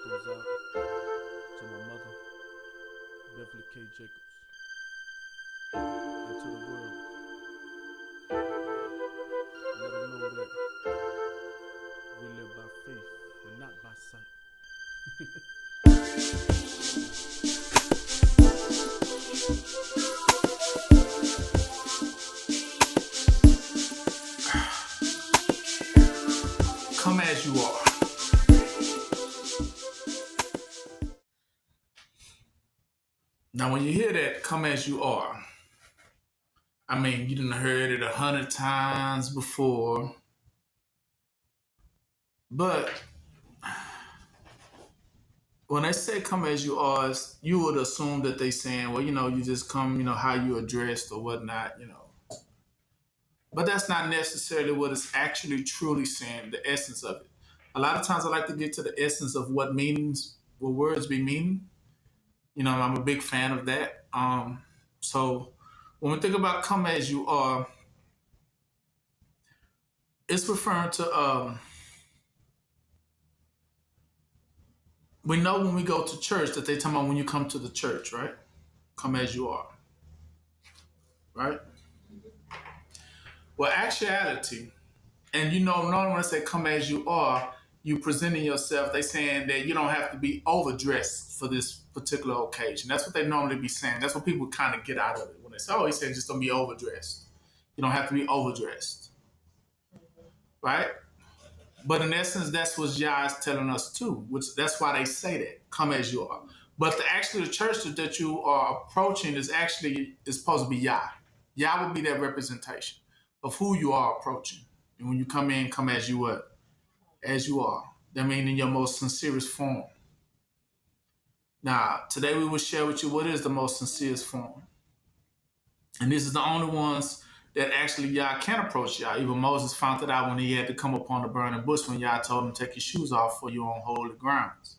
goes out to my mother, Beverly K. Jacobs, and to the world. Let them know that we live by faith and not by sight. Come as you are. Now, when you hear that, come as you are, I mean, you done heard it 100 times before, but when they say come as you are, you would assume that they saying, well, you just come, how you addressed or whatnot. But that's not necessarily what it's actually truly saying, the essence of it. A lot of times I like to get to the essence of what words be meaning. I'm a big fan of that. So when we think about come as you are, it's referring to we know when we go to church that they talking about when you come to the church, right? Come as you are, right? Well, actuality, and normally when I say come as you are, you presenting yourself, they saying that you don't have to be overdressed for this particular occasion. That's what they normally be saying. That's what people kind of get out of it when they say, oh, he's saying just don't be overdressed. You don't have to be overdressed, right? But in essence, that's what Yah is telling us too. Which that's why they say that, come as you are. But the church that you are approaching is supposed to be Yah. Yah will be that representation of who you are approaching. And when you come in, come as you are, as you are. That means in your most sincerest form. Now, today we will share with you what is the most sincerest form. And this is the only ones that actually Yah can approach Yah. Even Moses found it out when he had to come upon the burning bush when Yah told him to take your shoes off for you on holy grounds.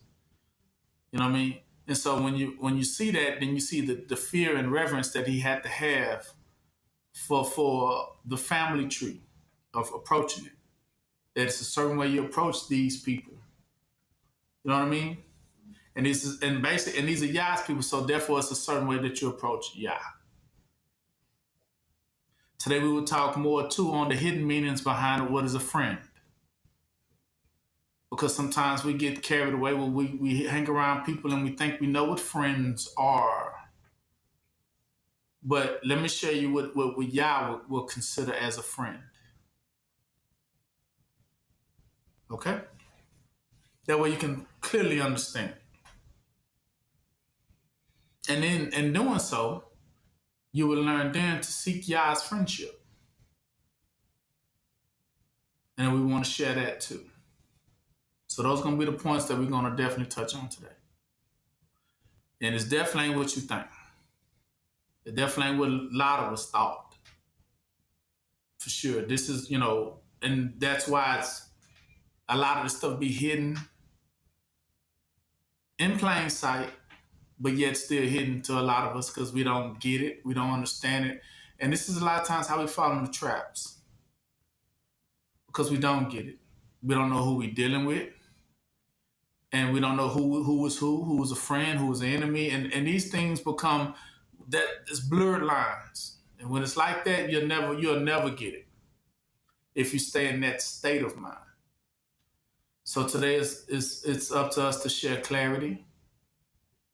You know what I mean? And so when you see that, then you see the fear and reverence that he had to have for the family tree of approaching it. That it's a certain way you approach these people. You know what I mean? And these are Yah's people, so therefore it's a certain way that you approach Yah. Today we will talk more too on the hidden meanings behind what is a friend. Because sometimes we get carried away when we hang around people and we think we know what friends are. But let me show you what Yah will consider as a friend. Okay? That way you can clearly understand. And in doing so, you will learn then to seek Yah's friendship. And we want to share that too. So those are going to be the points that we're going to definitely touch on today. And it's definitely ain't what you think. It definitely ain't what a lot of us thought. For sure. This is, and that's why it's a lot of the stuff be hidden in plain sight, but yet still hidden to a lot of us because we don't get it. We don't understand it. And this is a lot of times how we fall into traps. Because we don't get it. We don't know who we're dealing with. And we don't know who was a friend, who was an enemy. And these things become that it's blurred lines. And when it's like that, you'll never get it if you stay in that state of mind. So today it's up to us to share clarity.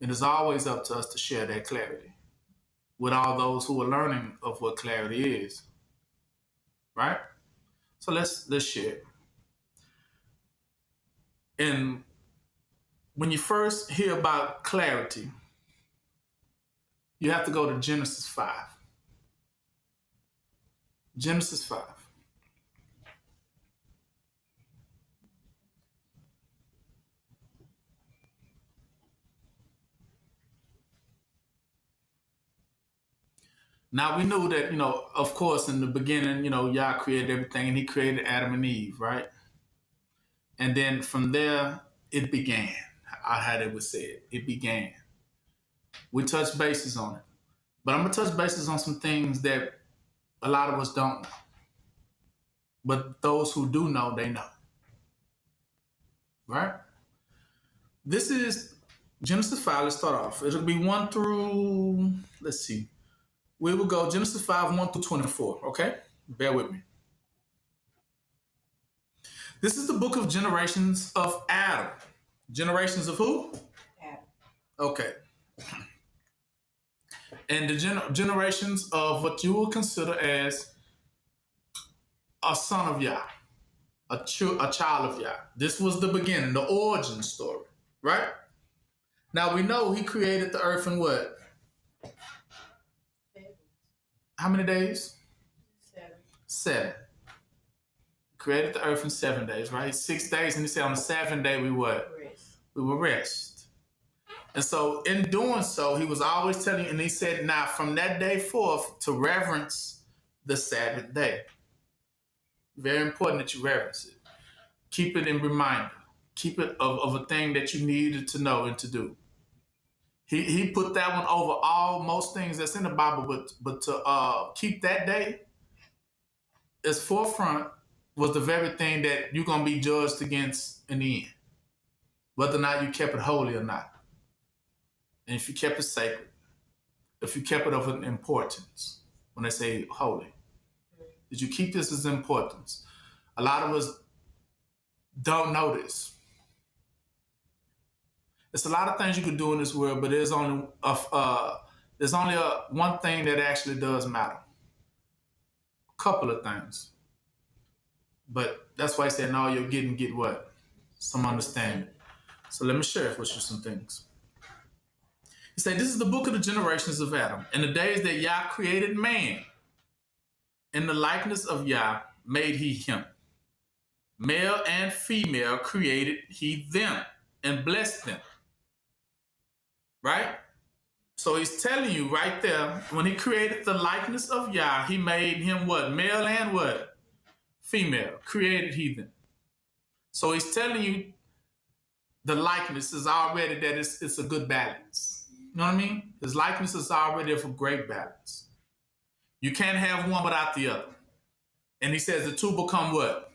It is always up to us to share that clarity with all those who are learning of what clarity is. Right? So let's share. And when you first hear about clarity, you have to go to Genesis 5. Genesis 5. Now we knew that, of course, in the beginning, Yah created everything and he created Adam and Eve, right? And then from there, it began. I had it was said. It began. We touched bases on it. But I'm going to touch bases on some things that a lot of us don't know. But those who do know, they know. Right? This is Genesis 5. Let's start off. It'll be 1 through, let's see. We will go Genesis 5, 1 through 24. Okay? Bear with me. This is the book of generations of Adam. Generations of who? Adam. Okay. And the generations of what you will consider as a son of Yah, a child of Yah. This was the beginning, the origin story, right? Now we know he created the earth in what? How many days? 7. 7. Created the earth in 7 days, right? 6 days, and he said on the 7th day we what? Rest. We will rest. And so in doing so, he was always telling you, and he said, now from that day forth to reverence the Sabbath day. Very important that you reverence it. Keep it in reminder. Keep it of a thing that you needed to know and to do. He put that one over most things that's in the Bible, but to keep that day as forefront was the very thing that you're going to be judged against in the end. Whether or not you kept it holy or not. And if you kept it sacred, if you kept it of an importance, when they say holy, did you keep this as importance? A lot of us don't know this. There's a lot of things you could do in this world, but there's only one thing that actually does matter. A couple of things. But that's why I said, no, you're get what? Some understanding. So let me share with you some things. He said, this is the book of the generations of Adam. In the days that Yah created man, in the likeness of Yah made he him. Male and female created he them and blessed them. Right? So he's telling you right there, when he created the likeness of Yah, he made him what? Male and what? Female. Created he them. So he's telling you the likeness is already that it's a good balance. You know what I mean? His likeness is already of a great balance. You can't have one without the other. And he says the two become what?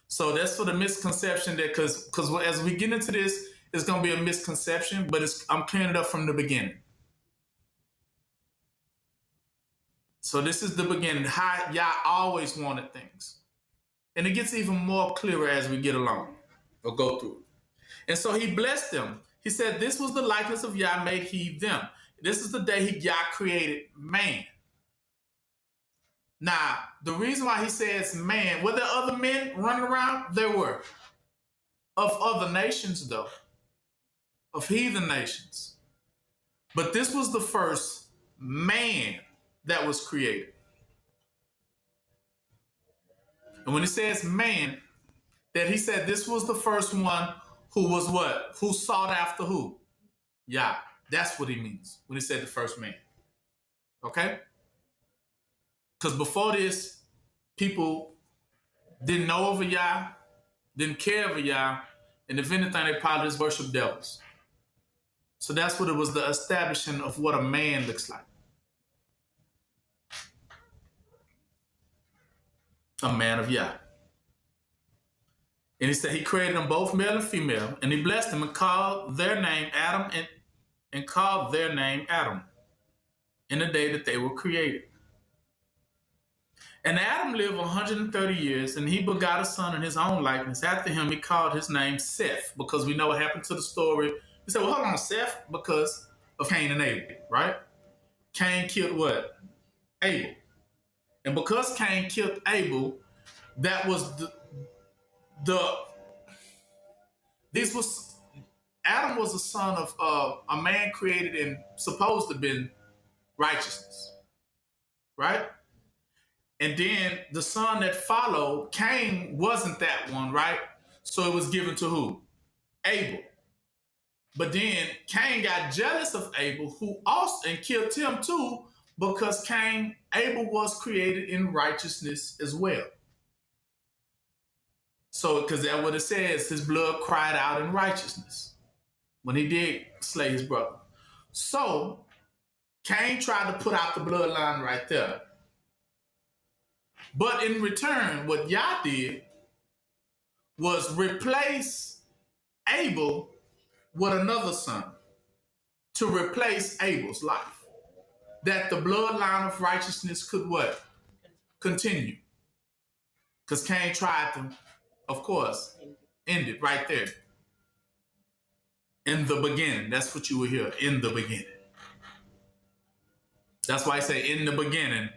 So that's for the misconception that, because as we get into this, it's going to be a misconception, but I'm clearing it up from the beginning. So this is the beginning, how Yah always wanted things. And it gets even more clearer as we get along or go through it. And so he blessed them. He said, this was the likeness of Yah made he them. This is the day Yah created man. Now, the reason why he says man, were there other men running around? There were. Of other nations, though. Of heathen nations. But this was the first man that was created. And when he says man, that he said this was the first one who was what? Who sought after who? Yah. That's what he means when he said the first man. Okay? Because before this, people didn't know of Yah, didn't care of Yah, and if anything, they probably just worshiped devils. So that's what it was, the establishing of what a man looks like. A man of Yah. And he said he created them both male and female, and he blessed them and called their name Adam and called their name Adam in the day that they were created. And Adam lived 130 years, and he begot a son in his own likeness. After him, he called his name Seth, because we know what happened to the story. He said, well, hold on, Seth, because of Cain and Abel, right? Cain killed what? Abel. And because Cain killed Abel, that was Adam was the son of a man created and supposed to have been righteousness, right? And then the son that followed, Cain, wasn't that one, right? So it was given to who? Abel. But then Cain got jealous of Abel, who also and killed him too, because Abel was created in righteousness as well. So, because that's what it says, his blood cried out in righteousness when he did slay his brother. So, Cain tried to put out the bloodline right there. But in return, what Yah did was replace Abel with another son to replace Abel's life, that the bloodline of righteousness could what? Continue. Because Cain tried to, of course, end it right there. In the beginning. That's what you will hear. In the beginning. That's why I say in the beginning,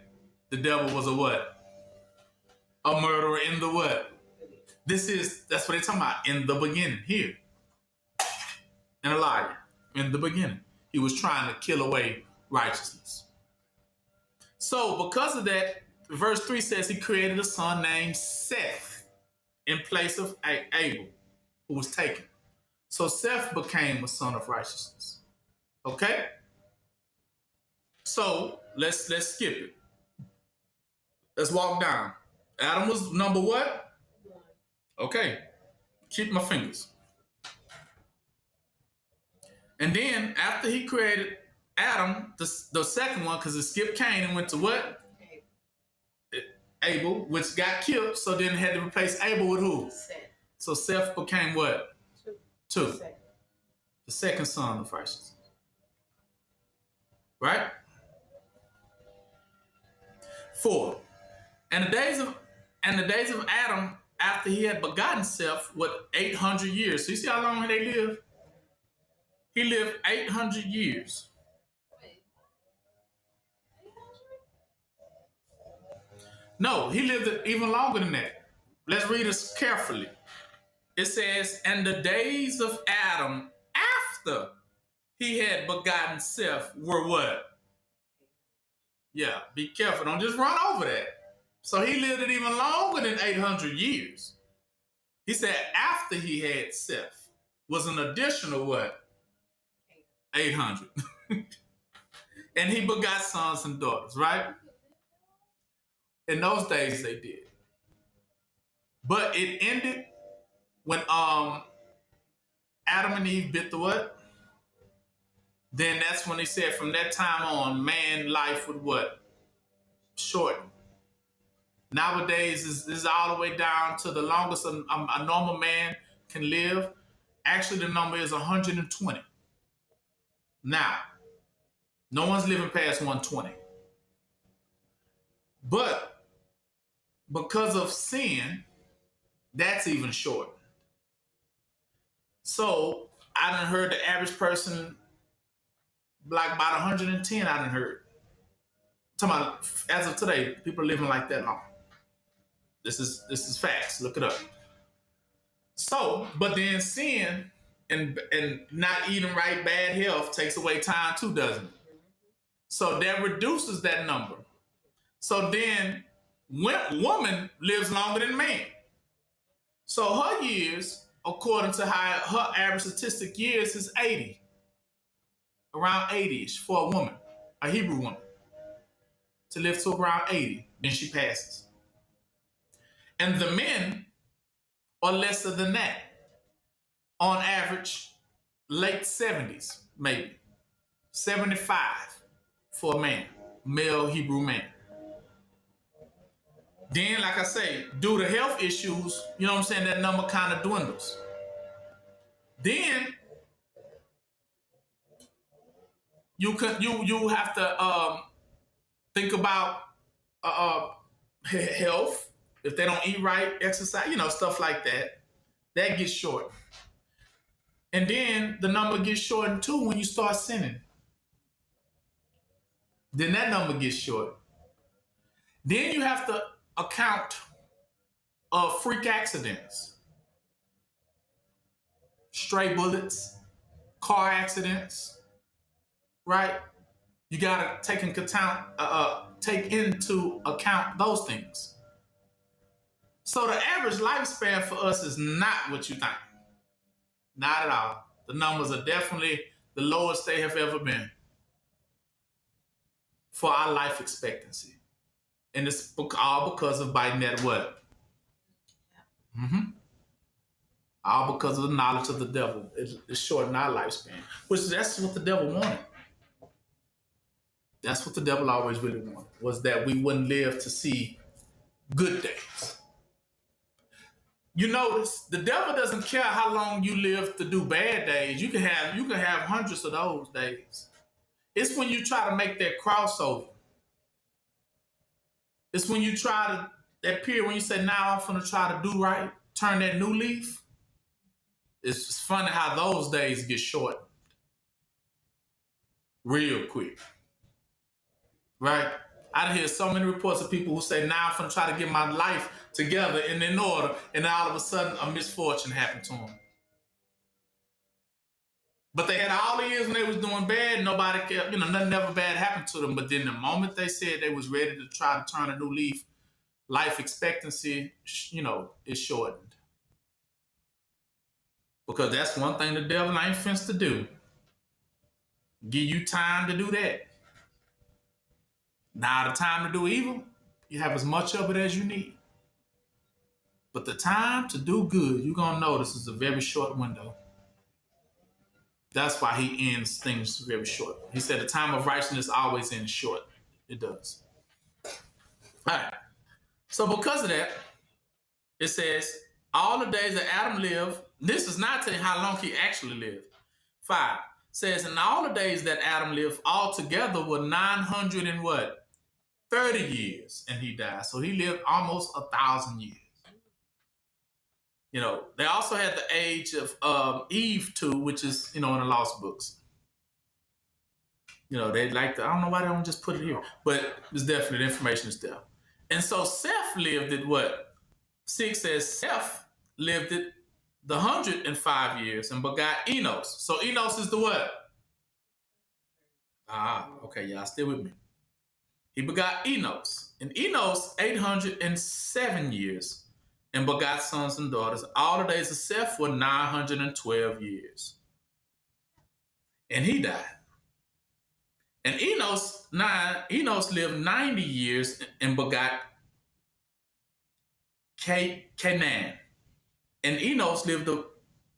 the devil was a what? A murderer in the what? That's what they're talking about. In the beginning here. And a liar. In the beginning. He was trying to kill away righteousness. So because of that, verse 3 says he created a son named Seth in place of Abel, who was taken. So Seth became a son of righteousness. Okay? So let's skip it. Let's walk down. Adam was number what? Okay. Keep my fingers. And then after he created Adam, the second one, because it skipped Cain and went to what? Abel, which got killed. So then had to replace Abel with who? Seth. So Seth became what? Two. The second son of righteousness. Right? 4. And the days of Adam after he had begotten Seth, what, 800 years. So you see how long they lived? He lived 800 years. No, he lived even longer than that. Let's read this carefully. It says, and the days of Adam after he had begotten Seth were what? Yeah, be careful. Don't just run over that. So he lived it even longer than 800 years. He said after he had Seth was an additional what? 800. And he begot sons and daughters, right? In those days they did. But it ended when Adam and Eve bit the what? Then that's when they said from that time on, man life would what? Shorten. Nowadays is all the way down to the longest a normal man can live. Actually, the number is 120. Now, no one's living past 120. But because of sin, that's even short. So I done heard the average person like about 110. I done heard. Talking about as of today, people are living like that long. This is facts. Look it up. So, but then sin and not eating right, bad health takes away time too, doesn't it? So that reduces that number. So then woman lives longer than man. So her years, according to how her average statistic years, is 80. Around 80-ish for a woman, a Hebrew woman. To live to around 80, then she passes. And the men are lesser than that. On average, late 70s, maybe. 75 for a man, male Hebrew man. Then, like I say, due to health issues, you know what I'm saying, that number kind of dwindles. Then you have to think about health. If they don't eat right, exercise, stuff like that. That gets short. And then the number gets shortened too when you start sinning. Then that number gets short. Then you have to account of freak accidents, stray bullets, car accidents, right? You gotta take into account those things. So the average lifespan for us is not what you think. Not at all. The numbers are definitely the lowest they have ever been for our life expectancy. And it's all because of biting that what? Mm-hmm. All because of the knowledge of the devil. It's shortening our lifespan. That's what the devil wanted. That's what the devil always really wanted, was that we wouldn't live to see good days. You notice the devil doesn't care how long you live to do bad days. You can have hundreds of those days. It's when you try to make that crossover. It's when you try to that period when you say, now I'm gonna try to do right, turn that new leaf. It's funny how those days get shortened real quick. Right? I hear so many reports of people who say, now I'm gonna try to get my life together and in order, and then all of a sudden a misfortune happened to them. But they had all the years when they was doing bad, nobody kept, nothing ever bad happened to them. But then the moment they said they was ready to try to turn a new leaf, life expectancy, is shortened. Because that's one thing the devil ain't fenced to do. Give you time to do that. Now the time to do evil, you have as much of it as you need. But the time to do good, you're going to notice is a very short window. That's why he ends things very short. He said the time of righteousness always ends short. It does. All right. So because of that, it says, all the days that Adam lived, this is not telling how long he actually lived. 5 says, and all the days that Adam lived altogether were 900 and what? 30 years, and he died. So he lived almost 1,000 years. They also had the age of Eve too, which is, in the lost books. They like to, I don't know why they don't just put it here, but there's definitely the information is there. And so Seth lived at what? 6 says Seth lived at the 105 years and begot Enos. So Enos is the what? Okay, y'all still with me. He begot Enos. And Enos 807 years. And begot sons and daughters. All the days of Seth were 912 years. And he died. And Enos lived 90 years and begot Canaan. And Enos lived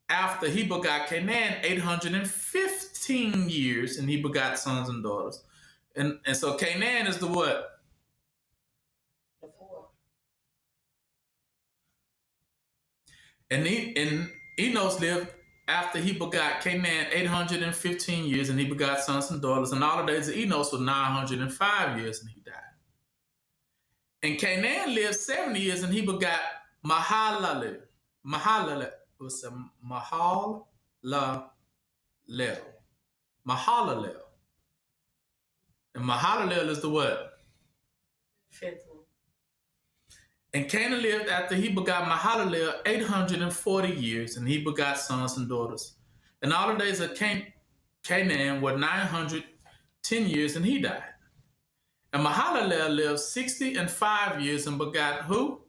after he begot Canaan 815 years, and he begot sons and daughters. And so Canaan is the what? And Enos lived after he begot Canaan 815 years, and he begot sons and daughters. And all the days of Enos were 905 years, and he died. And Canaan lived 70 years, and he begot Mahalalel. Mahalalel. And Mahalalel is the what? Fifth one. And Canaan lived after he begot Mahalalel 840 years, and he begot sons and daughters. And all the days of Canaan were 910 years, and he died. And Mahalalel lived 65 years and begot who?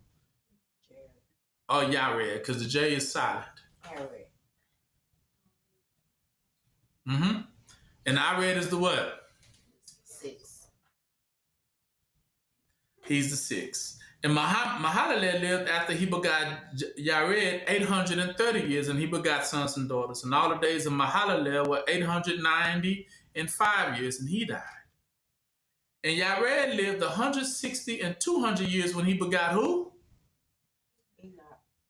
Jared. Oh, Yared, because the J is silent. Yared. Mm-hmm. And Yared is the what? 6. He's the 6. And Mahalalel lived after he begot Yared 830 years, and he begot sons and daughters. And all the days of Mahalalel were 895 years, and he died. And Yared lived 160 and 200 years when he begot who?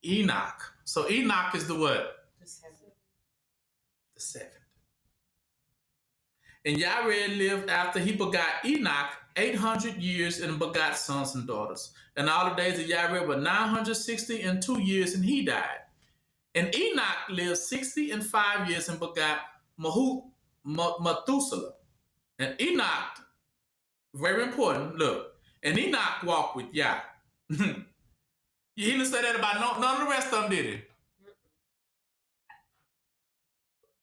Enoch. So Enoch is the what? The 7th. And Yared lived after he begot Enoch 800 years and begot sons and daughters. And all the days of Yared were 960 and 2 years, and he died. And Enoch lived 60 and 5 years and begot Methuselah. And Enoch, very important, look, and Enoch walked with Yah. You didn't say that about none of the rest of them, did he?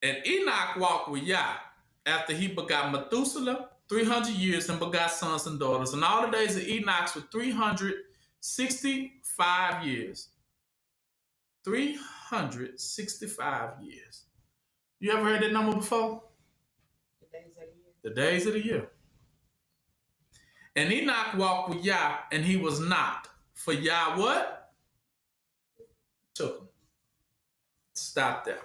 And Enoch walked with Yah after he begot Methuselah 300 years and begot sons and daughters. And all the days of Enoch were 365 years. 365 years. You ever heard that number before? The days of the year. The days of the year. And Enoch walked with Yah, and he was not. For Yah what? Took him. Stop there.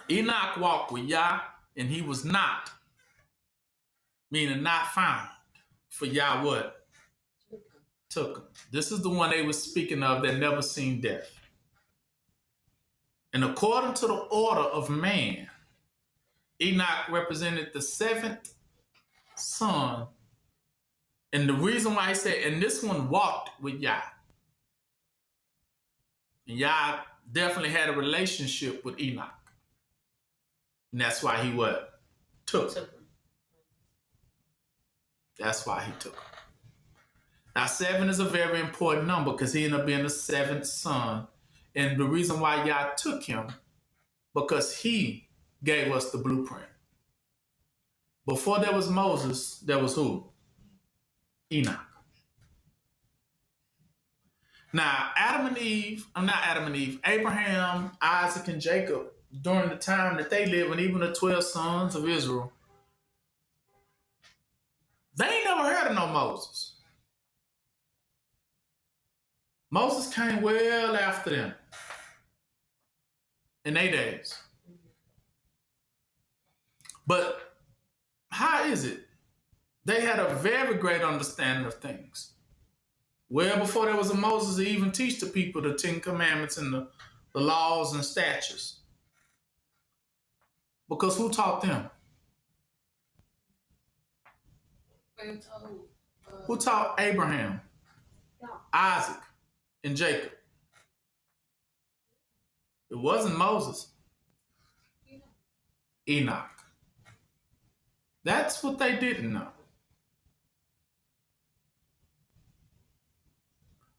Enoch walked with Yah, and he was not. Meaning not found. For Yah what? took him. This is the one they were speaking of that never seen death. And according to the order of man, Enoch represented the seventh son. And the reason why he said, and this one walked with Yah. And Yah definitely had a relationship with Enoch. And that's why he what? Took him. That's why he took him. Now, 7 is a very important number because he ended up being the seventh son. And the reason why Yah took him, because he gave us the blueprint. Before there was Moses, there was who? Enoch. Now, Abraham, Isaac, and Jacob, during the time that they lived, and even the 12 sons of Israel, they ain't never heard of no Moses. Moses came well after them in their days. But how is it? They had a very great understanding of things. Well before there was a Moses to even teach the people the 10 Commandments and the laws and statutes. Because who taught them? Who taught Abraham, Isaac, and Jacob? It wasn't Moses. Enoch. That's what they didn't know.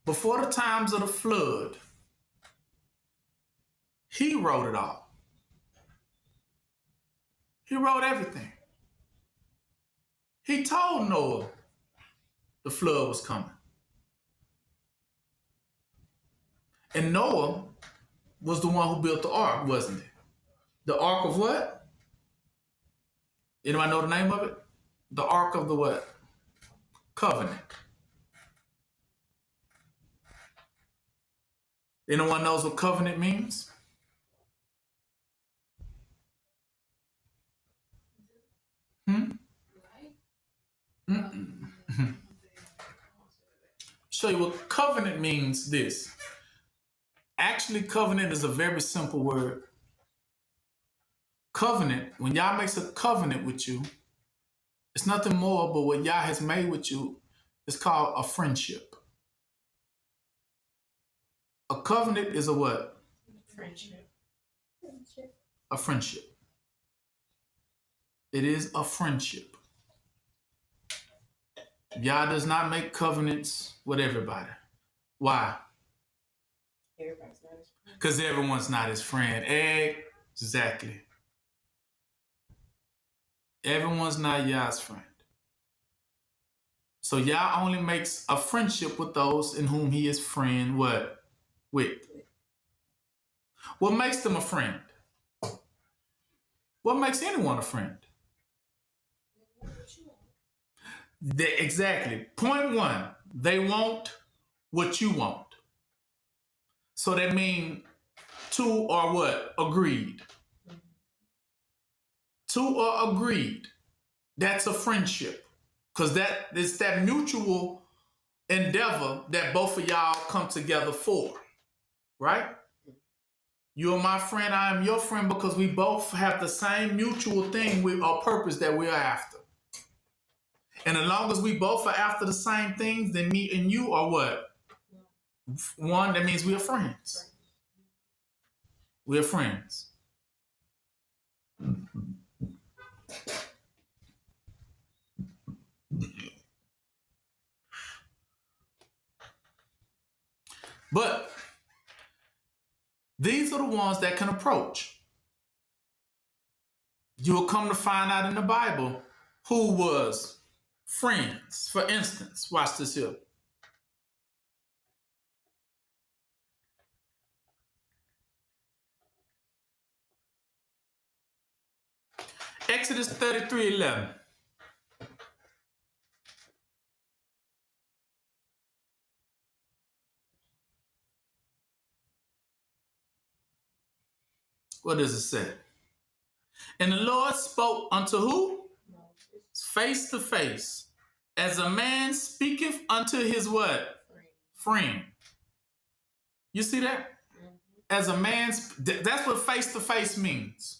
Before the times of the flood, he wrote it all. He wrote everything. He told Noah the flood was coming. And Noah was the one who built the ark, wasn't it? The ark of what? Anybody know the name of it? The ark of the what? Covenant. Anyone knows what covenant means? Show you what covenant means. This. Actually, covenant is a very simple word. Covenant, when Yah makes a covenant with you, it's nothing more but what Yah has made with you is called a friendship. A covenant is a what? Friendship. A friendship. It is a friendship. Yah does not make covenants with everybody. Why? Everybody's not his friend. Because everyone's not his friend. Exactly. Everyone's not Yah's friend. So Yah only makes a friendship with those in whom he is friend what? With. What makes them a friend? What makes anyone a friend? Exactly. Point 1, they want what you want. So that means two are what? Agreed. Two are agreed. That's a friendship. Because that is that mutual endeavor that both of y'all come together for. Right? You are my friend, I am your friend, because we both have the same mutual thing or purpose that we're after. And as long as we both are after the same things, then me and you are what? One, that means we are friends. We are friends. But these are the ones that can approach. You will come to find out in the Bible who was friends. For instance, watch this here. Exodus 33:11. What does it say? And the Lord spoke unto who? Face to face, as a man speaketh unto his what? friend. You see that? As a man's, that's what face-to-face means.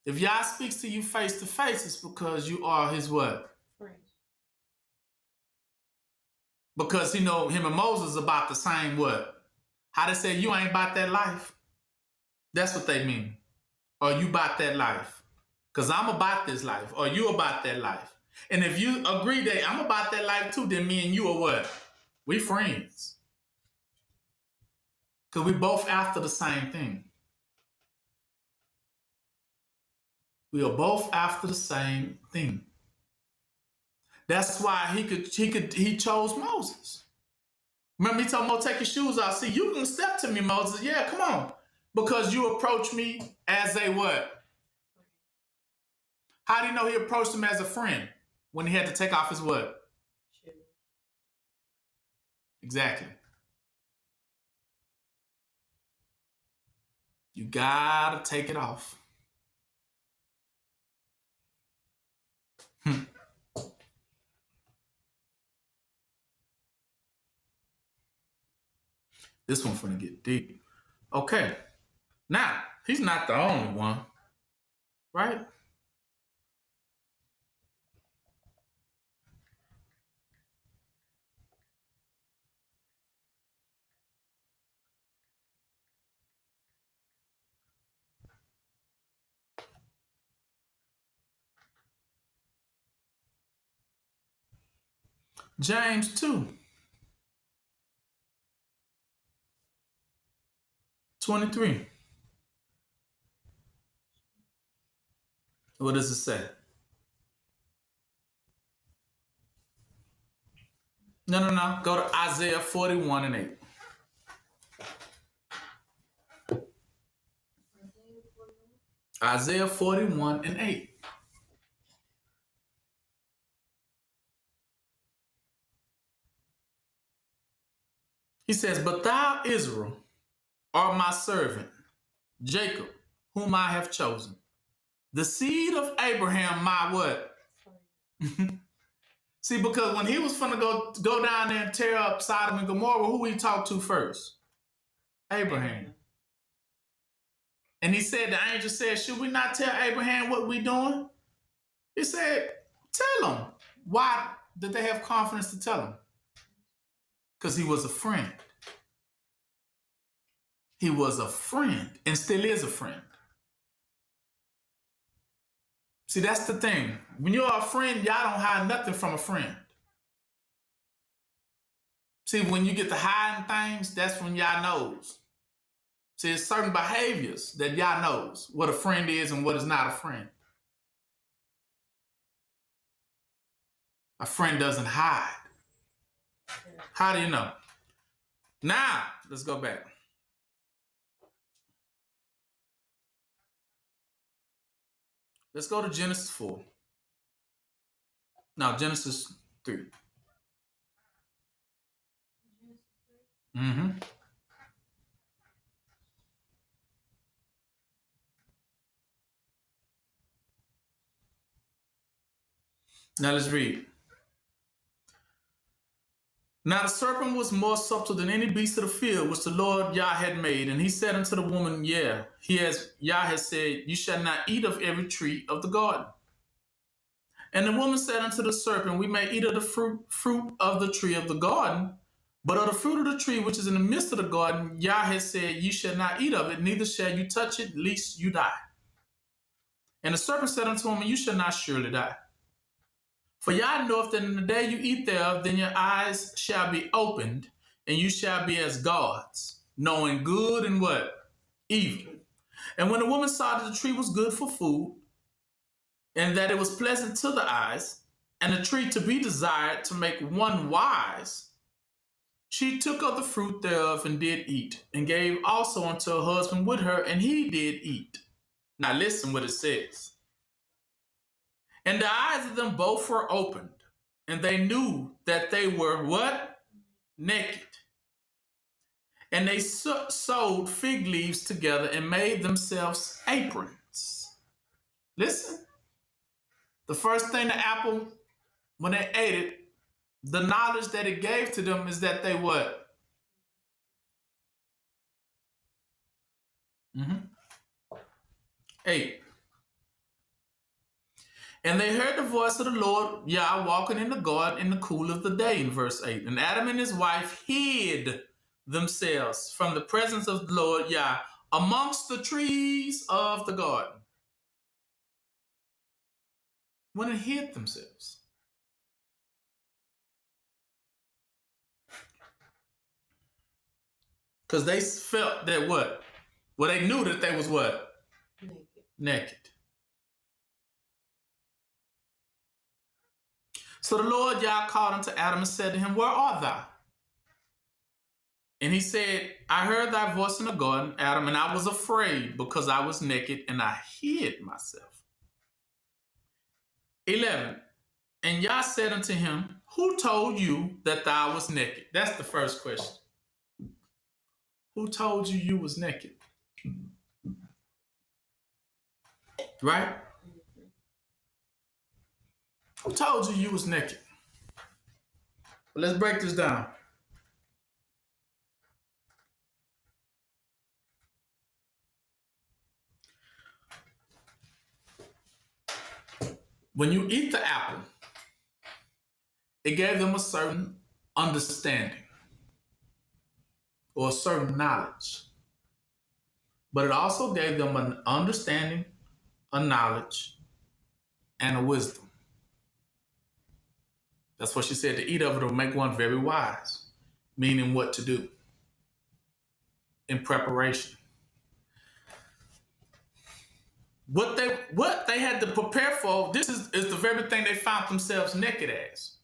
If Yah speaks to you face-to-face, it's because you are his what? Friends. Because, him and Moses about the same what? How they say you ain't about that life? That's what they mean. Or you about that life. Because I'm about this life. Or you about that life. And if you agree that I'm about that life too, then me and you are what? We friends. Because we both after the same thing. We are both after the same thing. That's why he chose Moses. Remember he told Moses, take your shoes off. See, you can step to me, Moses. Yeah, come on. Because you approach me as a what? How do you know he approached him as a friend when he had to take off his what? Shoes. Exactly. You gotta take it off. This one's gonna get deep. Okay. Now, he's not the only one, right? James 2:23. What does it say? No. Go to Isaiah 41:8. Isaiah 41:8. He says, but thou, Israel, art my servant, Jacob, whom I have chosen. The seed of Abraham, my what? See, because when he was finna go down there and tear up Sodom and Gomorrah, who he talked to first? Abraham. And he said, the angel said, should we not tell Abraham what we doing? He said, tell him. Why did they have confidence to tell him? Because he was a friend. He was a friend and still is a friend. See, that's the thing. When you're a friend, y'all don't hide nothing from a friend. See, when you get to hiding things, that's when y'all knows. See, it's certain behaviors that y'all knows what a friend is and what is not a friend. A friend doesn't hide. How do you know? Now, let's go back. Let's go to Genesis 4. No, Genesis 3. Mm-hmm. Now let's read. Now the serpent was more subtle than any beast of the field which the Lord Yah had made. And he said unto the woman, Yah has said, you shall not eat of every tree of the garden. And the woman said unto the serpent, we may eat of the fruit of the tree of the garden, but of the fruit of the tree which is in the midst of the garden, Yah has said, you shall not eat of it, neither shall you touch it, lest you die. And the serpent said unto him, you shall not surely die. For Yah knoweth that in the day you eat thereof, then your eyes shall be opened, and you shall be as gods, knowing good and what? Evil. And when the woman saw that the tree was good for food, and that it was pleasant to the eyes, and a tree to be desired to make one wise, she took of the fruit thereof and did eat, and gave also unto her husband with her, and he did eat. Now listen what it says. And the eyes of them both were opened, and they knew that they were what? Naked. And they sewed fig leaves together and made themselves aprons. Listen. The first thing the apple, when they ate it, the knowledge that it gave to them is that they what? Mm-hmm. 8. And they heard the voice of the Lord Yah walking in the garden in the cool of the day, in verse 8. And Adam and his wife hid themselves from the presence of the Lord Yah amongst the trees of the garden. When they hid themselves. Because they felt that what? Well, they knew that they was what? Naked. So the Lord Yah called unto Adam and said to him, where art thou? And he said, I heard thy voice in the garden, Adam, and I was afraid because I was naked and I hid myself. 11. And Yah said unto him, who told you that thou was naked? That's the first question. Who told you you was naked? Right? Who told you you was naked? Well, let's break this down. When you eat the apple, it gave them a certain understanding or a certain knowledge. But it also gave them an understanding, a knowledge, and a wisdom. That's what she said, to eat of it will make one very wise, meaning what to do in preparation. What they had to prepare for, this is the very thing they found themselves naked as.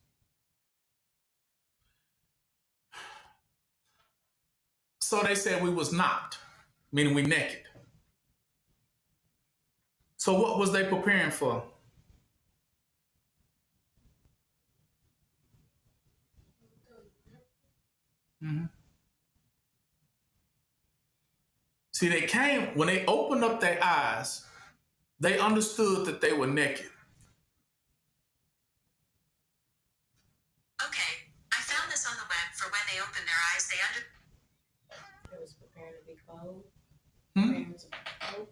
So they said we was not, meaning we naked. So what was they preparing for? Mm-hmm. See, they came, when they opened up their eyes, they understood that they were naked. Okay, I found this on the web for when they open their eyes, It was preparing to be cold. Hmm? Preparing to be cold.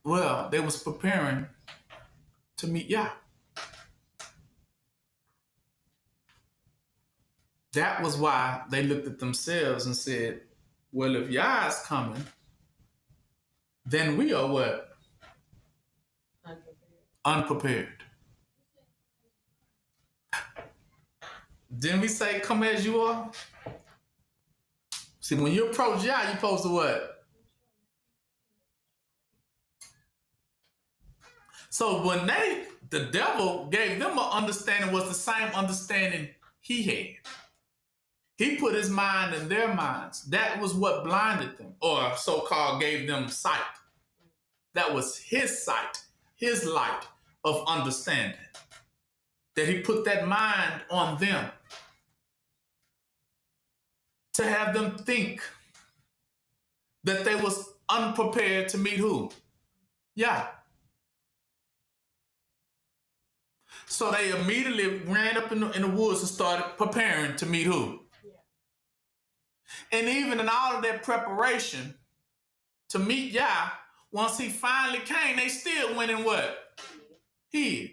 Well, they was preparing to meet Yah. That was why they looked at themselves and said, well, if Yah is coming, then we are what? Unprepared. Didn't we say, come as you are? See, when you approach Yah, you're supposed to what? So when the devil gave them an understanding, was the same understanding he had. He put his mind in their minds. That was what blinded them, or so-called gave them sight. That was his sight, his light of understanding. That he put that mind on them to have them think that they was unprepared to meet who? Yeah. So they immediately ran up in the woods and started preparing to meet who? And even in all of their preparation to meet Yah, once he finally came, they still went in what? Hid.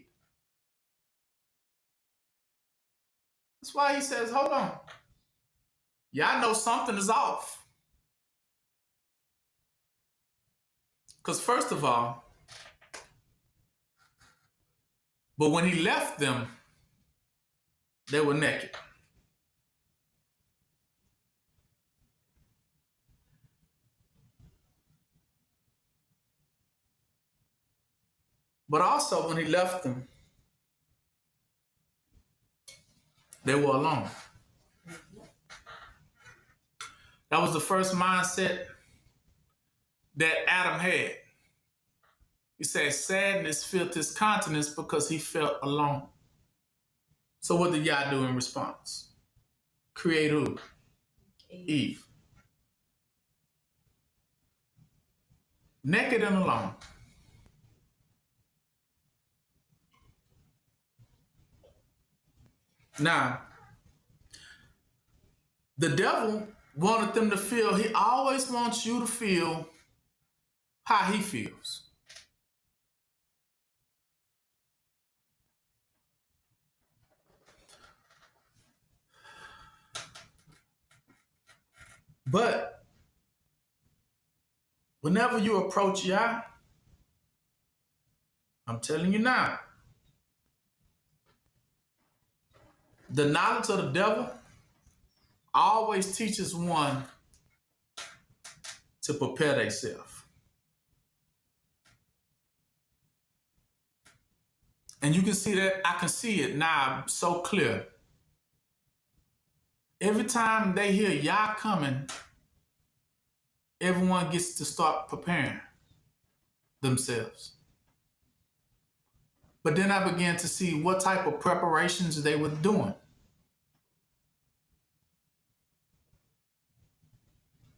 That's why he says, hold on. Y'all know something is off. Because first of all, but when he left them, they were naked. But also when he left them, they were alone. That was the first mindset that Adam had. He said sadness filled his countenance because he felt alone. So what did Yah do in response? Create who? Eve. Naked and alone. Now, the devil wanted them to feel, he always wants you to feel how he feels. But whenever you approach Yah, I'm telling you now, the knowledge of the devil always teaches one to prepare themselves. And you can see that, I can see it now so clear. Every time they hear Yah coming, everyone gets to start preparing themselves. But then I began to see what type of preparations they were doing.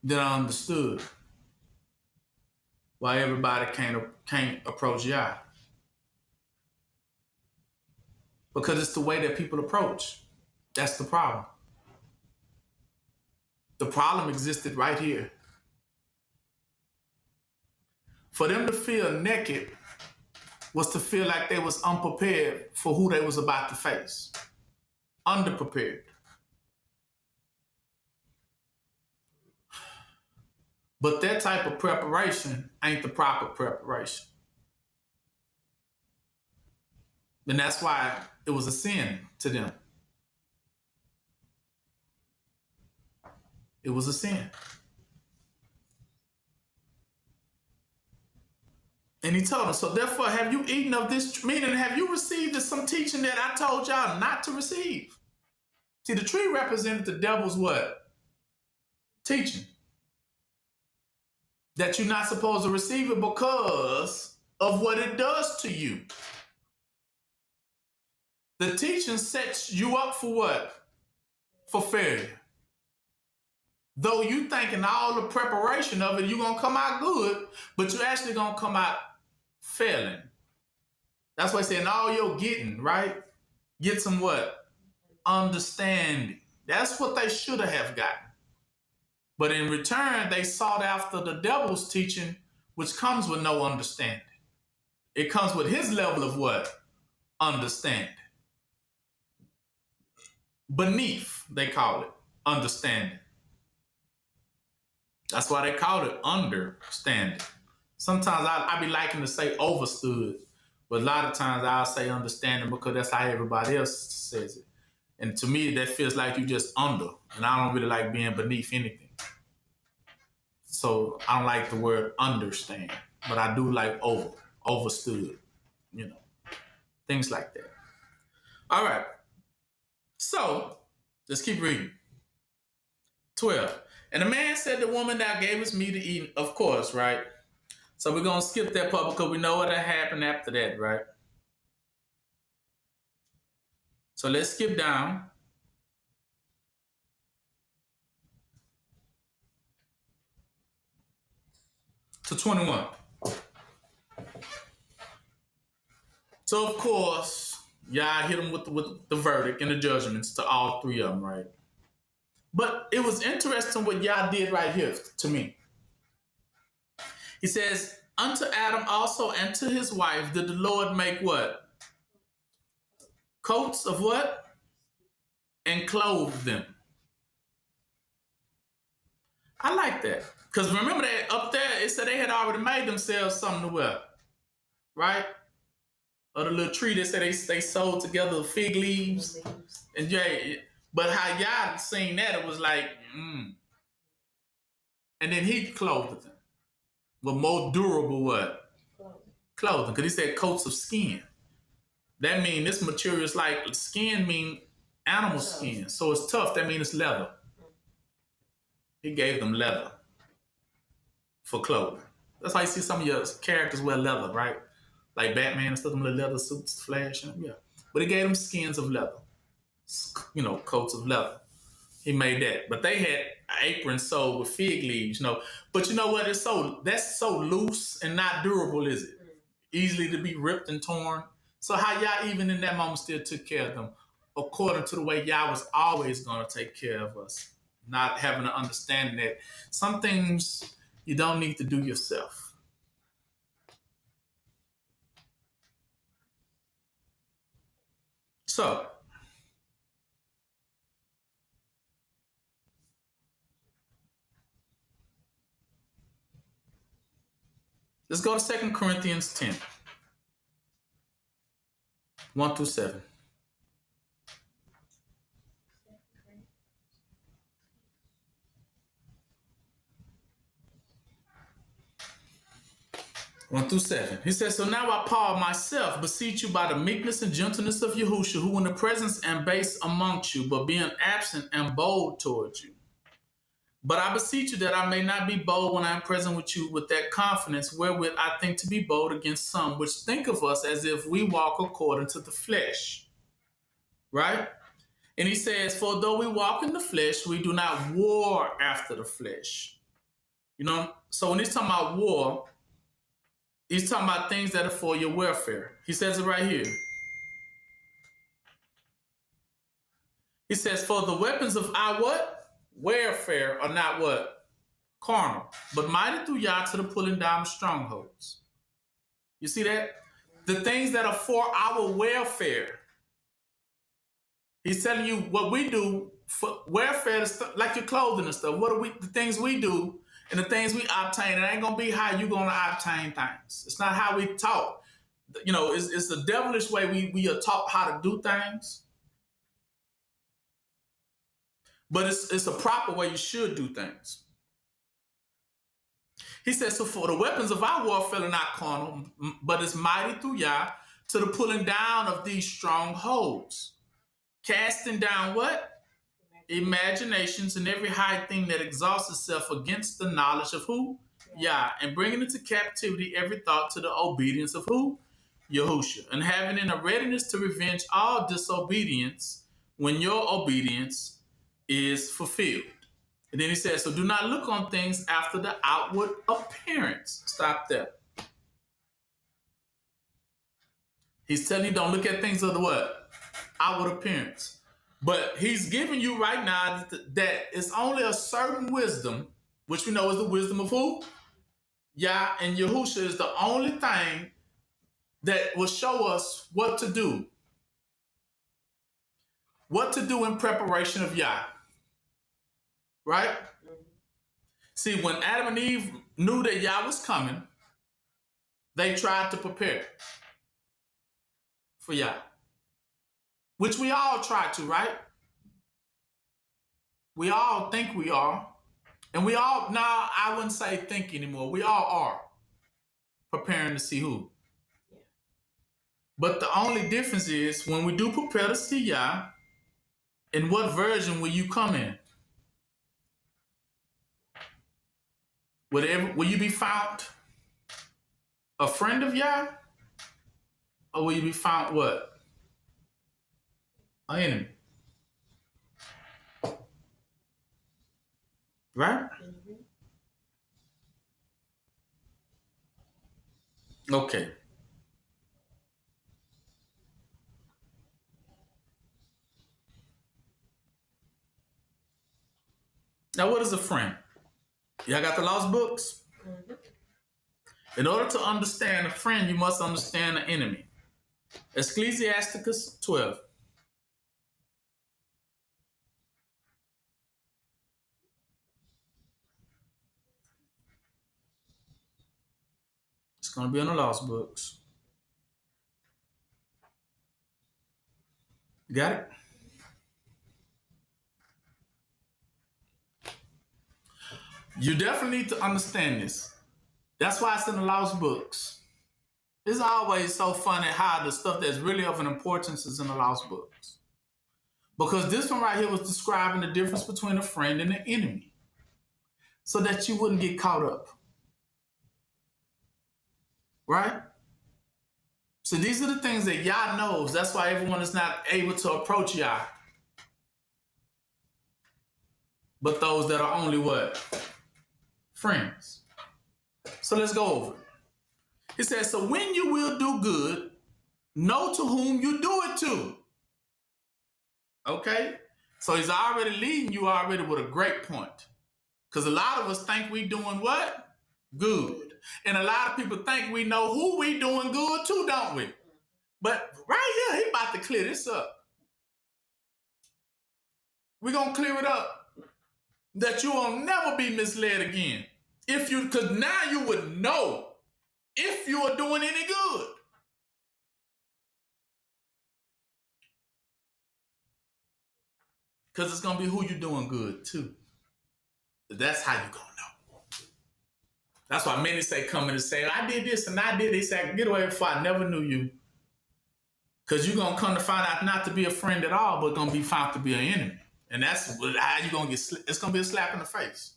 Then I understood why everybody can't approach Yah. Because it's the way that people approach. That's the problem. The problem existed right here. For them to feel naked was to feel like they was unprepared for who they was about to face. Underprepared. But that type of preparation ain't the proper preparation. And that's why it was a sin to them. It was a sin. And he told them, so therefore have you eaten of this, meaning have you received some teaching that I told y'all not to receive? See, the tree represented the devil's what? Teaching. That you're not supposed to receive it because of what it does to you. The teaching sets you up for what? For failure. Though you thinking all the preparation of it, you're going to come out good, but you're actually going to come out failing. That's why I say in all you're getting, right? Get some what? Understanding. That's what they should have gotten. But in return, they sought after the devil's teaching, which comes with no understanding. It comes with his level of what? Understanding. Beneath, they call it, understanding. That's why they call it understanding. Sometimes I be liking to say overstood, but a lot of times I'll say understanding because that's how everybody else says it. And to me, that feels like you just under, and I don't really like being beneath anything. So I don't like the word understand, but I do like overstood, things like that. All right. So let's keep reading. 12. And the man said, the woman thou gavest me to eat, of course, right? So we're going to skip that part because we know what happened after that, right? So let's skip down to 21. So, of course, Yah hit them with the verdict and the judgments to all three of them, right? But it was interesting what Yah did right here to me. He says, unto Adam also and to his wife did the Lord make what? Coats of what? And clothe them. I like that. Because remember that up there, it said they had already made themselves something to wear. Right? Or the little tree that said they sewed together fig leaves. And but how Yah seen that, it was like, And then he clothed them with more durable what? Clothing. Because he said coats of skin. That means this material is like skin mean animal skin. So it's tough. That means it's leather. He gave them leather for clothing. That's why you see some of your characters wear leather, right? Like Batman and stuff, them little leather suits, Flash. Yeah. But he gave them skins of leather. Coats of leather. He made that. But they had aprons sewed with fig leaves, But you know what? That's so loose and not durable, is it? Easily to be ripped and torn. So how Yah even in that moment still took care of them according to the way Yah was always going to take care of us, not having an understanding that some things you don't need to do yourself. So, let's go to 2 Corinthians 10, 1 through 7. One through 7. He says, so now I, Paul, myself, beseech you by the meekness and gentleness of Yahushua, who in the presence am base amongst you, but being absent am bold towards you. But I beseech you that I may not be bold when I am present with you with that confidence wherewith I think to be bold against some, which think of us as if we walk according to the flesh. Right? And he says, for though we walk in the flesh, we do not war after the flesh. You know, so when he's talking about war, he's talking about things that are for your welfare. He says it right here. He says, for the weapons of our what? Warfare are not what? Carnal, but mighty through Yah to the pulling down of strongholds. You see that? The things that are for our welfare. He's telling you what we do for welfare, like your clothing and stuff. What are we? The things we do and the things we obtain. It ain't gonna be how you gonna obtain things. It's not how we taught. You know, it's the devilish way we are taught how to do things. But it's a proper way you should do things. He says, so for the weapons of our warfare are not carnal, but it's mighty through Yah to the pulling down of these strongholds. Casting down what? Imaginations and every high thing that exalts itself against the knowledge of who? Yah. And bringing into captivity every thought to the obedience of who? Yahushua. And having in a readiness to revenge all disobedience when your obedience is fulfilled. And then he says, so do not look on things after the outward appearance. Stop there. He's telling you don't look at things of the what? Outward appearance. But he's giving you right now that it's only a certain wisdom, which we know is the wisdom of who? Yah, and Yahushua is the only thing that will show us what to do. What to do in preparation of Yah. Right? See, when Adam and Eve knew that Yah was coming, they tried to prepare for Yah. Which we all try to, right? We all think we are. And we all, now I wouldn't say think anymore. We all are preparing to see who. Yeah. But the only difference is when we do prepare to see Yah, in what version will you come in? Will you be found a friend of Yah? Or will you be found what? An enemy. Right? Mm-hmm. Okay. Now, what is a friend? Y'all got the lost books? Mm-hmm. In order to understand a friend, you must understand an enemy. Ecclesiasticus 12. It's going to be on the lost books. You got it? You definitely need to understand this. That's why it's in the lost books. It's always so funny how the stuff that's really of an importance is in the lost books. Because this one right here was describing the difference between a friend and an enemy. So that you wouldn't get caught up. Right? So these are the things that Yah knows. That's why everyone is not able to approach Yah. But those that are only what? Friends. So let's go over it. It says, so when you will do good, know to whom you do it to. Okay? So he's already leading you already with a great point. Because a lot of us think we doing what? Good. And a lot of people think we know who we doing good to, don't we? But right here, he about to clear this up. We're going to clear it up that you will never be misled again. Because now you would know if you are doing any good. Because it's going to be who you're doing good to. That's how you're going to know. That's why many say, come in and say, I did this and I did this. They say, get away before I never knew you. Because you're going to come to find out not to be a friend at all, but going to be found to be an enemy. And that's how you're going to get, it's going to be a slap in the face.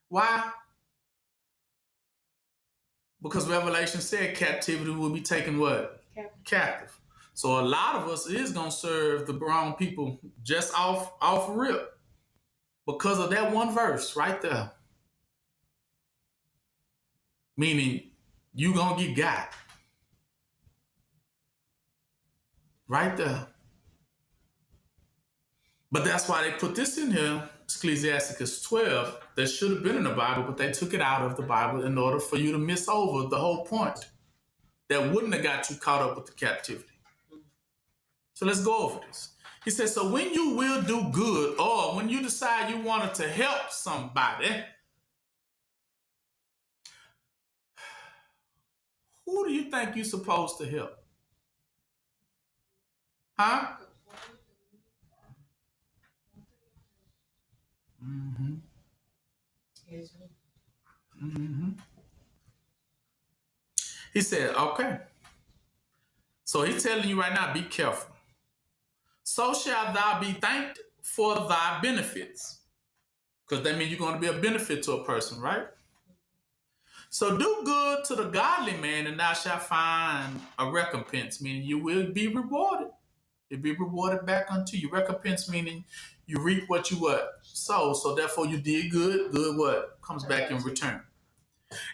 Why? Because Revelation said captivity will be taken what? Captive. So a lot of us is going to serve the wrong people just off rip. Because of that one verse right there. Meaning, you going to get got. Right there. But that's why they put this in here, Ecclesiasticus 12, that should have been in the Bible, but they took it out of the Bible in order for you to miss over the whole point. That wouldn't have got you caught up with the captivity. So let's go over this. He says, so when you will do good, or when you decide you wanted to help somebody, who do you think you're supposed to help? Huh? Mm-hmm. Mm-hmm. He said, okay. So he's telling you right now, be careful. So shall thou be thanked for thy benefits. Because that means you're going to be a benefit to a person, right? So do good to the godly man, and thou shalt find a recompense, meaning you will be rewarded. It'll be rewarded back unto you. Recompense meaning you reap what you what? Sow. So therefore you did good. Good what? Comes back in return.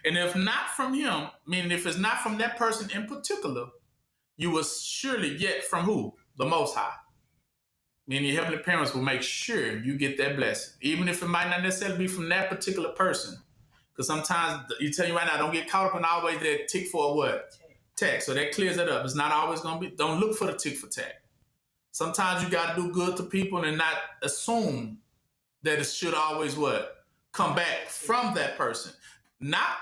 And if not from him, meaning if it's not from that person in particular, you will surely get from who? The Most High. Meaning your heavenly parents will make sure you get that blessing. Even if it might not necessarily be from that particular person. Because sometimes, you tell you right now, don't get caught up in always that tick for what? Tax. So that clears it up. It's not always going to be, don't look for the tick for tax. Sometimes you got to do good to people and not assume that it should always what? Come back from that person. Not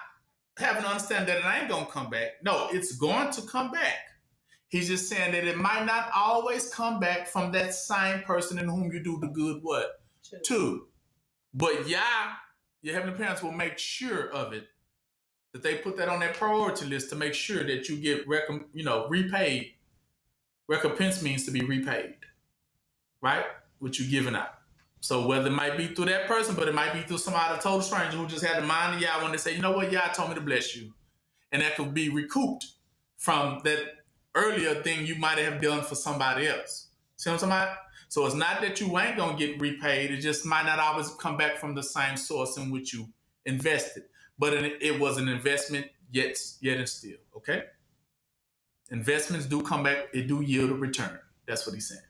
having to understand that it ain't going to come back. No, it's going to come back. He's just saying that it might not always come back from that same person in whom you do the good what? To. But yeah, your heavenly parents will make sure of it, that they put that on their priority list to make sure that you get repaid. Recompense means to be repaid, right? What you're giving out. So whether it might be through that person, but it might be through somebody, a total stranger who just had the mind of Yah when they say, you know what, Yah told me to bless you. And that could be recouped from that earlier thing you might have done for somebody else. See what I'm talking about? So it's not that you ain't going to get repaid. It just might not always come back from the same source in which you invested. But it was an investment yet and still, okay? Investments do come back. It do yield a return. That's what he's saying.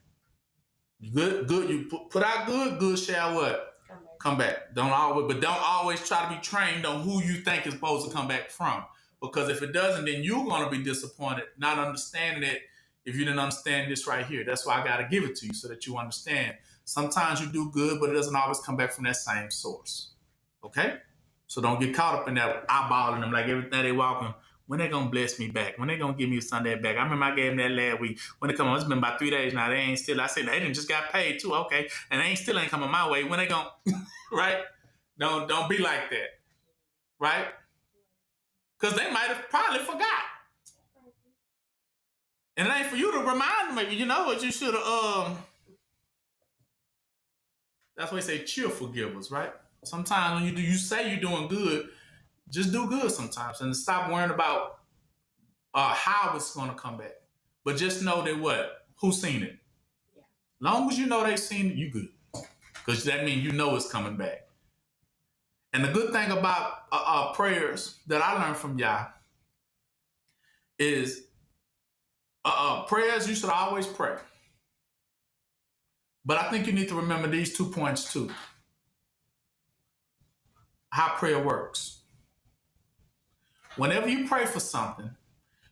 Good. You put out good shall what? Come back. Don't always try to be trained on who you think is supposed to come back from. Because if it doesn't, then you're going to be disappointed, not understanding it if you didn't understand this right here. That's why I got to give it to you so that you understand. Sometimes you do good, but it doesn't always come back from that same source. Okay? So don't get caught up in that eyeballing them like every day they walking. When they going to bless me back? When they going to give me a Sunday back? I remember I gave them that last week. When it come on, it's been about 3 days now. They ain't still. I said, they didn't just got paid too. Okay. And they still ain't coming my way. When they going to, right? Don't be like that. Right? Because they might have probably forgot. And it ain't for you to remind them. You know what? You should have, that's why they say cheerful givers, right? Sometimes when you say you're doing good, just do good sometimes and stop worrying about how it's going to come back. But just know that what? Who seen it? Yeah. Long as you know they seen it, you good. Because that means you know it's coming back. And the good thing about prayers that I learned from Yah is prayers you should always pray. But I think you need to remember these 2 points too. How prayer works. Whenever you pray for something,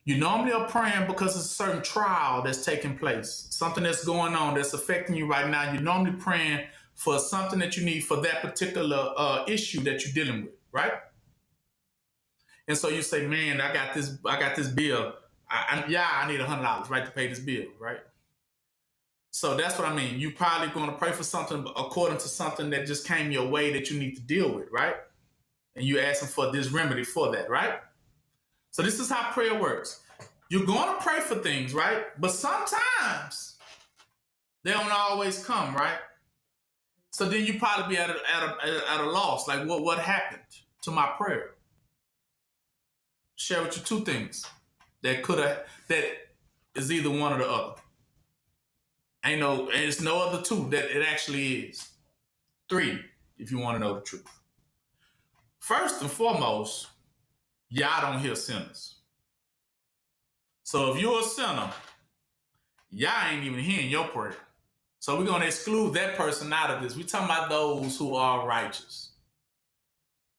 you normally are praying because it's a certain trial that's taking place, something that's going on that's affecting you right now. You're normally praying for something that you need for that particular issue that you're dealing with, right? And so you say, man, I got this bill. I need $100, right, to pay this bill, right? So that's what I mean. You probably going to pray for something according to something that just came your way that you need to deal with, right? And you asking for this remedy for that, right? So this is how prayer works. You're going to pray for things, right? But sometimes they don't always come, right? So then you probably be at a loss. Like, what happened to my prayer? Share with you 2 things that is either one or the other. It's no other 2 that it actually is. 3, if you want to know the truth. First and foremost, y'all don't hear sinners. So if you're a sinner, y'all ain't even hearing your prayer. So we're going to exclude that person out of this. We're talking about those who are righteous,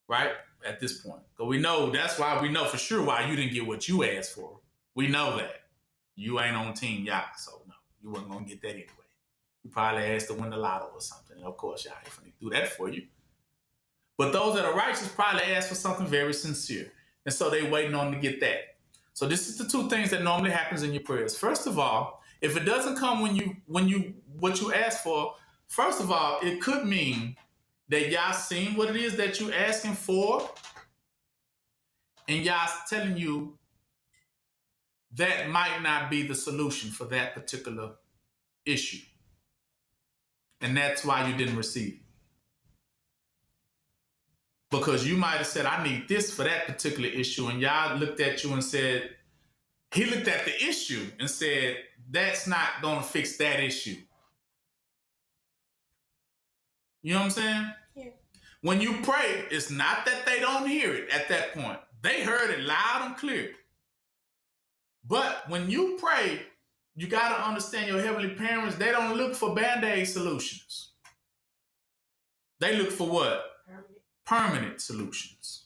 right? At this point. Because we know, that's why we know for sure why you didn't get what you asked for. We know that. You ain't on team y'all, so no, you wasn't going to get that anyway. You probably asked to win the lotto or something. And of course, y'all ain't going to do that for you. But those that are righteous probably ask for something very sincere. And so they waiting on to get that. So this is the 2 things that normally happens in your prayers. First of all, if it doesn't come what you ask for, first of all, it could mean that y'all seen what it is that you asking for, and y'all telling you that might not be the solution for that particular issue. And that's why you didn't receive it. Because you might have said, I need this for that particular issue, and y'all looked at you and said, he looked at the issue and said, that's not going to fix that issue. You know what I'm saying? Yeah. When you pray, it's not that they don't hear it at that point. They heard it loud and clear. But when you pray, you got to understand your heavenly parents, they don't look for Band-Aid solutions. They look for what? Permanent solutions.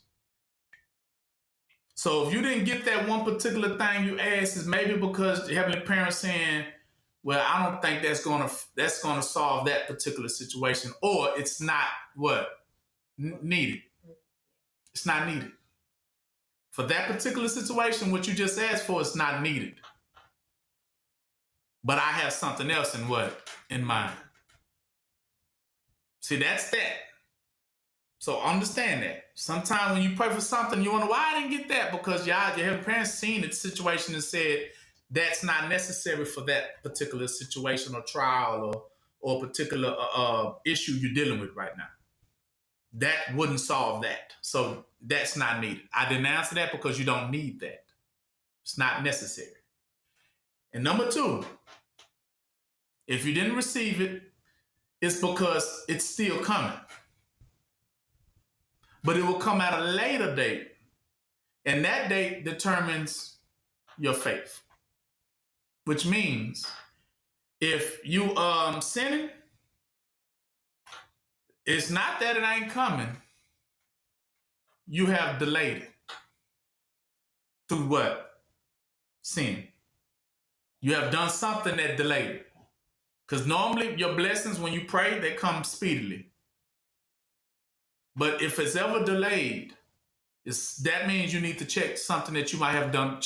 So if you didn't get that one particular thing you asked, is maybe because the heavenly parents saying, well, I don't think that's gonna solve that particular situation, or it's not needed. It's not needed. For that particular situation, what you just asked for is not needed. But I have something else in mind. See, that's that. So understand that. Sometimes when you pray for something, you wonder why I didn't get that, because your heavenly parents seen the situation and said that's not necessary for that particular situation or trial or particular issue you're dealing with right now. That wouldn't solve that. So that's not needed. I didn't answer that because you don't need that. It's not necessary. And number 2, if you didn't receive it, it's because it's still coming. But it will come at a later date. And that date determines your faith. Which means if you sinning, it's not that it ain't coming. You have delayed it. Through what? Sin. You have done something that delayed it. Because normally your blessings, when you pray, they come speedily. But if it's ever delayed, that means you need to check something that you might have done.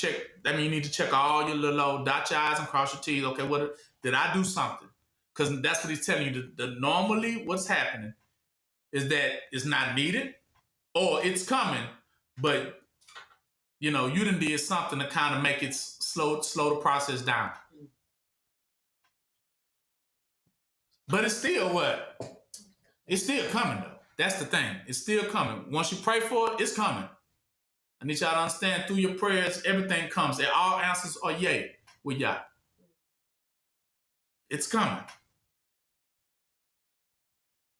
That means you need to check all your little dot your I's and cross your T's. Okay, did I do something? Because that's what he's telling you. Normally what's happening is that it's not needed, or it's coming, but you done did something to kind of make it slow the process down. But it's still what? It's still coming though. That's the thing. It's still coming. Once you pray for it, it's coming. I need y'all to understand, through your prayers, everything comes. And all answers are yay with y'all. It's coming.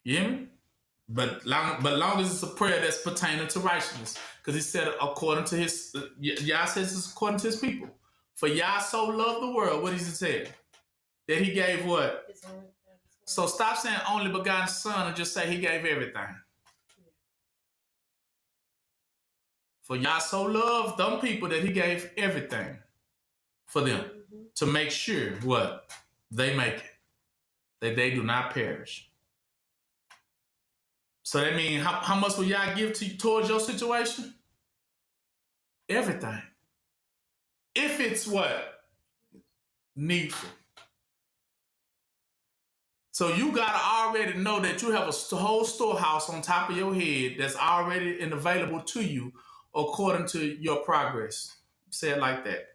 You hear me? But long as it's a prayer that's pertaining to righteousness. Because he said, according to his, Yah says it's according to his people. For Yah so loved the world, what does he say? That he gave what? So stop saying only begotten son and just say he gave everything. For Yah so loved them people that he gave everything for them to make sure what? They make it. That they do not perish. So that means how much will Yah give towards your situation? Everything. If it's what? Needful. So you got to already know that you have a whole storehouse on top of your head that's already and available to you according to your progress. Say it like that.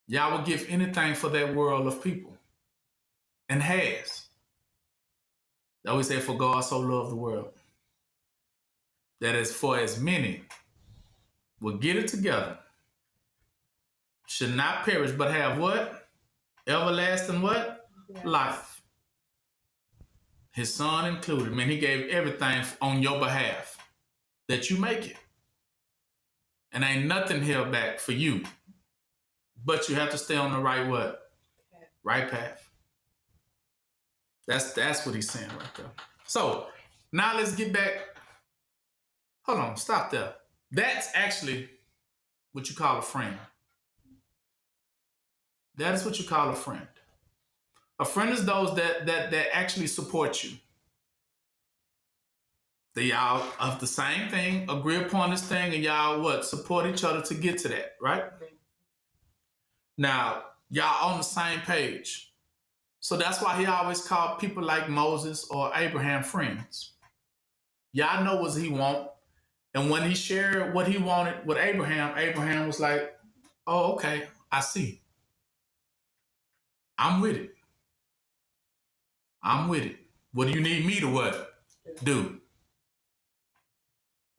Yah will give anything for that world of people. And has. They always say, for God so loved the world. That is for as many will get it together. Should not perish, but have what? Everlasting what? Yes. Life. His son included. Man, he gave everything on your behalf that you make it. And ain't nothing held back for you. But you have to stay on the right what? Okay. Right path. That's what he's saying right there. So now let's get back. Hold on, stop there. That's actually what you call a friend. That is what you call a friend. A friend is those that actually support you. They y'all of the same thing, agree upon this thing, and y'all what? Support each other to get to that, right? Now, y'all on the same page. So that's why he always called people like Moses or Abraham friends. Y'all know what he want. And when he shared what he wanted with Abraham, Abraham was like, oh, okay, I see. I'm with it. I'm with it. What do you need me to what? Do?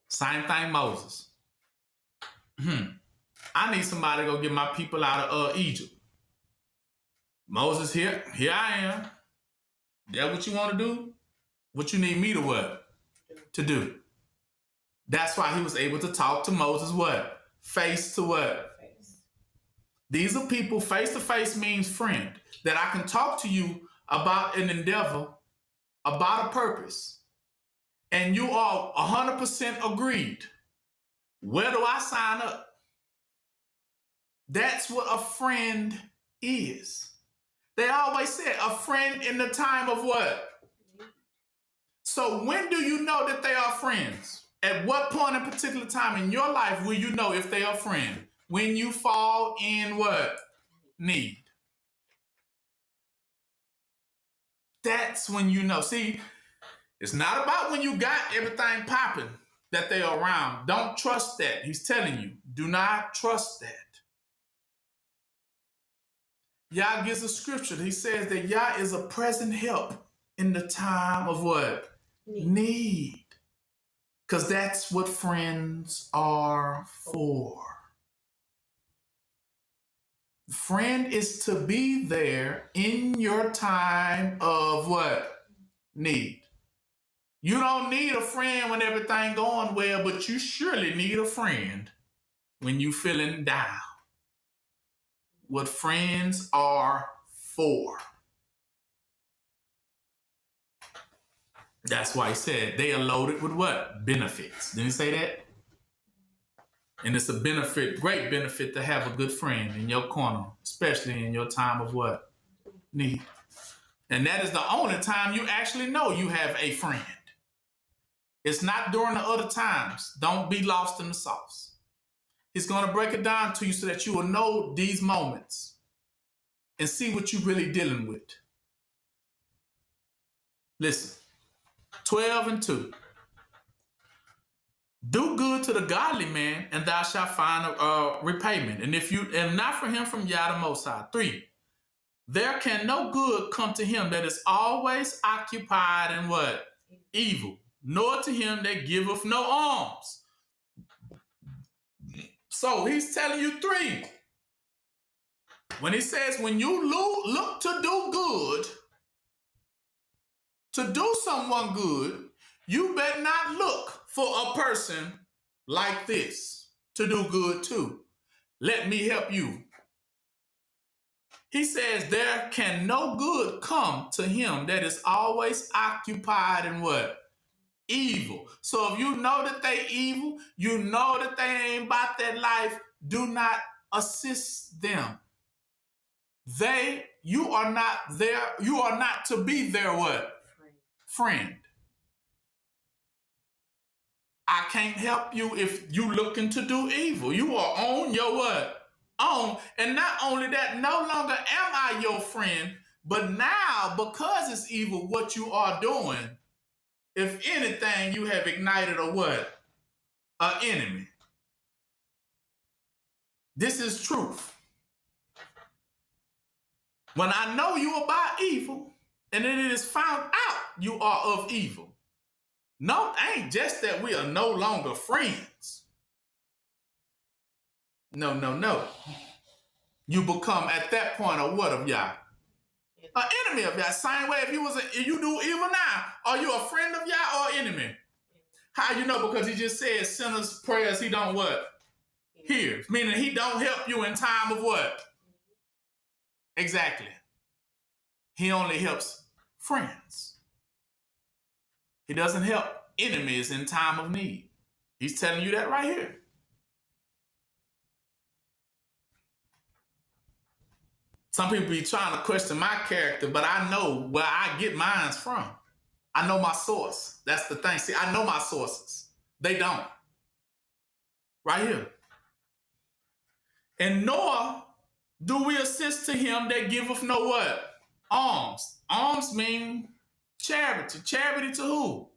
Same thing, Moses. I need somebody to go get my people out of Egypt. Moses, here I am. That what you want to do? What you need me to what? To do. That's why he was able to talk to Moses what? Face to what? Face. These are people, face to face means friend. That I can talk to you about an endeavor, about a purpose. And you are 100% agreed. Where do I sign up? That's what a friend is. They always said a friend in the time of what? So when do you know that they are friends? At what point in particular time in your life will you know if they are friends? When you fall in what? Need. That's when you know. See, it's not about when you got everything popping that they are around. Don't trust that. He's telling you, do not trust that. Yah gives a scripture. He says that Yah is a present help in the time of what? Need. Because that's what friends are for. Friend is to be there in your time of what? Need. You don't need a friend when everything going well, but you surely need a friend when you feeling down. What friends are for. That's why he said they are loaded with what? Benefits. Didn't he say that? And it's a benefit, great benefit to have a good friend in your corner, especially in your time of what? Need. And that is the only time you actually know you have a friend. It's not during the other times. Don't be lost in the sauce. He's going to break it down to you so that you will know these moments and see what you're really dealing with. Listen, 12:2. Do good to the godly man, and thou shalt find a repayment. And if you and not for him from Yah the Most High. 3. There can no good come to him that is always occupied in what? Evil. Nor to him that giveth no alms. So he's telling you 3. When he says, when you look to do good, to do someone good, you better not look for a person like this to do good too. Let me help you. He says there can no good come to him that is always occupied in what? Evil. So if you know that they evil, you know that they ain't about that life, do not assist them. You are not to be their what? Friend. I can't help you if you looking to do evil. You are on your what? On. And not only that, no longer am I your friend, but now because it's evil what you are doing, if anything, you have ignited a what? An enemy. This is truth. When I know you about evil, and then it is found out you are of evil. No, it ain't just that we are no longer friends. No. You become at that point a what of Yah? An enemy of Yah. Same way if you do evil now, are you a friend of Yah or enemy? How you know? Because he just said sinners' prayers he don't what? Hear. Meaning he don't help you in time of what? Exactly. He only helps friends. He doesn't help enemies in time of need. He's telling you that right here. Some people be trying to question my character, but I know where I get mine from. I know my source. That's the thing. See, I know my sources. They don't. Right here. And nor do we assist to him that giveth no what? Alms. Alms mean charity. Charity to who?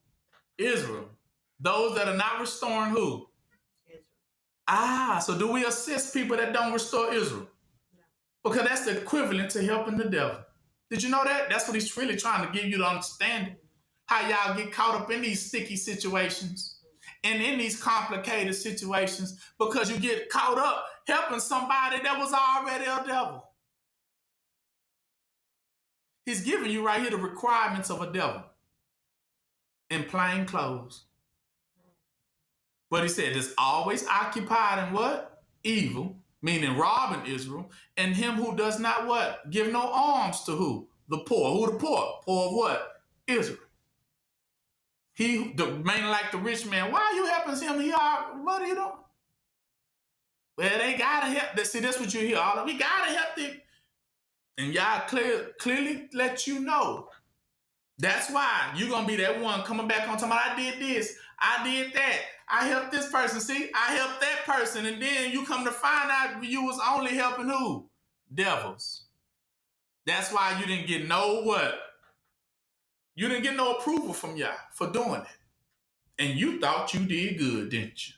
Israel. Those that are not restoring who? Israel. So do we assist people that don't restore Israel? No. Because that's the equivalent to helping the devil. Did you know that? That's what he's really trying to give you to understand. How y'all get caught up in these sticky situations and in these complicated situations because you get caught up helping somebody that was already a devil. He's giving you right here the requirements of a devil in plain clothes. But he said it's always occupied in what? Evil, meaning robbing Israel, and him who does not what? Give no alms to who? The poor. Who the poor? Poor of what? Israel. He, mainly like the rich man, why are you helping him? What are you doing? Well, they gotta help. See, that's what you hear. We gotta help them. And y'all clearly let you know. That's why you're going to be that one coming back on talking about, I did this, I did that, I helped this person, see, I helped that person, and then you come to find out you was only helping who? Devils. That's why you didn't get no what? You didn't get no approval from y'all for doing it. And you thought you did good, didn't you?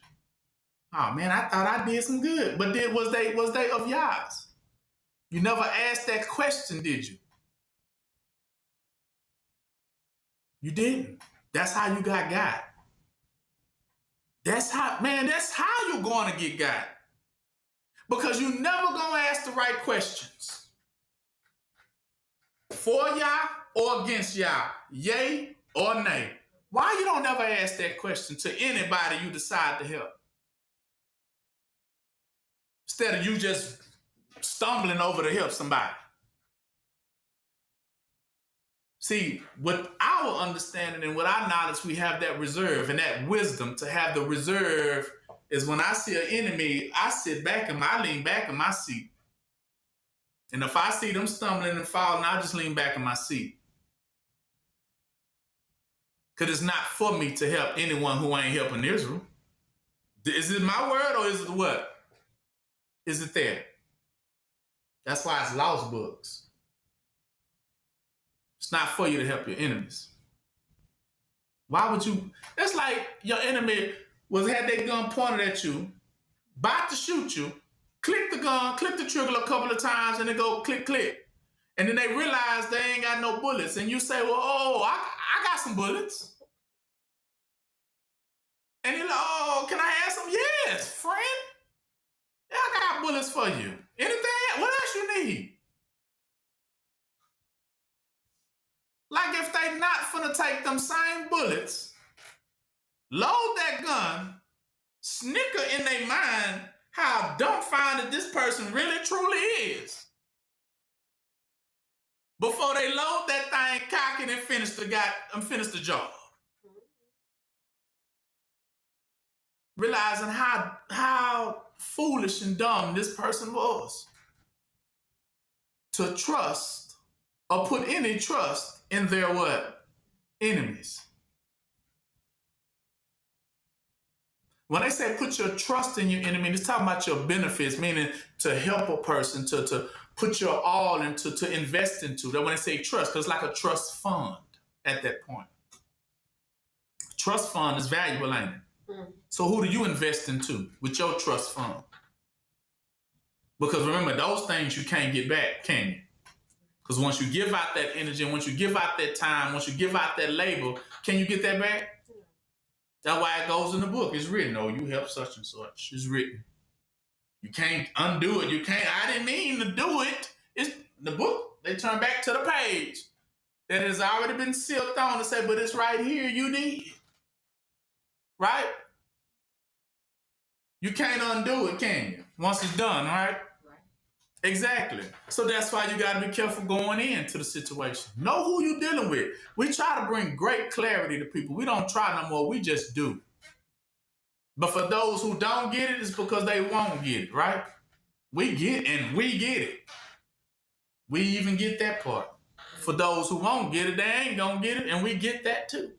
Oh man, I thought I did some good. But was they of y'all's? You never asked that question, did you? You didn't. That's how you got. That's how you're going to get got. Because you never going to ask the right questions. For Yah or against Yah, yay or nay. Why you don't never ask that question to anybody you decide to help? Instead of you just stumbling over to help somebody. See, with our understanding and with our knowledge, we have that reserve and that wisdom to have the reserve is when I see an enemy, I sit back and I lean back in my seat. And if I see them stumbling and falling, I just lean back in my seat. Because it's not for me to help anyone who ain't helping Israel. Is it my word or is it what? Is it there? That's why it's lost books. It's not for you to help your enemies. Why would you? It's like your enemy had their gun pointed at you, about to shoot you, click the gun, click the trigger a couple of times, and they go click, click. And then they realize they ain't got no bullets. And you say, well, I got some bullets. And you're like, oh, can I have some? Yes, friend. Yeah, I got bullets for you. Anything? What else you need? Like if they not finna take them same bullets, load that gun, snicker in their mind how dumbfounded this person really truly is. before they load that thing, cock it, and finish the job. Realizing how foolish and dumb this person was to trust or put any trust in their what? Enemies. When they say put your trust in your enemy, it's talking about your benefits, meaning to help a person, to put your all into, to invest into. That when they say trust, because it's like a trust fund at that point. Trust fund is valuable, ain't it? So who do you invest into with your trust fund? Because remember, those things you can't get back, can you? Because once you give out that energy, once you give out that time, once you give out that labor, can you get that back? That's why it goes in the book. It's written, oh, you help such and such. It's written. You can't undo it. You can't, I didn't mean to do it. It's the book. They turn back to the page that has already been sealed on and say, but it's right here. You did. Right? You can't undo it, can you? Once it's done, right? Exactly. So that's why you got to be careful going into the situation. Know who you're dealing with. We try to bring great clarity to people. We don't try no more. We just do. But for those who don't get it, it's because they won't get it, right? We get it, and we get it. We even get that part. For those who won't get it, they ain't going to get it, and we get that too.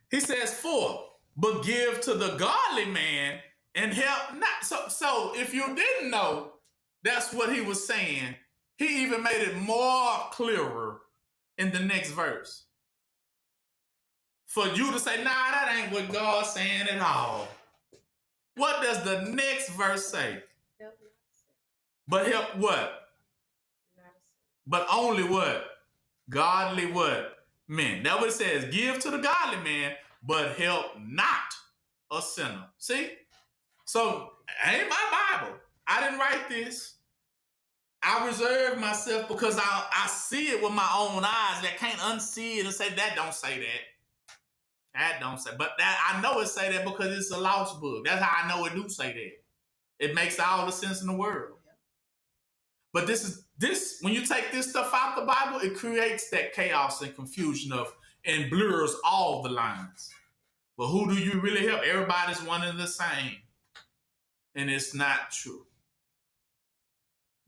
He says, 4, but give to the godly man and help not. So if you didn't know, that's what he was saying. He even made it more clearer in the next verse. For you to say, nah, that ain't what God's saying at all. What does the next verse say? But help what? But only what? Godly what? Men. That's what it says. Give to the godly man, but help not a sinner. See? So, ain't my Bible. I didn't write this. I reserved myself because I see it with my own eyes. That can't unsee it and say, that don't say that. That don't say. But that I know it say that because it's a lost book. That's how I know it do say that. It makes all the sense in the world. But this when you take this stuff out the Bible, it creates that chaos and confusion and blurs all the lines. But who do you really help? Everybody's one and the same. And it's not true.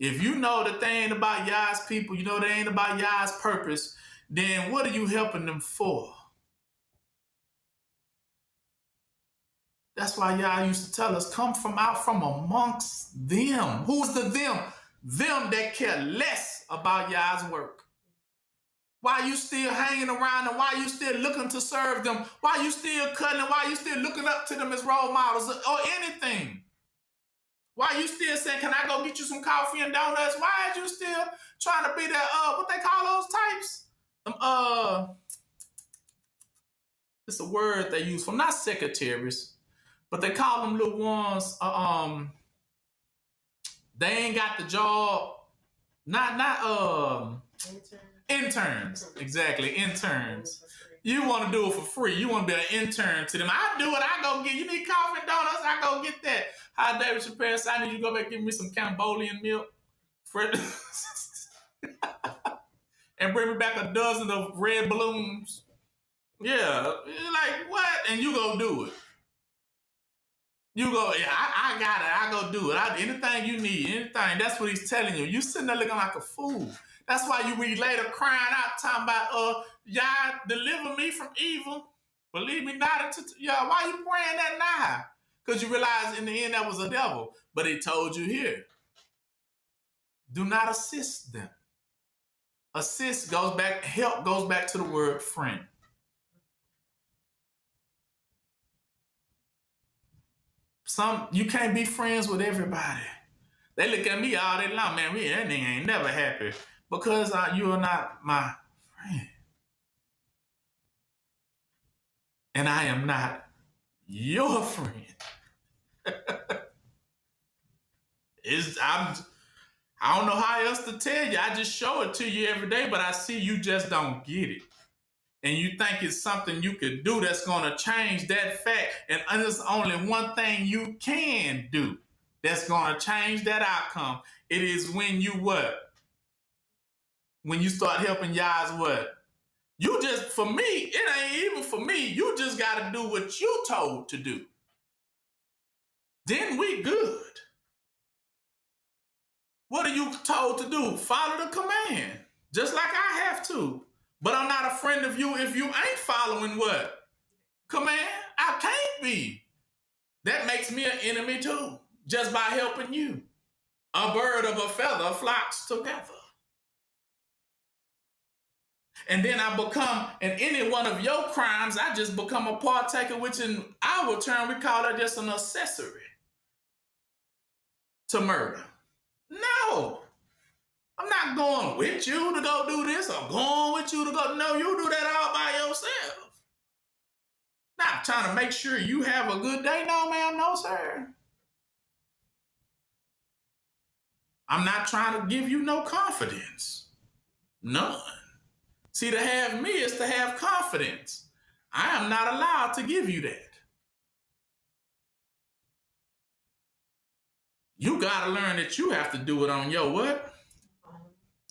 If you know that they ain't about Yah's people, you know they ain't about Yah's purpose, then what are you helping them for? That's why Yah used to tell us, come from out from amongst them. Who's the them? Them that care less about Yah's work. Why you still hanging around them? Why you still looking to serve them? Why you still cutting them? Why you still looking up to them as role models or anything? Why you still saying, can I go get you some coffee and donuts? Why are you still trying to be that, what they call those types? It's a word they use for, not secretaries, but they call them little ones, they ain't got the job, interns, exactly, interns. You want to do it for free. You want to be an intern to them. I do it. I go get, you need coffee and donuts, I go get that. Hi, David Chappelle, I need you to go back and give me some Cambodian milk. And bring me back a dozen of red balloons. Yeah, like what? And you go do it. You go, yeah, I got it. I go do it. Anything you need, anything. That's what he's telling you. You sitting there looking like a fool. That's why you read later crying out, talking about, Yah, deliver me from evil. Believe me not into, yeah, why you praying that now? Because you realize in the end that was a devil. But he told you here, do not assist them. Assist goes back, help goes back to the word friend. You can't be friends with everybody. They look at me all day long, man, that nigga ain't never happy because you are not my friend. And I am not your friend. I don't know how else to tell you. I just show it to you every day, but I see you just don't get it. And you think it's something you could do that's going to change that fact. And there's only one thing you can do that's going to change that outcome. It is when you what? When you start helping y'all's what? You just, for me, it ain't even for me. You just got to do what you told to do. Then we good. What are you told to do? Follow the command. Just like I have to. But I'm not a friend of you if you ain't following what? Command? I can't be. That makes me an enemy too. Just by helping you. A bird of a feather flocks together. And then I become, in any one of your crimes, I just become a partaker, which in our term, we call it just an accessory to murder. No. I'm not going with you to go do this or going with you to go. No, you do that all by yourself. Not trying to make sure you have a good day. No, ma'am. No, sir. I'm not trying to give you no confidence. None. See, to have me is to have confidence. I am not allowed to give you that. You got to learn that you have to do it on your what?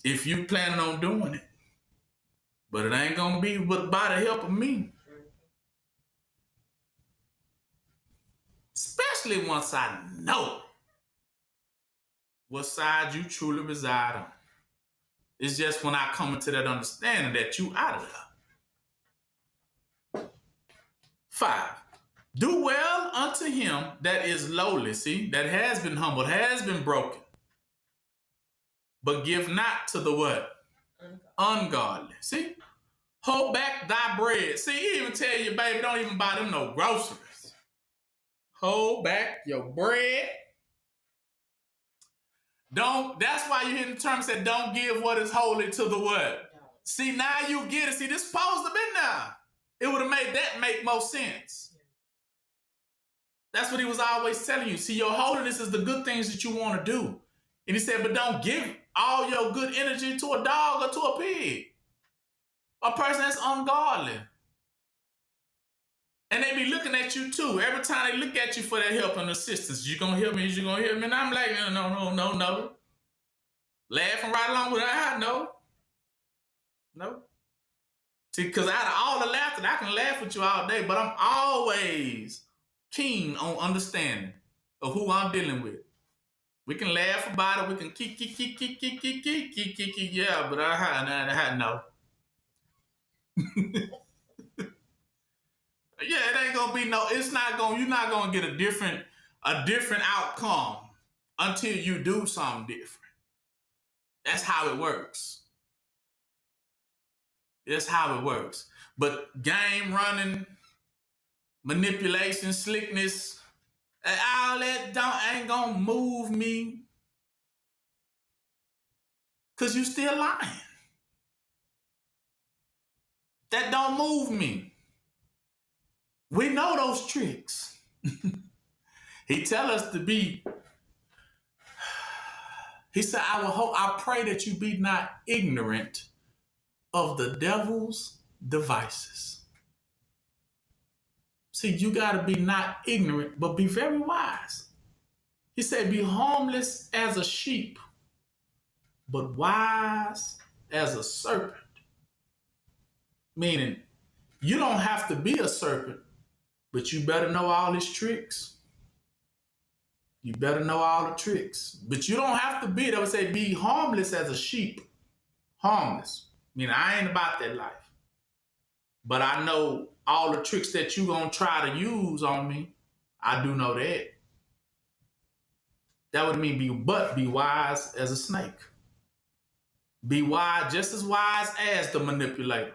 If you planning on doing it. But it ain't going to be but by the help of me. Especially once I know what side you truly reside on. It's just when I come into that understanding that you out of there. 5. Do well unto him that is lowly, see, that has been humbled, has been broken. But give not to the what? Ungodly. See? Hold back thy bread. See, he even tell you, baby, don't even buy them no groceries. Hold back your bread. Don't, that's why you hear the term said, don't give what is holy to the what? See, now you get it. See, this supposed to be now. It would have made that make more sense. That's what he was always telling you. See, your holiness is the good things that you want to do. And he said, but don't give all your good energy to a dog or to a pig. A person that's ungodly. And they be looking at you too. Every time they look at you for that help and assistance, you gonna help me, you gonna help me. And I'm like, no. Laughing right along with that, no. See, because out of all the laughter, I can laugh with you all day, but I'm always keen on understanding of who I'm dealing with. We can laugh about it. We can keep, yeah, but I no. Yeah, it ain't gonna be no. It's not gonna. You're not gonna get a different outcome until you do something different. That's how it works. That's how it works. But game running, manipulation, slickness, all that ain't gonna move me. Cause you still lying. That don't move me. We know those tricks. He tell us to be. He said, I pray that you be not ignorant of the devil's devices. See, you got to be not ignorant, but be very wise. He said, be harmless as a sheep, but wise as a serpent. Meaning, you don't have to be a serpent, but you better know all his tricks. You better know all the tricks. But you don't have to be, they would say, be harmless as a sheep. Harmless. Meaning, I ain't about that life. But I know all the tricks that you gonna try to use on me. I do know that. That would mean be wise as a snake. Be wise, just as wise as the manipulator.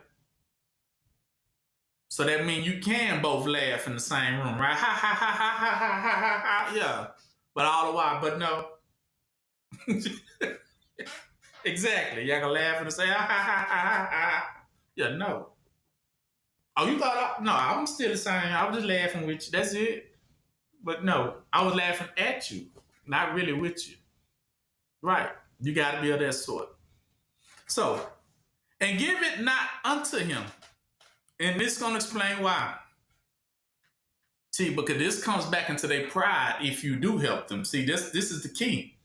So that means you can both laugh in the same room, right? Ha ha ha ha ha ha ha ha. Yeah. But all the while, but no. Exactly. Y'all gonna laugh and say ha ha ha ha ha. Yeah, no. Oh, you thought no, I'm still the same. I was just laughing with you. That's it. But no, I was laughing at you, not really with you. Right. You gotta be of that sort. So, and give it not unto him. And this is gonna explain why. See, because this comes back into their pride if you do help them. See, this is the key.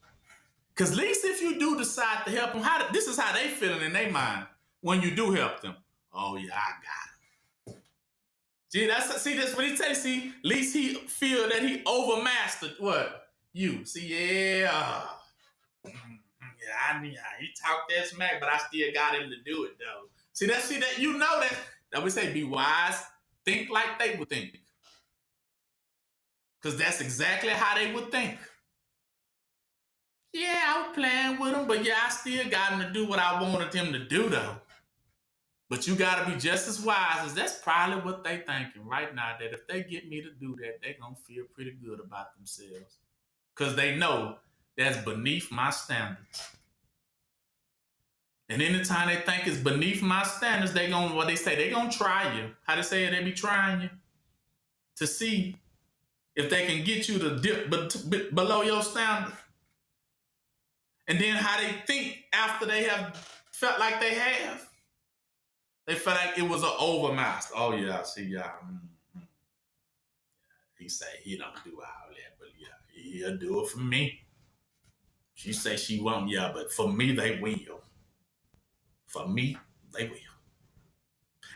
Because at least if you do decide to help them, this is how they feeling in their mind when you do help them. Oh, yeah, I got it. See, that's what he takes. See, at least he feel that he overmastered what? You. See, yeah. He talked that smack, but I still got him to do it, though. See that, you know that we say be wise, think like they would think. Because that's exactly how they would think. Yeah, I was playing with him, but yeah, I still got him to do what I wanted him to do, though. But you got to be just as wise as that's probably what they thinking right now, that if they get me to do that, they're going to feel pretty good about themselves. Because they know that's beneath my standards. And anytime they think it's beneath my standards, they're going to try you. How they say it? They be trying you to see if they can get you to dip below your standard. And then how they think after they have felt like they have. They felt like it was an overmaster. Oh, yeah, see, yeah. Mm-hmm. He say he don't do all that, but yeah, he'll do it for me. She say she won't, yeah, but for me, they will. For me, they will.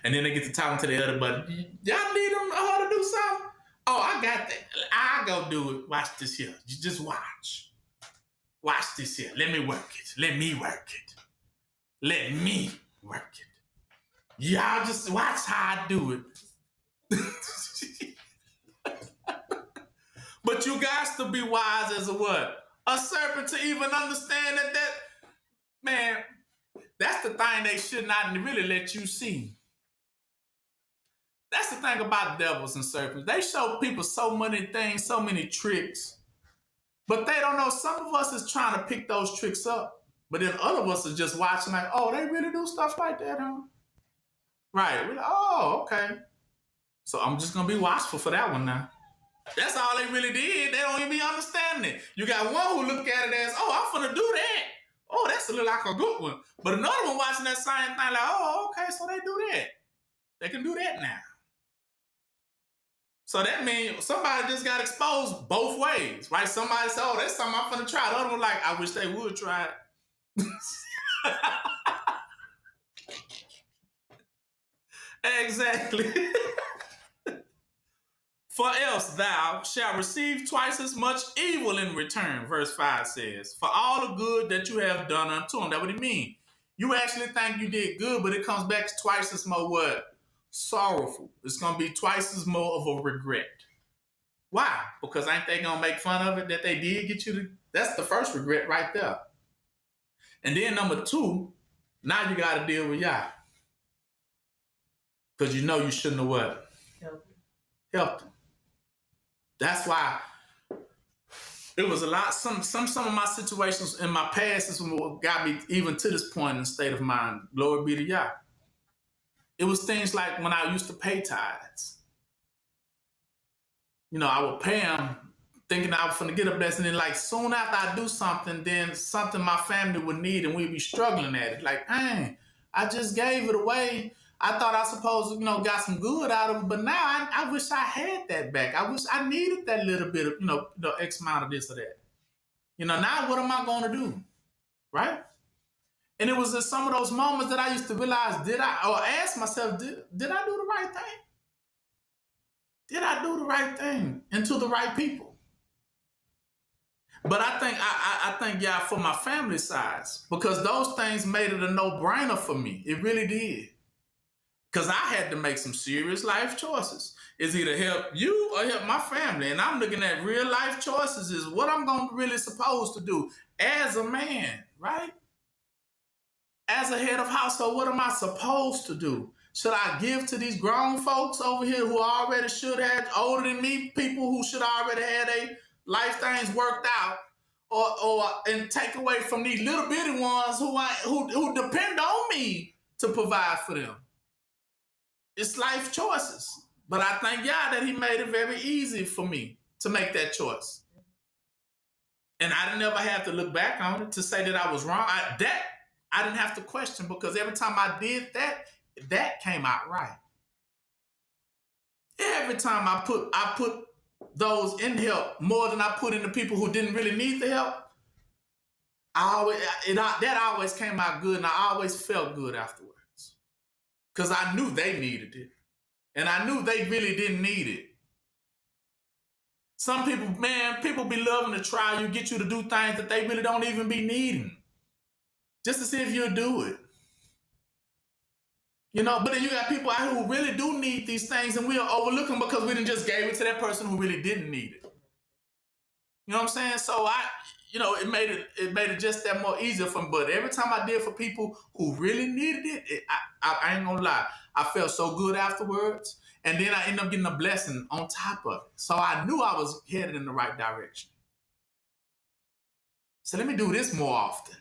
And then they get to talking to the other buddy. Y'all need her to do something? Oh, I got that. I'll go do it. Watch this here. You just watch. Watch this here. Let me work it. Let me work it. Let me work it. Y'all just watch how I do it. But you guys to be wise as a what? A serpent, to even understand that man, that's the thing they should not really let you see. That's the thing about devils and serpents. They show people so many things, so many tricks. But they don't know. Some of us is trying to pick those tricks up. But then other of us are just watching like, oh, they really do stuff like that, huh? Right. We're like, oh, okay. So I'm just going to be watchful for that one now. That's all they really did. They don't even be understanding it. You got one who look at it as, oh, I'm finna do that. Oh, that's a little like a good one. But another one watching that same thing like, oh, okay, so they do that. They can do that now. So that means somebody just got exposed both ways, right? Somebody said, oh, that's something I'm finna try. The other one like, I wish they would try it. Exactly. For else thou shalt receive twice as much evil in return, verse 5 says, for all the good that you have done unto him. That's what it means. You actually think you did good, but it comes back twice as more what? Sorrowful. It's going to be twice as more of a regret. Why? Because ain't they going to make fun of it that they did get you to... That's the first regret right there. And then number 2, now you got to deal with Yah. Because you know you shouldn't have what? Helped them. That's why it was a lot. Some of my situations in my past is what got me even to this point in the state of mind. Glory be to Yah. It was things like when I used to pay tithes. You know, I would pay them thinking I was going to get a blessing. And like soon after I do something, then something my family would need and we'd be struggling at it. Like, dang, I just gave it away. I thought I supposed to, got some good out of it, but now I wish I had that back. I wish I needed that little bit of, the X amount of this or that. Now what am I going to do? Right? And it was in some of those moments that I used to realize, ask myself, did I do the right thing? Did I do the right thing? And to the right people? But I thank y'all for my family size, because those things made it a no-brainer for me. It really did. Because I had to make some serious life choices. It's either help you or help my family. And I'm looking at real life choices is what I'm going to really supposed to do as a man, right? As a head of household, what am I supposed to do? Should I give to these grown folks over here who already should have, older than me, people who should already have their life things worked out, and take away from these little bitty ones who depend on me to provide for them? It's life choices. But I thank God that he made it very easy for me to make that choice. And I didn't ever have to look back on it to say that I was wrong. I didn't have to question, because every time I did that came out right. Every time I put those in help more than I put in the people who didn't really need the help, that always came out good, and I always felt good afterwards because I knew they needed it, and I knew they really didn't need it. Some people, man, people be loving to try you, get you to do things that they really don't even be needing, just to see if you'll do it. You know, but then you got people out here who really do need these things, and we'll overlook them because we didn't just gave it to that person who really didn't need it. You know what I'm saying? So it made it just that more easier for me. But every time I did for people who really needed it, I ain't gonna lie, I felt so good afterwards. And then I ended up getting a blessing on top of it. So I knew I was headed in the right direction. So let me do this more often.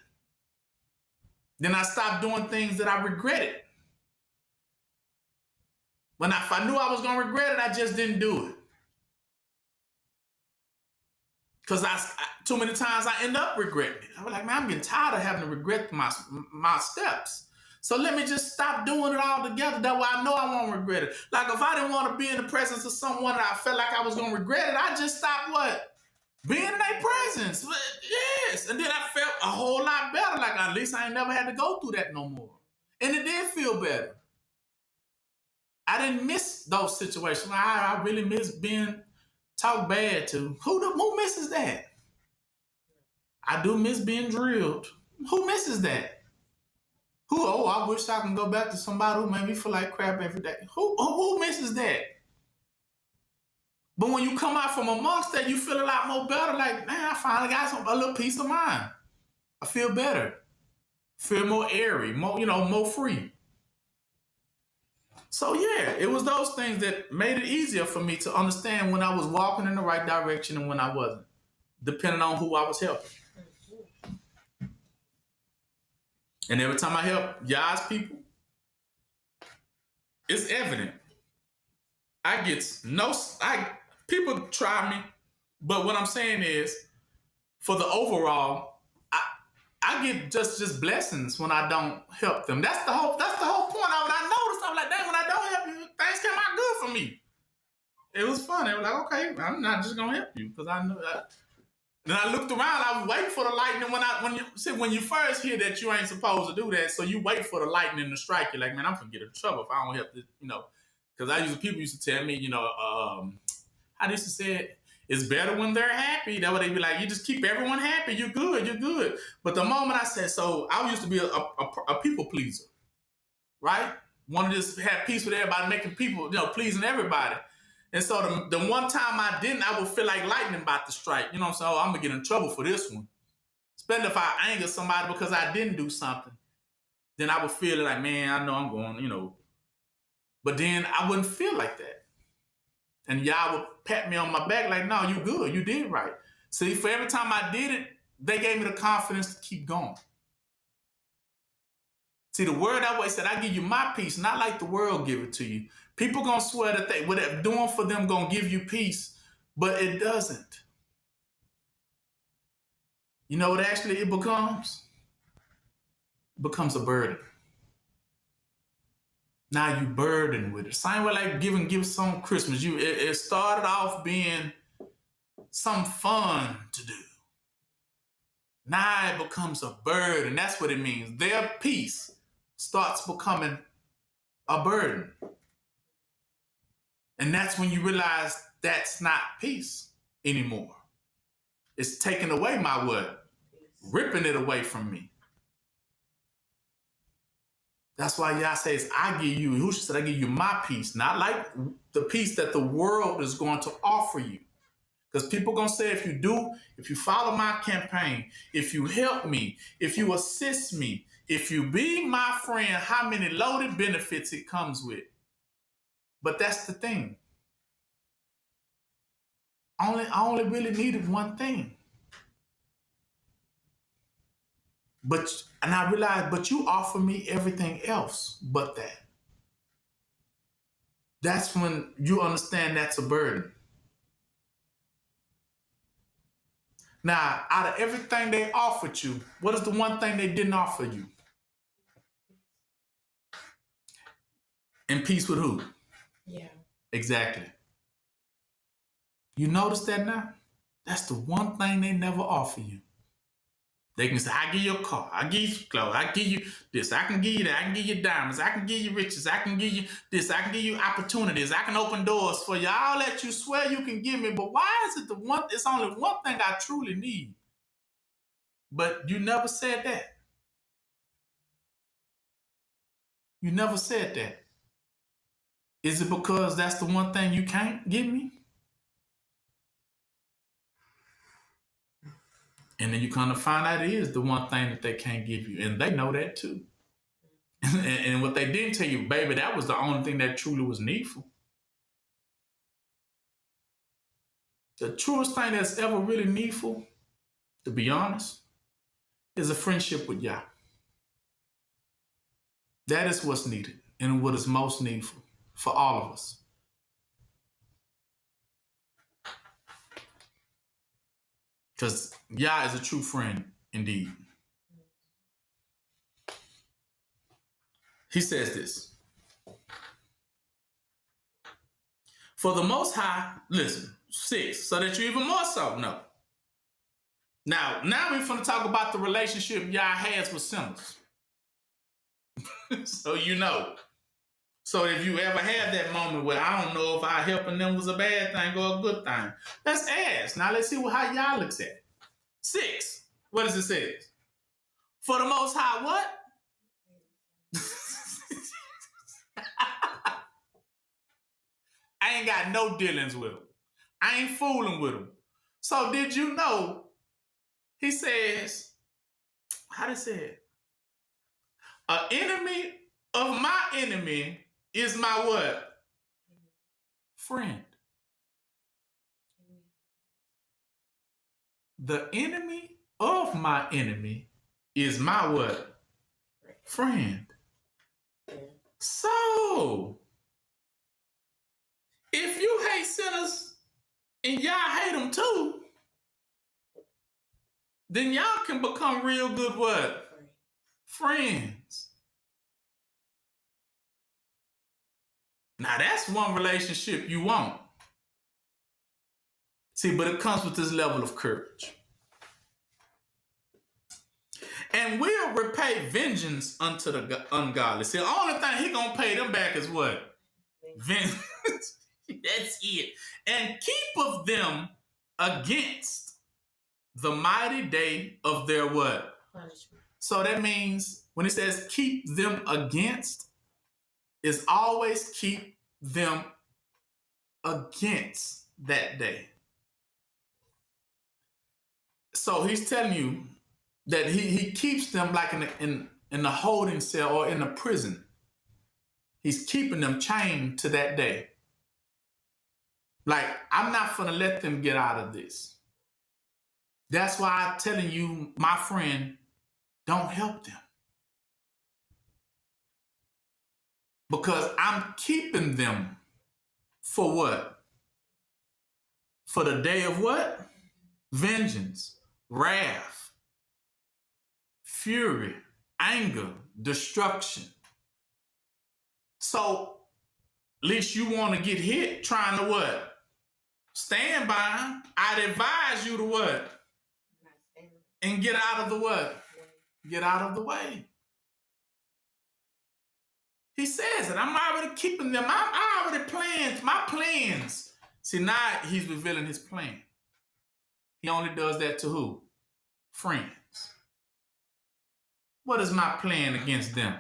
Then I stopped doing things that I regretted. If I knew I was gonna regret it, I just didn't do it. Because too many times I end up regretting it. I was like, man, I'm getting tired of having to regret my steps. So let me just stop doing it all together. That way I know I won't regret it. Like if I didn't want to be in the presence of someone that I felt like I was going to regret it, I just stopped what? Being in their presence. Yes. And then I felt a whole lot better. Like at least I ain't never had to go through that no more. And it did feel better. I didn't miss those situations. I really miss being talked bad to. Who misses that? I do miss being drilled. Who misses that? I wish I can go back to somebody who made me feel like crap every day. Who misses that? But when you come out from amongst that, you feel a lot more better. Like, man, I finally got a little peace of mind. I feel better. Feel more airy, more free. So yeah, it was those things that made it easier for me to understand when I was walking in the right direction and when I wasn't, depending on who I was helping. And every time I help Yah's people, it's evident. People try me, but what I'm saying is, for the overall, I get just blessings when I don't help them. That's the whole point of it. I noticed, I'm like, dang, when I don't help you, things come out good for me. It was fun. They were like, okay, I'm not just gonna help you because I knew that. Then I looked around. I was waiting for the lightning. When you first hear that you ain't supposed to do that, so you wait for the lightning to strike you. Like, man, I'm gonna get in trouble if I don't help this, Because people used to tell me, how they used to say it, it's better when they're happy. That way they be like, you just keep everyone happy. You're good. But the moment I said, so I used to be a people pleaser, right? Want to just have peace with everybody, making people, pleasing everybody. And so the one time I didn't, I would feel like lightning about to strike. You know what I'm saying? I'm going to get in trouble for this one. Especially if I anger somebody because I didn't do something. Then I would feel like, man, I know I'm going, But then I wouldn't feel like that. And y'all would pat me on my back like, no, you good. You did right. See, for every time I did it, they gave me the confidence to keep going. See, the word that way said, I give you my peace, not like the world give it to you. People gonna swear that what they're doing for them gonna give you peace, but it doesn't. You know what actually it becomes? It becomes a burden. Now you burden with it. Same way like giving gifts on Christmas. It started off being some fun to do. Now it becomes a burden. That's what it means. Their peace starts becoming a burden. And that's when you realize that's not peace anymore. It's taking away my what? Ripping it away from me. That's why Yah says, I give you, Yahushua said, I give you my peace, not like the peace that the world is going to offer you. Because people are going to say, if you follow my campaign, if you help me, if you assist me, if you be my friend, how many loaded benefits it comes with. But that's the thing. I only really needed one thing. And I realized, but you offer me everything else but that. That's when you understand that's a burden. Now, out of everything they offered you, what is the one thing they didn't offer you? And peace with who? Yeah. Exactly. You notice that now? That's the one thing they never offer you. They can say, I give you a car, I give you some clothes, I give you this, I can give you that, I can give you diamonds, I can give you riches, I can give you this, I can give you opportunities, I can open doors for you, all that you swear you can give me, but why is it it's only one thing I truly need? But you never said that. You never said that. Is it because that's the one thing you can't give me? And then you kind of find out it is the one thing that they can't give you. And they know that too. And what they didn't tell you, baby, that was the only thing that truly was needful. The truest thing that's ever really needful, to be honest, is a friendship with Yah. That is what's needed and what is most needful for all of us. Because Yah is a true friend indeed. He says this. For the Most High, listen, 6, so that you even more so know. Now we're going to talk about the relationship Yah has with sinners. So you know. So if you ever had that moment where I don't know if I helping them was a bad thing or a good thing, let's ask. Now let's see how Yah looks at it. 6, what does it say? For the Most High what? I ain't got no dealings with him. I ain't fooling with him. So did you know, he says, how did it say it? An enemy of my enemy is my what? Friend. The enemy of my enemy is my what? Friend. So, if you hate sinners and y'all hate them too, then y'all can become real good what? Friends. Now that's one relationship you want. See, but it comes with this level of courage. And we'll repay vengeance unto the ungodly. See, the only thing he gonna pay them back is what? Vengeance. That's it. And keep of them against the mighty day of their what? Punishment. So that means when it says keep them against, it's always keep them against that day. So he's telling you that he keeps them like in the holding cell or in a prison. He's keeping them chained to that day. Like, I'm not gonna let them get out of this. That's why I'm telling you, my friend, don't help them. Because I'm keeping them for what? For the day of what? Vengeance, wrath, fury, anger, destruction. So, at least you want to get hit trying to what? Stand by. I'd advise you to what? And get out of the what? Get out of the way. He says it. I'm already keeping them. I already planned my plans. See, now he's revealing his plan. He only does that to who? Friends. What is my plan against them?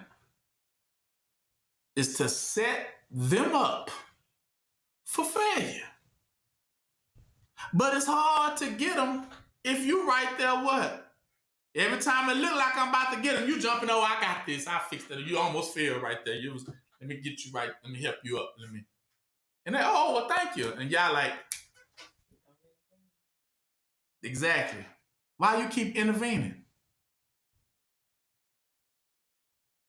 Is to set them up for failure. But it's hard to get them if you right there what? Every time it look like I'm about to get them, you jumping, oh, I got this, I fixed it. You almost feel right there. Let me get you right, let me help you up. And they, oh, well, thank you. And y'all like, exactly. Why you keep intervening?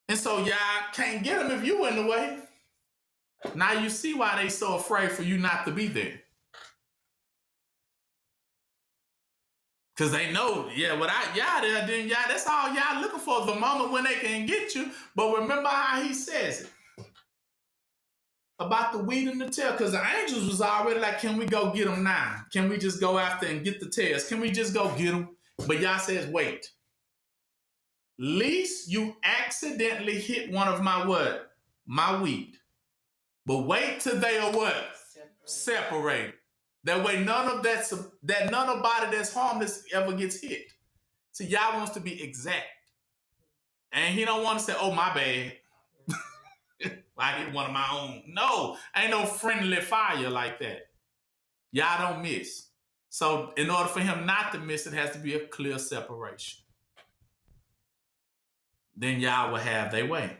And so y'all can't get them if you in the way. Now you see why they so afraid for you not to be there. Because they know, yeah, without y'all there, then y'all, that's all y'all looking for, the moment when they can get you. But remember how he says it. about the wheat and the tares, because the angels was already like, can we go get them now? Can we just go after and get the tares? Can we just go get them? But Yah says, wait. Least you accidentally hit one of my what? My wheat. But wait till they are what? Separated. That way none of that nobody that's harmless ever gets hit. See, Yah wants to be exact. And he don't want to say, oh, my bad. I hit one of my own. No, ain't no friendly fire like that. Yah don't miss. So in order for him not to miss, it has to be a clear separation. Then Yah will have their way.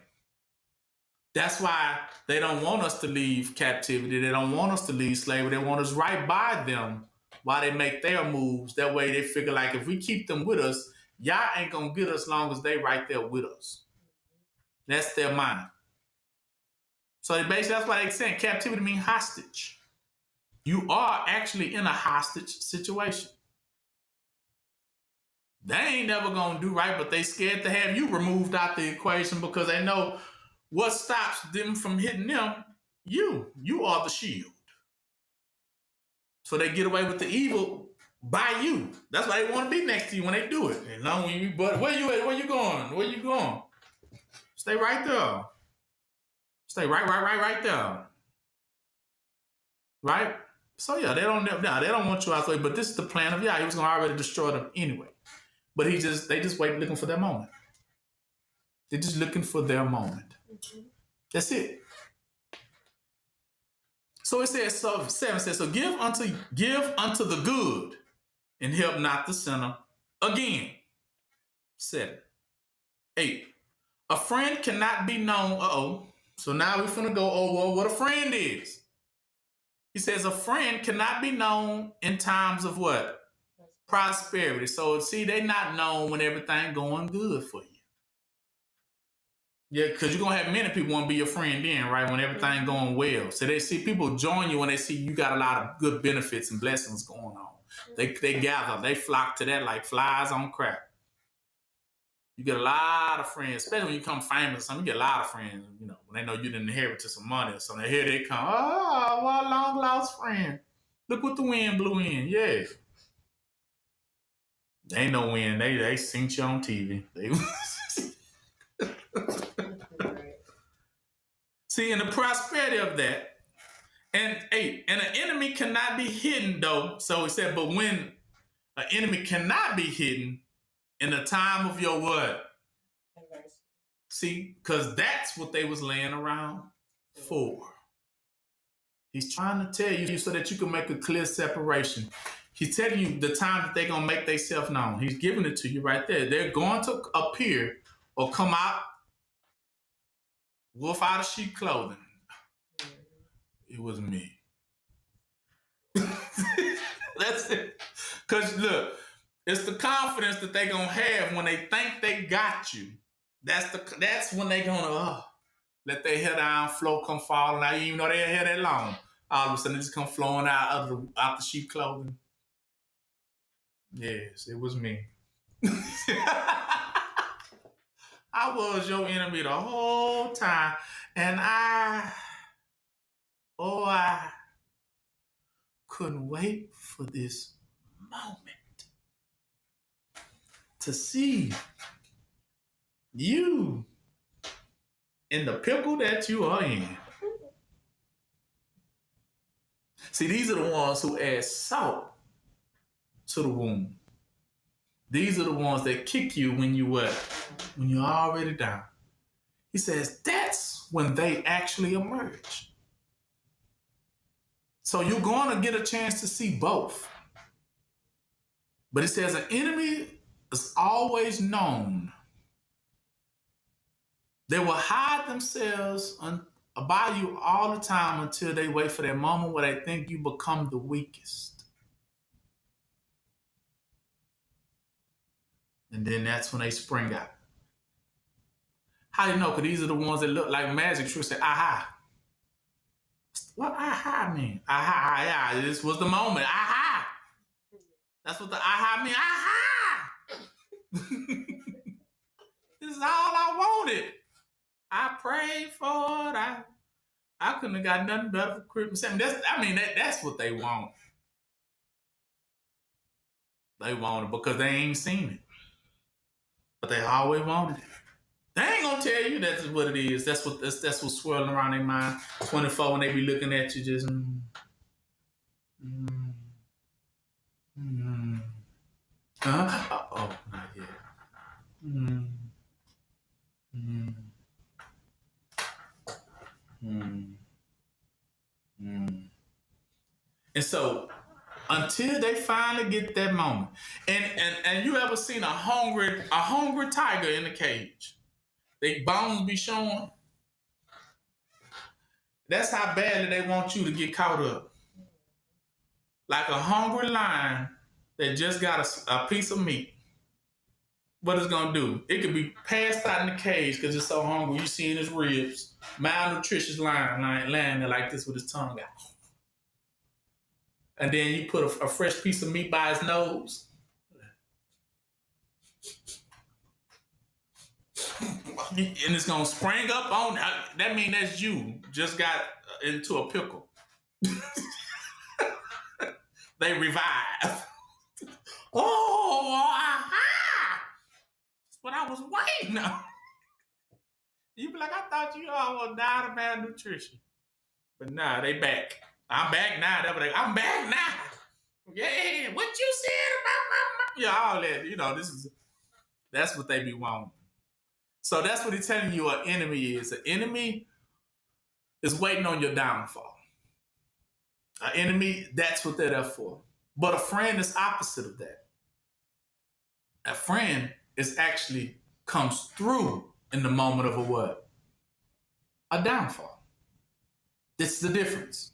That's why they don't want us to leave captivity. They don't want us to leave slavery. They want us right by them while they make their moves. That way they figure like if we keep them with us, Yah ain't going to get us long as they right there with us. That's their mind. So basically that's why they saying captivity means hostage. You are actually in a hostage situation. They ain't never going to do right, but they scared to have you removed out the equation because they know what stops them from hitting them? You are the shield. So they get away with the evil by you. That's why they want to be next to you when they do it. And not when you, but where you at? Where you going? Where you going? Stay right there. Stay right there. Right? So yeah, they don't want you out there, but this is the plan of Yah. He was gonna already destroy them anyway. But they just wait looking for their moment. They're just looking for their moment. Mm-hmm. That's it. So it says, 7 says, so give unto the good and help not the sinner. Again, 7. 8. A friend cannot be known. So now we're finna go over what a friend is. He says a friend cannot be known in times of what? Prosperity. So see, they not known when everything going good for you. Yeah, because you're going to have many people want to be your friend then, right? When everything going well. So they see people join you when they see you got a lot of good benefits and blessings going on. They gather. They flock to that like flies on crack. You get a lot of friends, especially when you become famous or something. You get a lot of friends, when they know you didn't inherit some money or something. Here they come. Oh, what a long lost friend. Look what the wind blew in. Yeah. They ain't no wind. They synced you on TV. See, in the prosperity of that, and 8, and an enemy cannot be hidden though. So he said, but when an enemy cannot be hidden in the time of your what? See, because that's what they was laying around for. He's trying to tell you so that you can make a clear separation. He's telling you the time that they're going to make themselves known. He's giving it to you right there. They're going to appear or come out wolf out of sheep clothing. It was me. That's it. Because look, it's the confidence that they're going to have when they think they got you. That's when they're going to let their hair down, flow come falling out, even though their hair that long. All of a sudden, it just come flowing out the sheep clothing. Yes, it was me. I was your enemy the whole time, and I couldn't wait for this moment to see you in the pickle that you are in. See, these are the ones who add salt to the wound. These are the ones that kick you when you're already down. He says that's when they actually emerge. So you're going to get a chance to see both. But it says an enemy is always known. They will hide themselves by you all the time until they wait for that moment where they think you become the weakest. And then that's when they spring out. How do you know? Because these are the ones that look like magic tricks. Say, aha. What aha mean? Aha, yeah. This was the moment. Aha. That's what the aha mean. Aha. This is all I wanted. I prayed for it. I couldn't have got nothing better for Christmas. That's what they want. They want it because they ain't seen it. But they always wanted it. They ain't gonna tell you that's what it is. That's what's swirling around their mind. 24 when they be looking at you just oh, not yet. And so until they finally get that moment, and you ever seen a hungry tiger in the cage? They bones be showing. That's how badly they want you to get caught up. Like a hungry lion that just got a piece of meat. What it's gonna do? It could be passed out in the cage because it's so hungry. You seeing his ribs, malnutritious lion laying there like this with his tongue out. And then you put a fresh piece of meat by his nose. And it's gonna spring up on that. Mean that's you just got into a pickle. They revive. Oh, aha! That's what I was waiting on. You be like, I thought you all died of malnutrition. But nah, they back. I'm back now. I'm back now. Yeah, what you said about my yeah, all that. You know, that's what they be wanting. So that's what he's telling you an enemy is. An enemy is waiting on your downfall. An enemy, that's what they're there for. But a friend is opposite of that. A friend is actually comes through in the moment of a what? A downfall. This is the difference.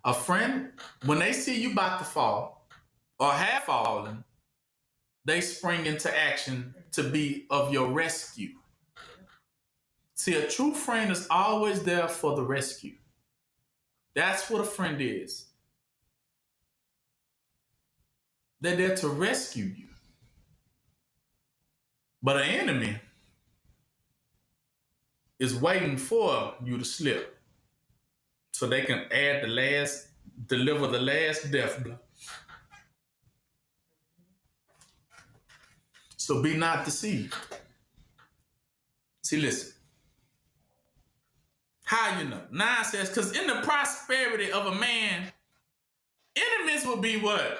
A friend, when they see you about to fall or have fallen, they spring into action to be of your rescue. See, a true friend is always there for the rescue. That's what a friend is. They're there to rescue you. But an enemy is waiting for you to slip so they can deliver the last death blow. So be not deceived. See, listen. How you know? 9 says, because in the prosperity of a man, enemies will be what?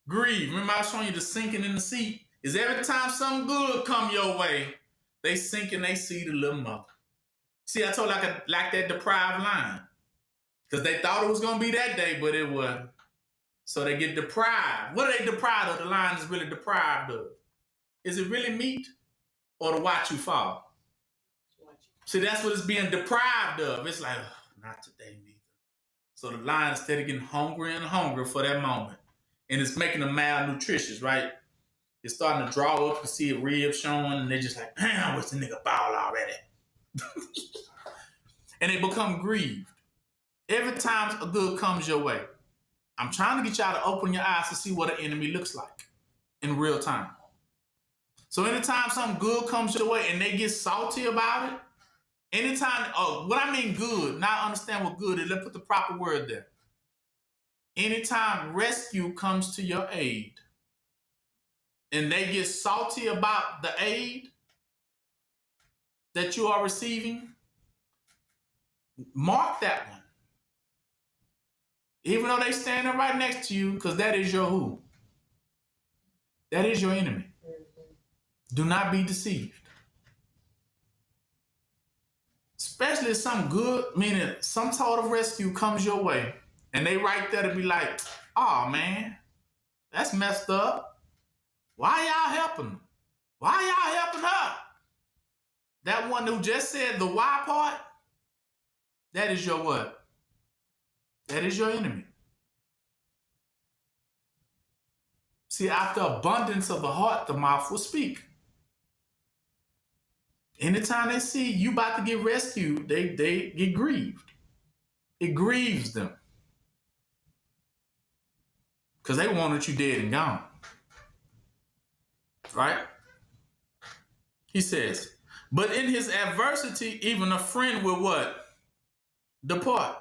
Grieved. Remember I was showing you the sinking in the seat? Is every time something good come your way, they sink in they seat a little more. See, I told like that deprived line. Because they thought it was going to be that day, but it wasn't. So they get deprived. What are they deprived of? The lion is really deprived of. Is it really meat or to watch you fall? See, that's what it's being deprived of. It's like, oh, not today neither. So the lion, instead of getting hungrier and hungrier for that moment, and it's making them malnutritious, right? It's starting to draw up. You see a rib showing, and they're just like, man, I wish the nigga ball already. And they become grieved. Every time a good comes your way, I'm trying to get y'all to open your eyes to see what an enemy looks like in real time. So anytime something good comes your way and they get salty about it, anytime, what I mean good, now I understand what good is. Let's put the proper word there. Anytime rescue comes to your aid and they get salty about the aid that you are receiving, mark that one. Even though they standing right next to you, because that is your who? That is your enemy. Do not be deceived. Especially if some good, meaning some sort of rescue comes your way, and they right there to be like, oh man, that's messed up. Why y'all helping them? Why y'all helping her? That one who just said the why part, that is your what? That is your enemy. See, out the abundance of the heart, the mouth will speak. Anytime they see you about to get rescued, they get grieved. It grieves them. Because they wanted you dead and gone. Right? He says, but in his adversity, even a friend will what? depart.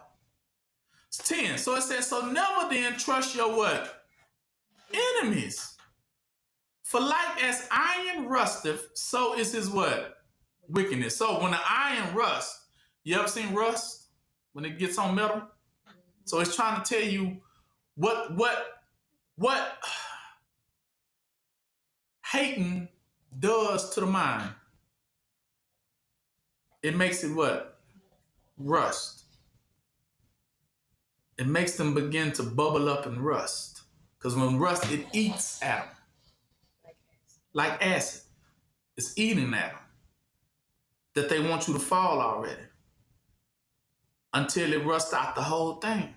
It's 10. So it says, so never then trust your what? Enemies. For like as iron rusteth, so is his what? Wickedness. So when the iron rusts, you ever seen rust? When it gets on metal? So it's trying to tell you what hating does to the mind. It makes it what? Rust. It makes them begin to bubble up and rust. Because when rust, it eats at them. Like acid. It's eating at them. That they want you to fall already. Until it rusts out the whole thing.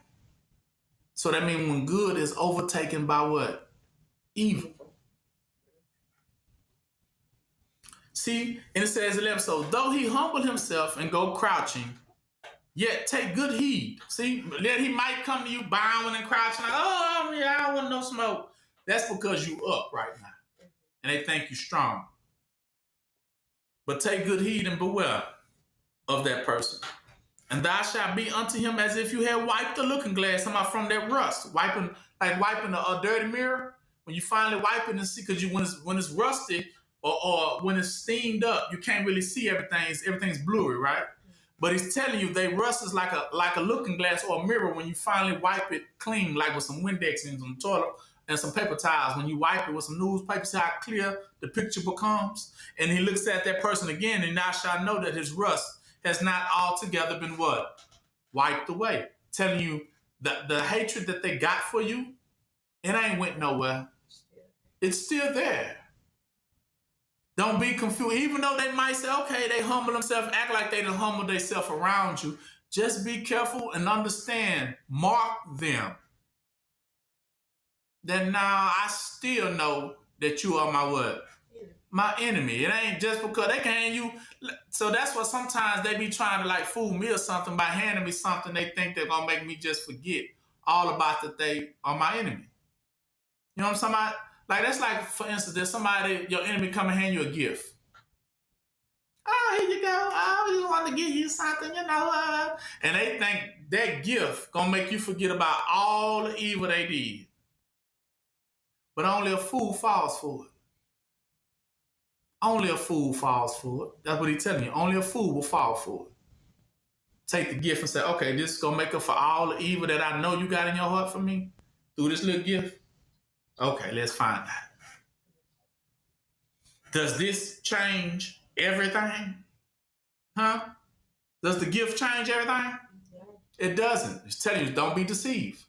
So that means when good is overtaken by what? Evil. See, and it says 11, so though he humble himself and go crouching, yet take good heed. See, he might come to you bowing and crouching like, oh, yeah, I don't want no smoke. That's because you up right now. And they think you strong. But take good heed and beware of that person. And thou shalt be unto him as if you had wiped the looking glass, somebody from that rust. Wiping a dirty mirror. When you finally wipe it and see, because when it's rusty or when it's steamed up, you can't really see everything. Everything's blurry, right? But he's telling you they rust is like a looking glass or a mirror when you finally wipe it clean, like with some Windex and some toilet and some paper towels. When you wipe it with some newspaper, see how clear the picture becomes? And he looks at that person again, and now shall know that his rust has not altogether been what? Wiped away. Telling you that the hatred that they got for you, it ain't went nowhere. It's still there. Don't be confused. Even though they might say, okay, they humble themselves, act like they done humble themselves around you. Just be careful and understand. Mark them. That now I still know that you are my what? My enemy. It ain't just because they can hand you. So that's what sometimes they be trying to like fool me or something by handing me something they think they're going to make me just forget all about that they are my enemy. You know what I'm talking about? Like, that's like, for instance, there's somebody, your enemy come and hand you a gift. Oh, here you go. Oh, we want to give you something, you know. And they think that gift going to make you forget about all the evil they did. But only a fool falls for it. Only a fool falls for it. That's what he's telling you. Only a fool will fall for it. Take the gift and say, okay, this is going to make up for all the evil that I know you got in your heart for me through this little gift. Okay, let's find out. Does this change everything? Huh? Does the gift change everything? It doesn't. It's telling you, don't be deceived.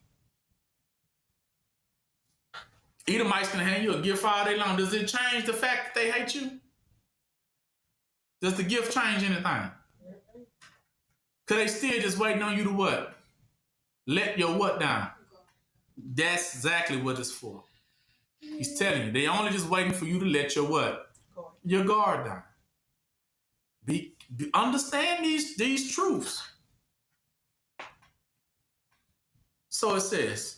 Edomites can hand you a gift all day long. Does it change the fact that they hate you? Does the gift change anything? Because they still just waiting on you to what? Let your what down? That's exactly what it's for. He's telling you, they only just waiting for you to let your what? Your guard down. Understand these truths. So it says,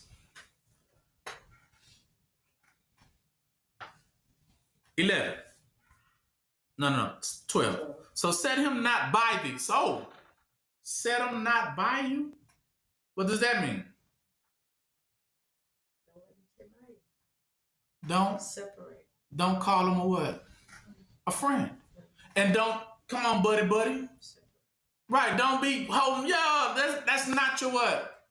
11. No, 12. So set him not by thee. So, set him not by you? What does that mean? Don't separate. Don't call him a what? A friend. And don't, come on, buddy. Right, don't be holding, that's not your what?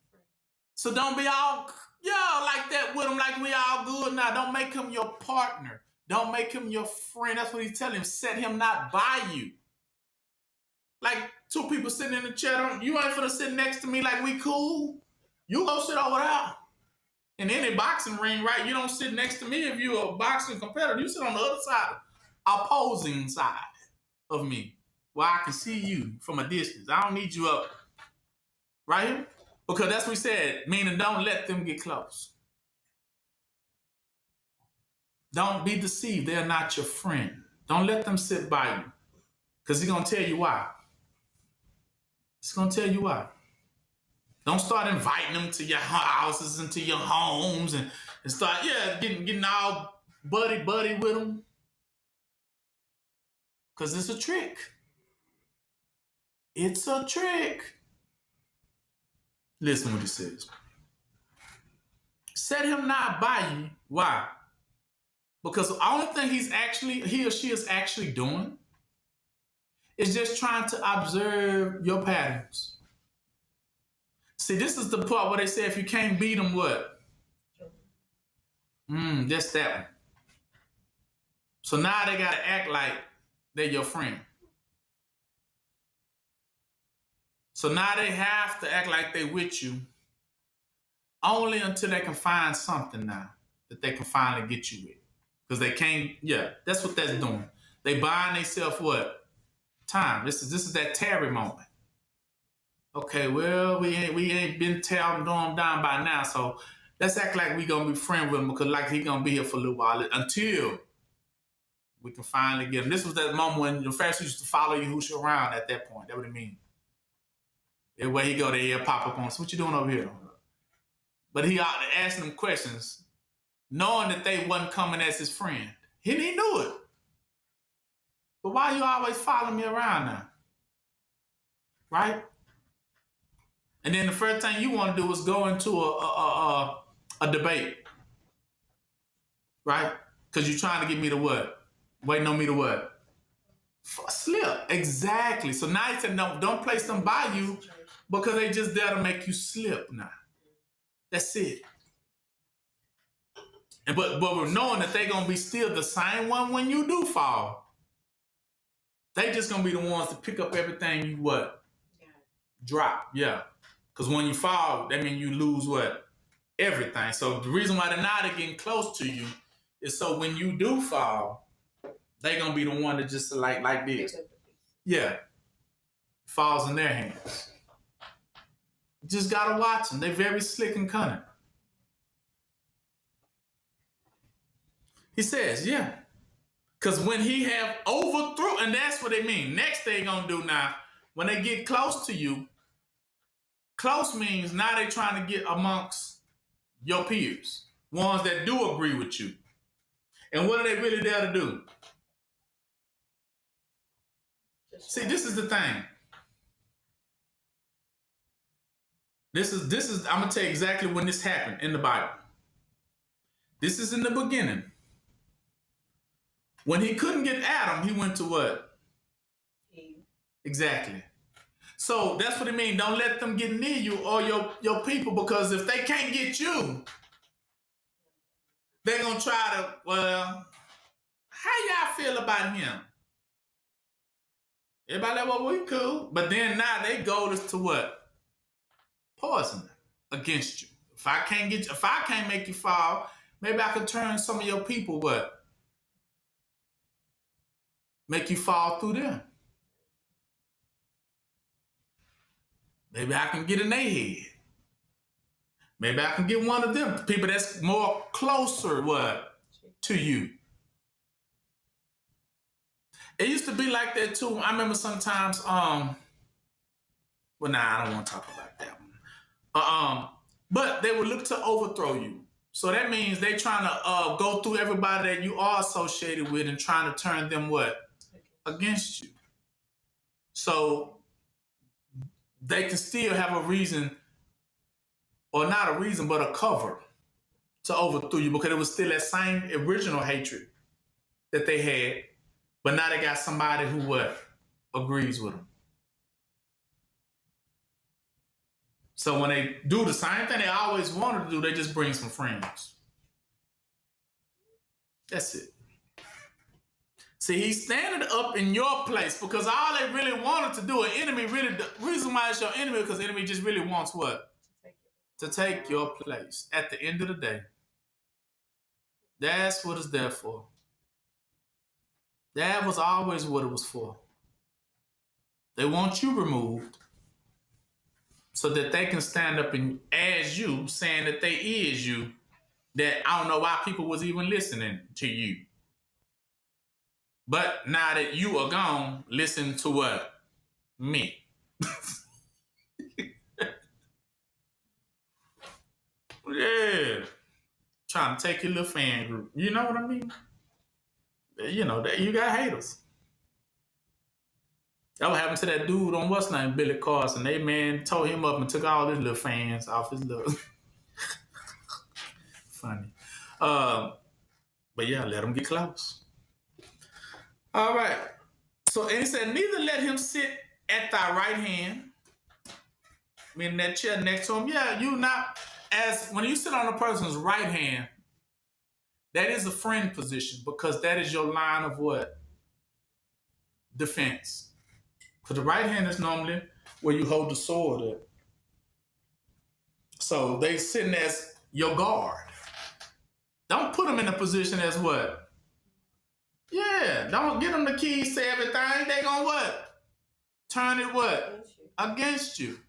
So don't be all, like that with him, like we all good now. Don't make him your partner. Don't make him your friend. That's what he's telling him. Set him not by you. Like two people sitting in the chair. You ain't finna sit next to me like we cool. You go sit over there. In any boxing ring, right? You don't sit next to me if you're a boxing competitor. You sit on the other side, opposing side of me, where I can see you from a distance. I don't need you up right here. Because that's what we said, meaning don't let them get close. Don't be deceived. They're not your friend. Don't let them sit by you. Because he's going to tell you why. He's going to tell you why. Don't start inviting them to your houses and to your homes and start, getting all buddy with them. Because it's a trick. It's a trick. Listen what he says. Set him not by you. Why? Because the only thing he or she is actually doing is just trying to observe your patterns. See, this is the part where they say if you can't beat them, what? That's that one. So now they got to act like they're your friend. So now they have to act like they with you only until they can find something now that they can finally get you with. Because they can't, that's what that's doing. They buying themselves what? Time. This is that Terry moment. Okay, well, we ain't been telling them down by now, so let's act like we gonna be friends with him because like he gonna be here for a little while until we can finally get him. This was that moment when the Pharisees used to follow you who's around at that point. That's what it mean. Everywhere he go, they pop up on us. What you doing over here? But he out there asking them questions, knowing that they wasn't coming as his friend. He knew it. But why you always following me around now? Right? And then the first thing you want to do is go into a debate. Right? Because you're trying to get me to what? Waiting on me to what? Slip. Exactly. So now he said, no, don't place them by you because they just there to make you slip now. That's it. And but we're knowing that they're going to be still the same one when you do fall. They just going to be the ones to pick up everything you what? Drop. Yeah. Because when you fall, that means you lose what? Everything. So the reason why they're getting close to you is so when you do fall, they're going to be the one that just like this. Yeah. Falls in their hands. You just got to watch them. They're very slick and cunning. He says, yeah. Because when he have overthrown, and that's what they mean. Next thing going to do now, when they get close to you, close means now they're trying to get amongst your peers, ones that do agree with you. And what are they really there to do? See, this is the thing. This is. I'm gonna tell you exactly when this happened in the Bible. This is in the beginning. When he couldn't get Adam, he went to what? Eve. Exactly. So that's what it means. Don't let them get near you or your people, because if they can't get you, they're gonna try to. Well, how y'all feel about him? Everybody like, well, we cool. But then now their goal is to what? Poison against you. If I can't make you fall, maybe I could turn some of your people what? Make you fall through them. Maybe I can get in their head. Maybe I can get one of them, people that's more closer what? To you. It used to be like that too. I remember sometimes, well, nah, I don't want to talk about that one. But they would look to overthrow you. So that means they trying to go through everybody that you are associated with and trying to turn them what? Against you. So they can still have a reason, or not a reason, but a cover to overthrow you, because it was still that same original hatred that they had, but now they got somebody who what? Agrees with them. So when they do the same thing they always wanted to do, they just bring some friends. That's it. See, he's standing up in your place because all they really wanted to do, an enemy really, the reason why it's your enemy, because the enemy just really wants what? To take your place at the end of the day. That's what it's there for. That was always what it was for. They want you removed so that they can stand up and as you, saying that they is you, that I don't know why people was even listening to you. But now that you are gone, listen to what? Me. Yeah. Trying to take your little fan group. You know what I mean? You know, you got haters. That what happened to that dude on what's name, Billy Carson. They man tore him up and took all his little fans off his little. Funny. But yeah, let him get close. All right. So and he said, neither let him sit at thy right hand, meaning that chair next to him. Yeah, you not as when you sit on a person's right hand, that is a friend position because that is your line of what? Defense. Because the right hand is normally where you hold the sword at. So they sitting as your guard. Don't put them in a position as what? Yeah, don't get them the keys to everything. They gonna what? Turn it what? Against you.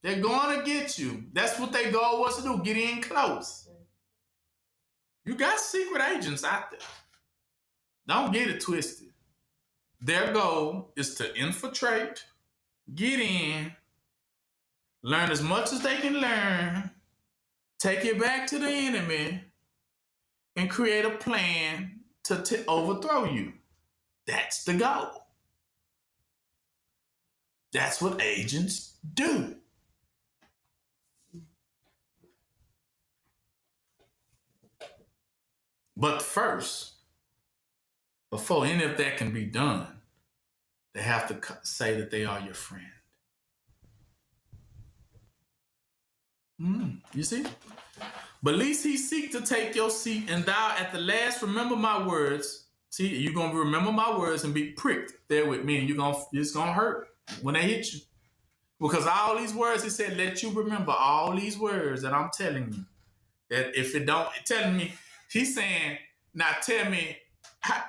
They're going to get you. That's what their goal was to do, get in close. You got secret agents out there. Don't get it twisted. Their goal is to infiltrate, get in, learn as much as they can learn, take it back to the enemy, and create a plan to overthrow you. That's the goal. That's what agents do. But first, before any of that can be done, they have to say that they are your friend. You see? But least he seek to take your seat, and thou at the last remember my words. See, you're going to remember my words and be pricked there with me, and it's going to hurt when they hit you. Because all these words, he said, let you remember all these words that I'm telling you. That if it don't, telling me, he's saying, now tell me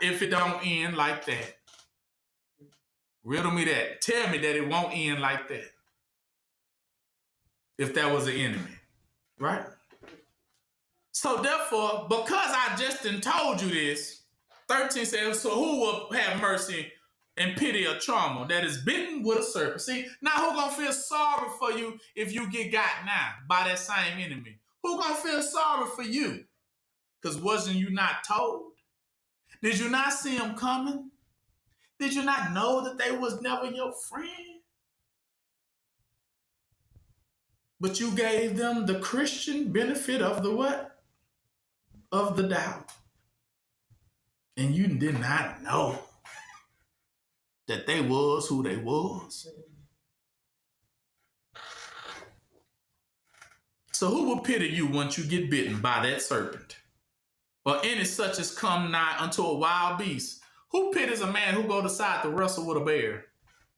if it don't end like that. Riddle me that. Tell me that it won't end like that. If that was an enemy, right? So therefore, because I just told you this, 13 says, so who will have mercy and pity a charmer that is bitten with a serpent? See, now who gonna feel sorry for you if you get got now by that same enemy? Who gonna feel sorry for you? Because wasn't you not told? Did you not see them coming? Did you not know that they was never your friend? But you gave them the Christian benefit of the what? Of the doubt. And you did not know that they was who they was. So who will pity you once you get bitten by that serpent? Or any such as come nigh unto a wild beast? Who pities a man who go decide to wrestle with a bear?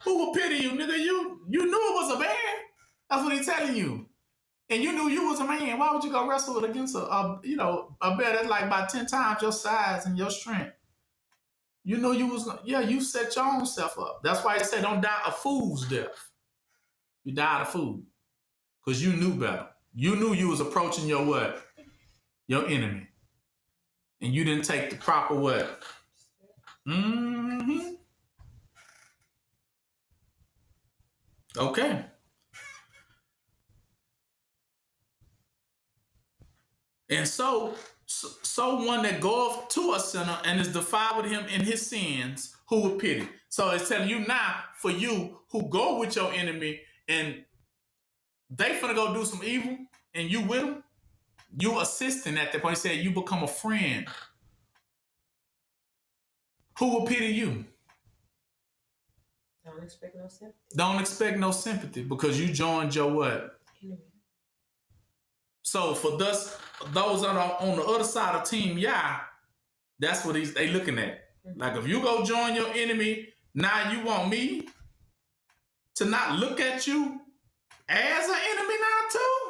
Who will pity you, nigga? You knew it was a bear. That's what he's telling you. And you knew you was a man. Why would you go wrestle against a bear that's like about 10 times your size and your strength? You know you was, you set your own self up. That's why he said don't die a fool's death. You died a fool. Because you knew better. You knew you was approaching your what? Your enemy. And you didn't take the proper what? Okay. And so one that goeth to a sinner and is defiled with him in his sins, who will pity? So it's telling you now, for you who go with your enemy and they finna go do some evil and you with them, you assisting at that point. He said you become a friend. Who will pity you? Don't expect no sympathy. Don't expect no sympathy because you joined your what? Enemy. So for those on the other side of Team Yah, that's what they looking at. Like if you go join your enemy, now you want me to not look at you as an enemy now too?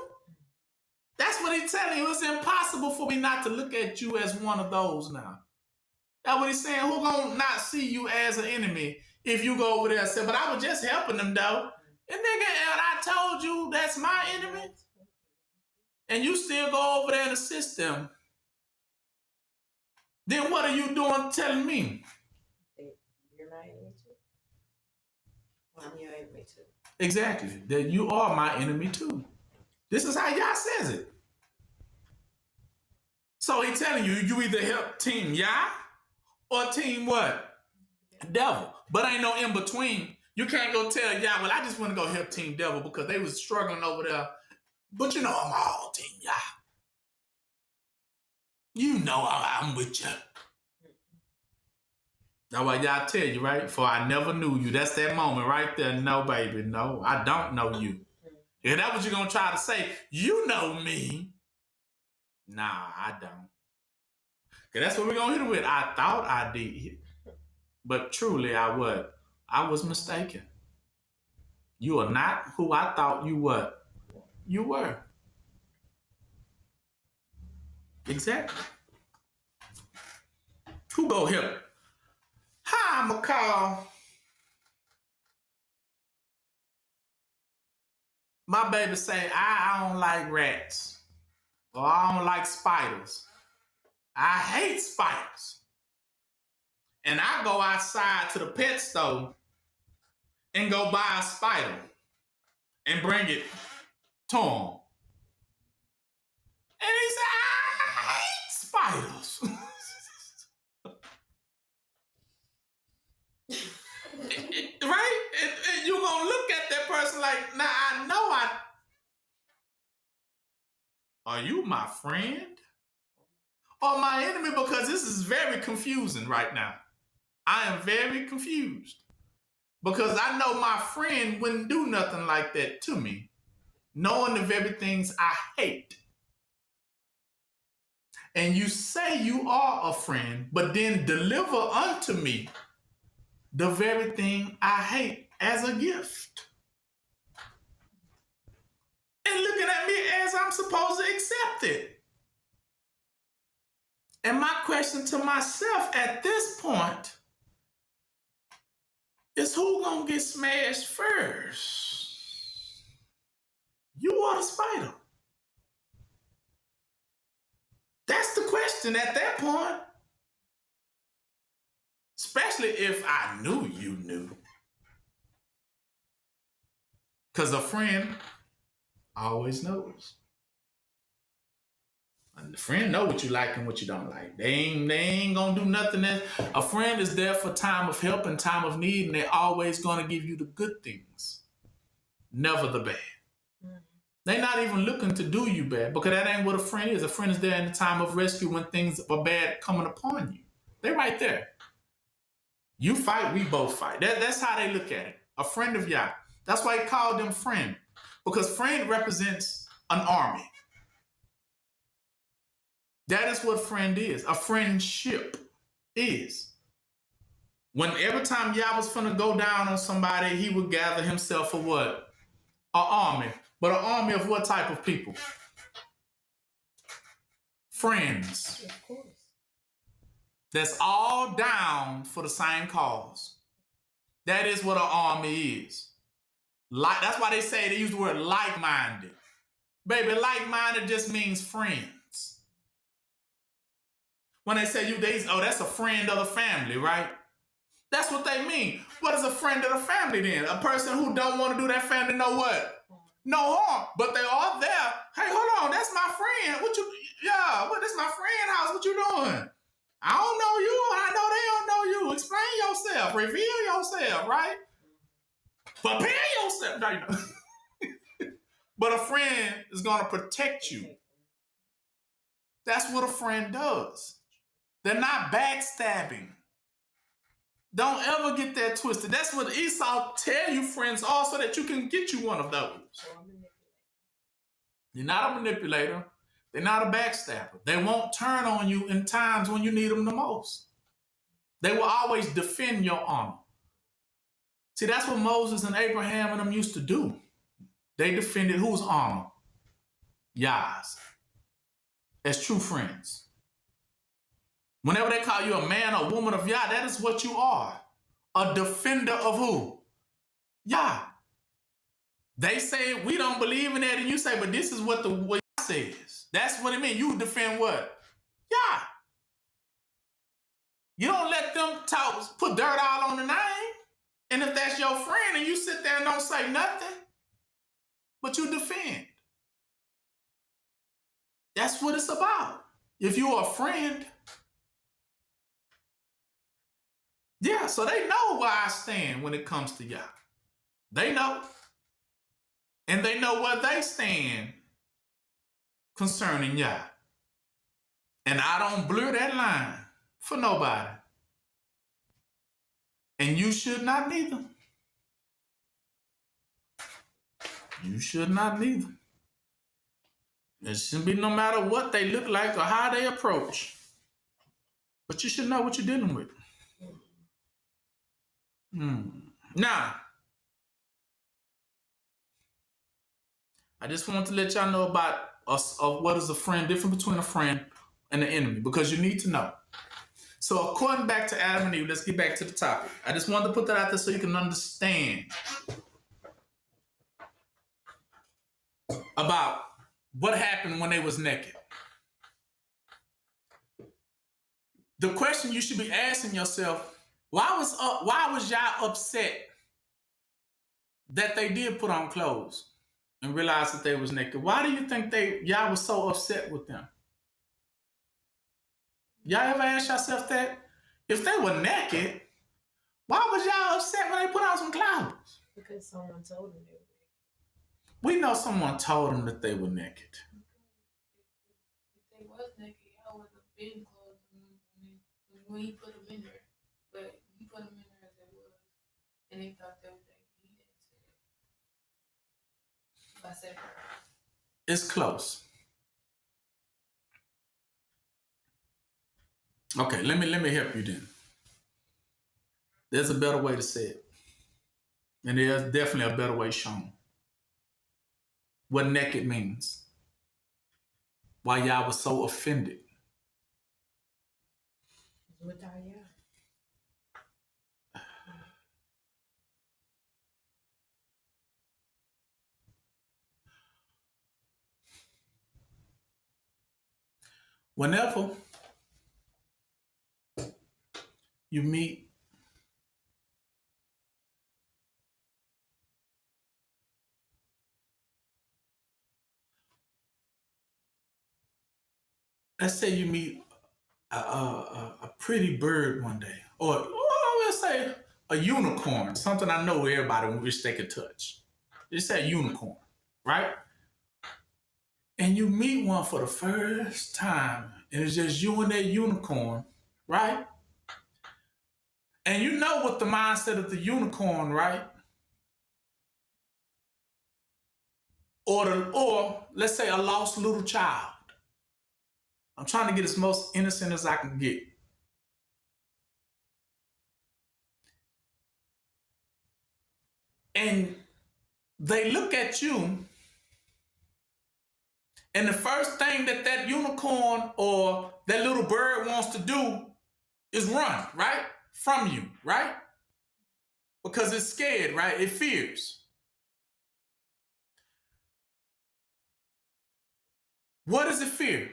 That's what he's telling you. It's impossible for me not to look at you as one of those now. That's what he's saying. Who gonna not see you as an enemy if you go over there and say, but I was just helping them though. And nigga, I told you that's my enemy. And you still go over there and assist them. Then what are you doing telling me? You're my enemy too. Well, I'm your enemy too. Exactly. That you are my enemy too. This is how Yah says it. So he's telling you, you either help Team Yah or Team what? Devil. But ain't no in between. You can't go tell y'all, well, I just want to go help Team Devil because they was struggling over there. But you know I'm all Team y'all. You know I'm with you. That's why y'all tell you, right? For I never knew you. That's that moment right there. No, baby, no, I don't know you. If that's what you're going to try to say, you know me. Nah, I don't. Because that's what we're going to hit it with. I thought I did. But truly, I was mistaken. You are not who I thought you were. You were. Exactly. Who go here? Hi, I'ma call my baby say, I don't like rats. Or I don't like spiders. I hate spiders. And I go outside to the pet store and go buy a spider and bring it to him. And he said, I hate spiders. Right? And you're going to look at that person like, now I know are you my friend or my enemy? Because this is very confusing right now. I am very confused. Because I know my friend wouldn't do nothing like that to me, knowing the very things I hate. And you say you are a friend, but then deliver unto me the very thing I hate as a gift. And looking at me as I'm supposed to accept it. And my question to myself at this point is who gonna get smashed first? You or the spider? That's the question at that point. Especially if I knew you knew. Because a friend always knows. And the friend know what you like and what you don't like. They ain't gonna do nothing else. A friend is there for time of help and time of need, and they're always gonna give you the good things. Never the bad. They're not even looking to do you bad because that ain't what a friend is. A friend is there in the time of rescue when things are bad coming upon you. They're right there. You fight, we both fight. That's how they look at it. A friend of Yah. That's why he called them friend. Because friend represents an army. That is what friend is. A friendship is. When every time Yah was finna go down on somebody, he would gather himself for what? An army. But an army of what type of people? Friends. Of course. That's all down for the same cause. That is what an army is. That's why they say they use the word like-minded. Baby, like-minded just means friends. When they say that's a friend of the family, right? That's what they mean. What is a friend of the family then? A person who don't want to do that family no what? No harm. But they are there. Hey, hold on, that's my friend. That's my friend house. What you doing? I don't know you, and I know they don't know you. Explain yourself. Reveal yourself, right? Prepare yourself. No, you know. But a friend is going to protect you. That's what a friend does. They're not backstabbing. Don't ever get that twisted. That's what Esau tell you friends are so that you can get you one of those. You're not a manipulator. They're not a backstabber. They won't turn on you in times when you need them the most. They will always defend your honor. See, that's what Moses and Abraham and them used to do. They defended whose honor? Yah's. As true friends. Whenever they call you a man or woman of Yah, that is what you are. A defender of who? Yah. They say we don't believe in that, and you say, but this is what Yah says. That's what it means. You defend what? Yah. You don't let them put dirt all on the name. And if that's your friend and you sit there and don't say nothing, but you defend. That's what it's about. If you're a friend, Yeah, so they know where I stand when it comes to y'all. They know. And they know where they stand concerning y'all. And I don't blur that line for nobody. And you should not neither. You should not neither. It shouldn't be no matter what they look like or how they approach. But you should know what you're dealing with. Now, I just want to let y'all know about us, of what is a friend, different between a friend and an enemy, because you need to know. So according back to Adam and Eve, let's get back to the topic. I just wanted to put that out there so you can understand about what happened when they was naked. The question you should be asking yourself, why was y'all upset that they did put on clothes and realize that they was naked? Why do you think y'all was so upset with them? Y'all ever ask yourself that? If they were naked, why was y'all upset when they put on some clothes? Because someone told them they were naked. We know someone told them that they were naked. If they was naked, y'all would have been clothed when he put them in there. But he put them in there as they was, and they thought they was naked. He didn't say that. I said that. It's close. Okay, let me help you then. There's a better way to say it. And there's definitely a better way shown. What naked means. Why y'all was so offended. What are y'all? Whenever you meet let's say you meet a pretty bird one day, or let's say a unicorn, something I know everybody wish they could touch. Just say unicorn, right? And you meet one for the first time, and it's just you and that unicorn, right? And you know what the mindset of the unicorn, right? Or let's say a lost little child. I'm trying to get as most innocent as I can get. And they look at you, and the first thing that unicorn or that little bird wants to do is run, right? From you, right? Because it's scared, right? It fears. What does it fear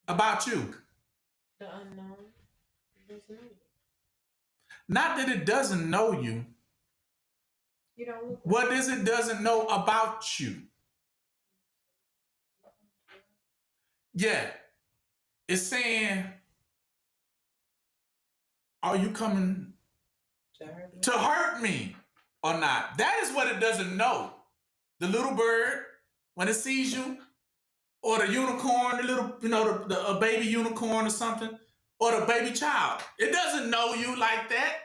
about you? The unknown. Not that it doesn't know you. You don't look. What is it doesn't know about you? Yeah. It's saying, are you coming to hurt me or not? That is what it doesn't know. The little bird, when it sees you, or the unicorn, the little, a baby unicorn or something, or the baby child. It doesn't know you like that.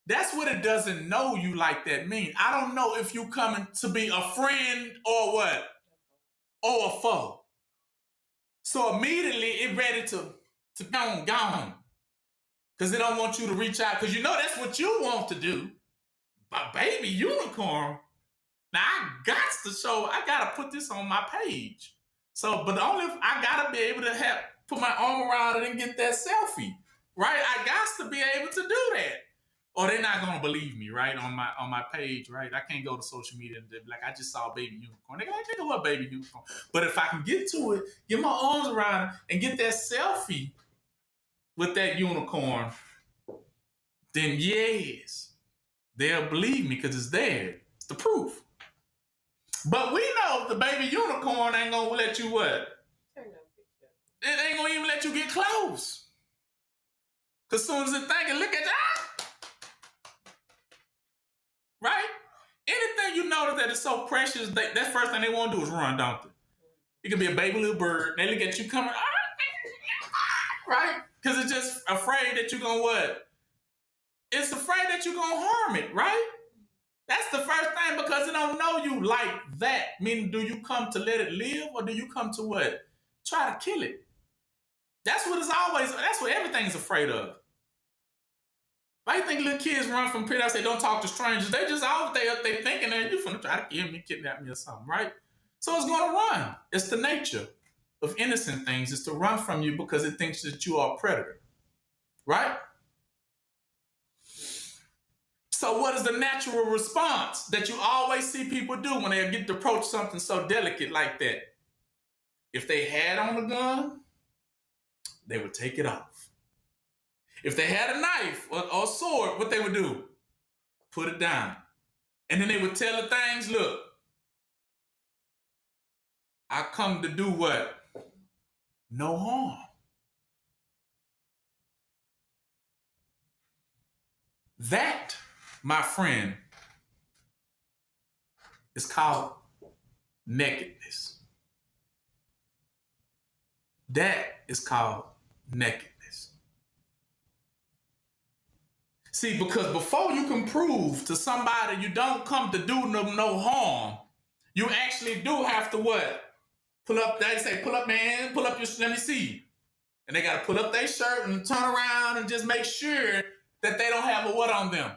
That's what it doesn't know you like that mean. I don't know if you coming to be a friend or what, or a foe. So immediately it ready to gone. Because they don't want you to reach out, because you know that's what you want to do. A baby unicorn. Now I gotta put this on my page. So, but only if I gotta be able to put my arm around it and get that selfie, right? I got to be able to do that. Or they're not gonna believe me, right? On my page, right? I can't go to social media and be like, I just saw a baby unicorn. They go, like, nigga, what baby unicorn? But if I can get to it, get my arms around it, and get that selfie with that unicorn, then yes, they'll believe me because it's there. It's the proof. But we know the baby unicorn ain't gonna let you what? Turn that picture. It ain't gonna even let you get close. As soon as it thinking, look at that. Right? Anything you notice that is so precious, that first thing they want to do is run, don't they? It could be a baby little bird. They look at you coming, right? Because it's just afraid that you're going to what? It's afraid that you're going to harm it, right? That's the first thing, because it don't know you like that. Meaning, do you come to let it live, or do you come to what? Try to kill it. That's what everything's afraid of. Why you think little kids run from people that say don't talk to strangers? They just out there thinking that you're finna try to kill me, kidnap me or something, right? So it's gonna run. It's the nature of innocent things, is to run from you because it thinks that you are a predator, right? So what is the natural response that you always see people do when they get to approach something so delicate like that? If they had on a gun, they would take it off. If they had a knife or a sword, what they would do? Put it down. And then they would tell the things, look, I come to do what? No harm. That, my friend, is called nakedness. That is called nakedness. See, because before you can prove to somebody you don't come to do them no harm, you actually do have to what? Pull up, they say, pull up, man, pull up your, let me see. And they got to pull up their shirt and turn around and just make sure that they don't have a what on them.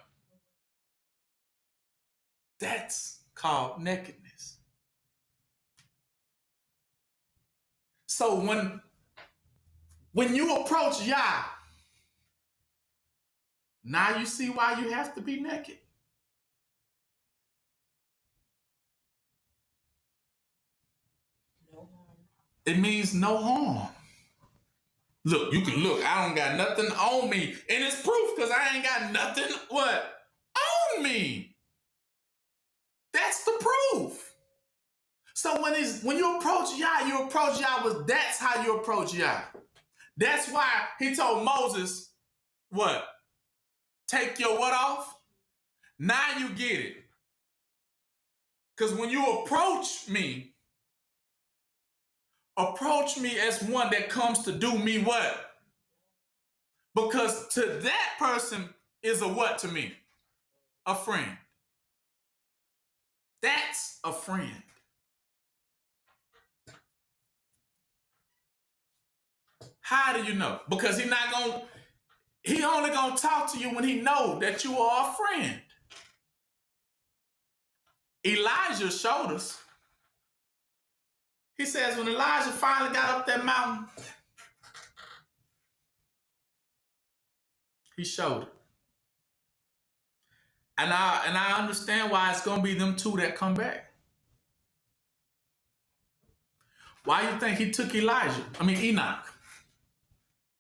That's called nakedness. So when you approach Yah, now you see why you have to be naked. No harm. It means no harm. Look, you can look. I don't got nothing on me. And it's proof because I ain't got nothing, what? On me. That's the proof. So when you approach Yah with that's how you approach Yah. That's why he told Moses, what? Take your what off? Now you get it. Because when you approach me as one that comes to do me what? Because to that person is a what to me? A friend. That's a friend. How do you know? Because he only gonna talk to you when he know that you are a friend. Elijah showed us. He says when Elijah finally got up that mountain, he showed it. And I understand why it's gonna be them two that come back. Why you think he took Enoch?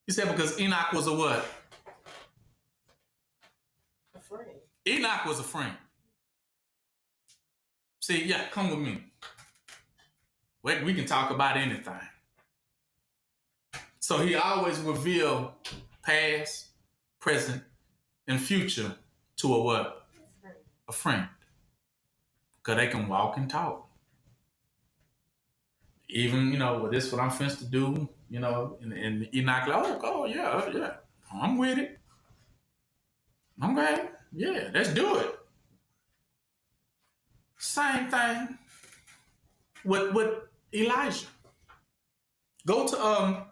He said because Enoch was a what? A friend. Enoch was a friend. See, yeah, come with me. We can talk about anything. So he always revealed past, present, and future to a what? A friend. Because they can walk and talk. Even, well, this is what I'm finished to do, and Enoch like, oh, yeah, I'm with it. Okay, yeah, let's do it. Same thing with Elijah. Go to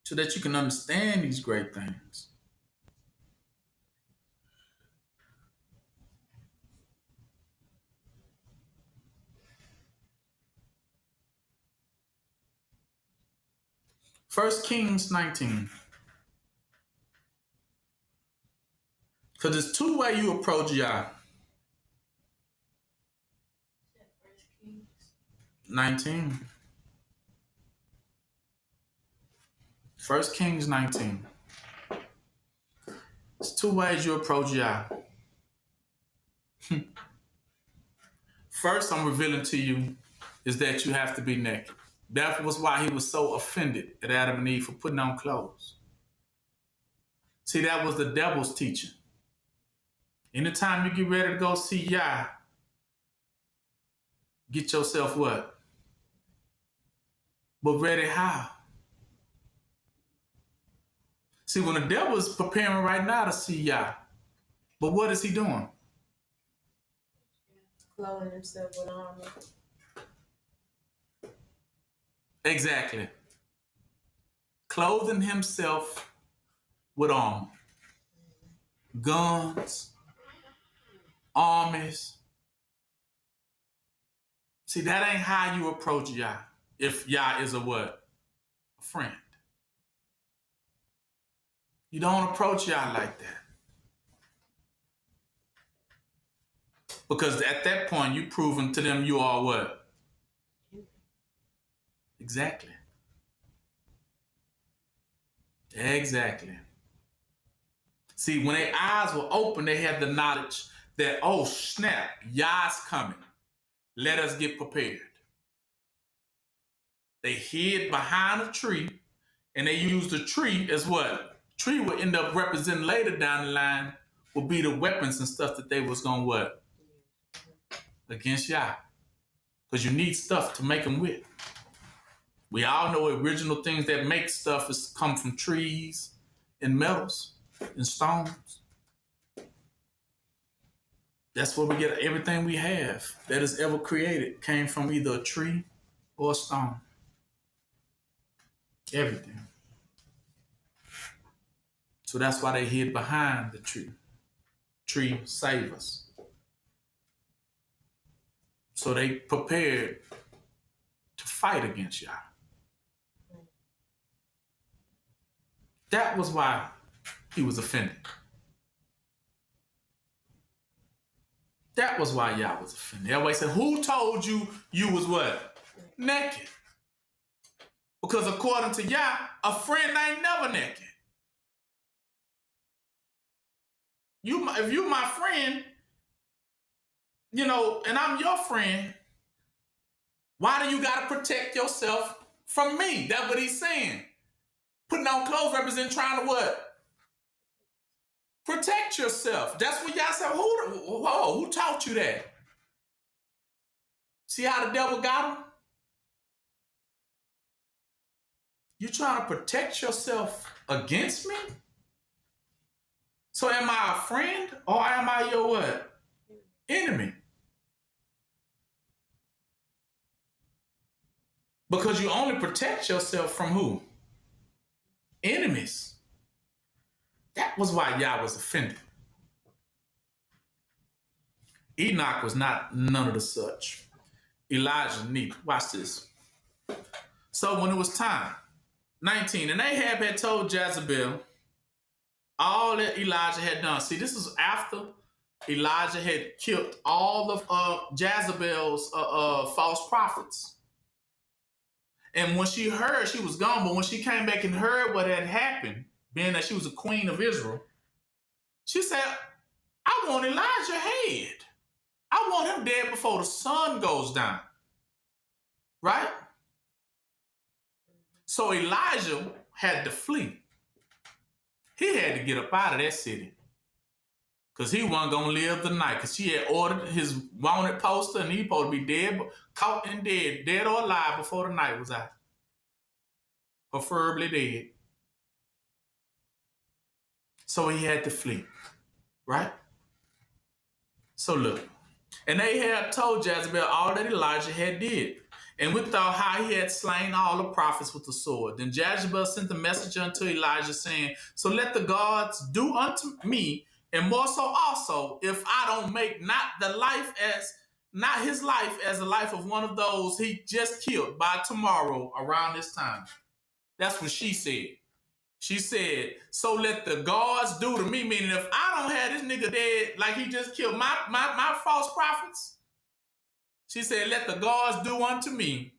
so that you can understand these great things. First Kings 19. Because there's two ways you approach Yah. 19. 1 Kings 19. There's two ways you approach Yah. First, I'm revealing to you is that you have to be naked. That was why he was so offended at Adam and Eve for putting on clothes. See, that was the devil's teaching. Anytime you get ready to go see Yah, get yourself what? But ready how? See, when the devil is preparing right now to see Yah, but what is he doing? Clothing himself with armor. Exactly. Clothing himself with armor. Guns, armies. See, that ain't how you approach Yah. If Yah is a what? A friend. You don't approach Yah like that. Because at that point, you've proven to them you are what? Exactly. Exactly. See, when their eyes were open, they had the knowledge that, oh, snap, Yah's coming. Let us get prepared. They hid behind a tree, and they used the tree as what? Tree would end up representing later down the line would be the weapons and stuff that they was going to what? Against Yah. Because you need stuff to make them with. We all know original things that make stuff is come from trees and metals and stones. That's where we get everything we have that is ever created came from either a tree or a stone. Everything. So that's why they hid behind the tree. Tree save us. So they prepared to fight against Yah. That was why he was offended. That was why Yah was offended. Everybody said, who told you you was what? Naked. Because according to Yah, a friend ain't never naked. If you my friend, you know, and I'm your friend, why do you got to protect yourself from me? That's what he's saying. Putting on clothes represent trying to what? Protect yourself. That's what Yah said. Who taught you that? See how the devil got him? You trying to protect yourself against me? So am I a friend or am I your what? Enemy. Because you only protect yourself from who? Enemies. That was why Yah was offended. Enoch was not none of the such. Elijah neither. Watch this. So when it was time, 19, and Ahab had told Jezebel all that Elijah had done. See, this is after Elijah had killed all of Jezebel's false prophets. And when she heard, she was gone, but when she came back and heard what had happened, being that she was a queen of Israel, she said, I want Elijah head. I want him dead before the sun goes down. Right? So Elijah had to flee. He had to get up out of that city. Because he wasn't going to live the night. Because she had ordered his wanted poster and he supposed to be dead, caught and dead or alive before the night was out. Preferably dead. So he had to flee. Right? So look. And Ahab told Jezebel all that Elijah had did. And we thought how he had slain all the prophets with the sword. Then Jezebel sent a messenger unto Elijah saying, so let the gods do unto me, and more so also, if I don't make not his life as the life of one of those he just killed by tomorrow around this time. That's what she said. She said, so let the gods do to me, meaning if I don't have this nigga dead like he just killed my false prophets, she said, let the gods do unto me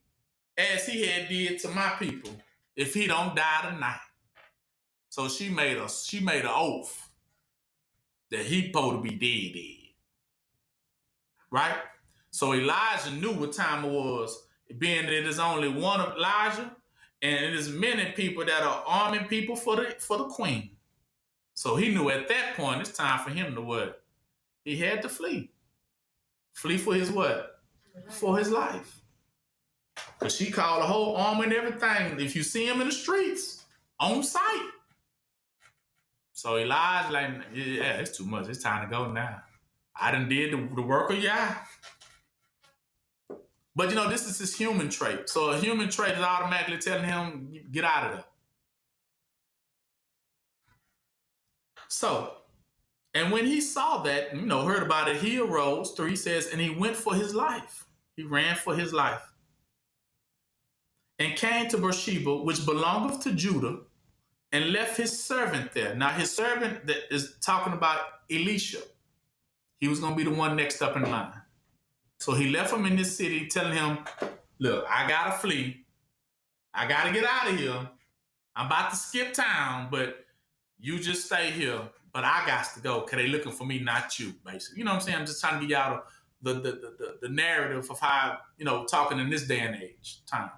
as he had did to my people if he don't die tonight. So she made an oath that he supposed to be dead. Right? So Elijah knew what time it was. being that there's only one Elijah, and there's many people that are arming people for the queen. So he knew at that point it's time for him to what? He had to flee. Flee for his what? For his life. But she called a whole army and everything. If you see him in the streets, on sight. So Elijah like, yeah, it's too much. It's time to go now. I done did the work of Yah. But this is his human trait. So a human trait is automatically telling him, get out of there. So, and when he saw that, heard about it, he arose, 3 says, and he went for his life. He ran for his life. And came to Beersheba, which belongeth to Judah, and left his servant there. Now, his servant that is talking about Elisha. He was going to be the one next up in line. So he left him in this city, telling him, look, I got to flee. I got to get out of here. I'm about to skip town, but you just stay here. But I got to go because they looking for me, not you, basically. You know what I'm saying? I'm just trying to get out of the narrative of how, talking in this day and age, time.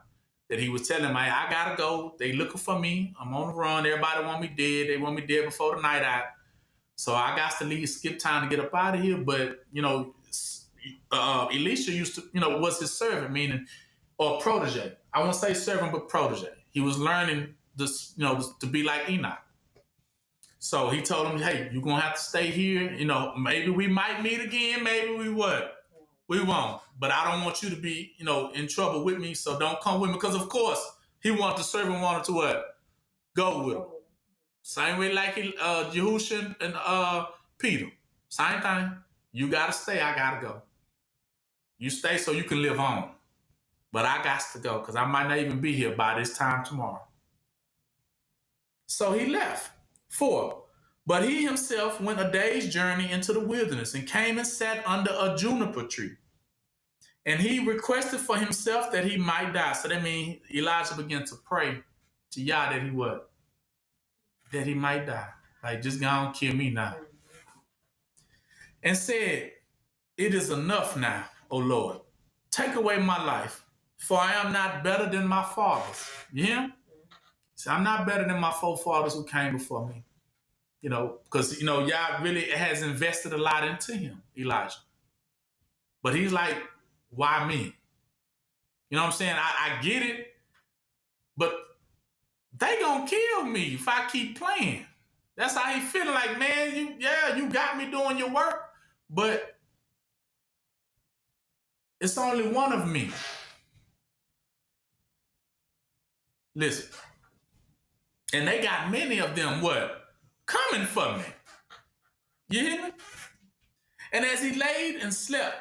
That he was telling me, I got to go. They looking for me. I'm on the run. Everybody want me dead. They want me dead before the night out. So I got to leave, skip time to get up out of here. But, Elisha used to, was his servant, meaning, or protege. I won't say servant, but protege. He was learning this, to be like Enoch. So he told him, hey, you're going to have to stay here. Maybe we might meet again. Maybe we what? We won't. But I don't want you to be, in trouble with me. So don't come with me. Because, of course, the servant wanted to what? Go with him. Same way like Yehusha and Peter. Same thing. You got to stay. I got to go. You stay so you can live on. But I got to go because I might not even be here by this time tomorrow. So he left. 4. But he himself went a day's journey into the wilderness and came and sat under a juniper tree. And he requested for himself that he might die. So that means Elijah began to pray to Yah that he what? That he might die. Like, just go and kill me now. And said, it is enough now, O Lord. Take away my life, for I am not better than my fathers. You hear? So I'm not better than my forefathers who came before me. Because, Yah really has invested a lot into him, Elijah. But he's like, why me? You know what I'm saying? I get it, but they gonna kill me if I keep playing. That's how he feeling like, man, you got me doing your work, but it's only one of me. Listen. And they got many of them, what? Coming for me. You hear me? And as he laid and slept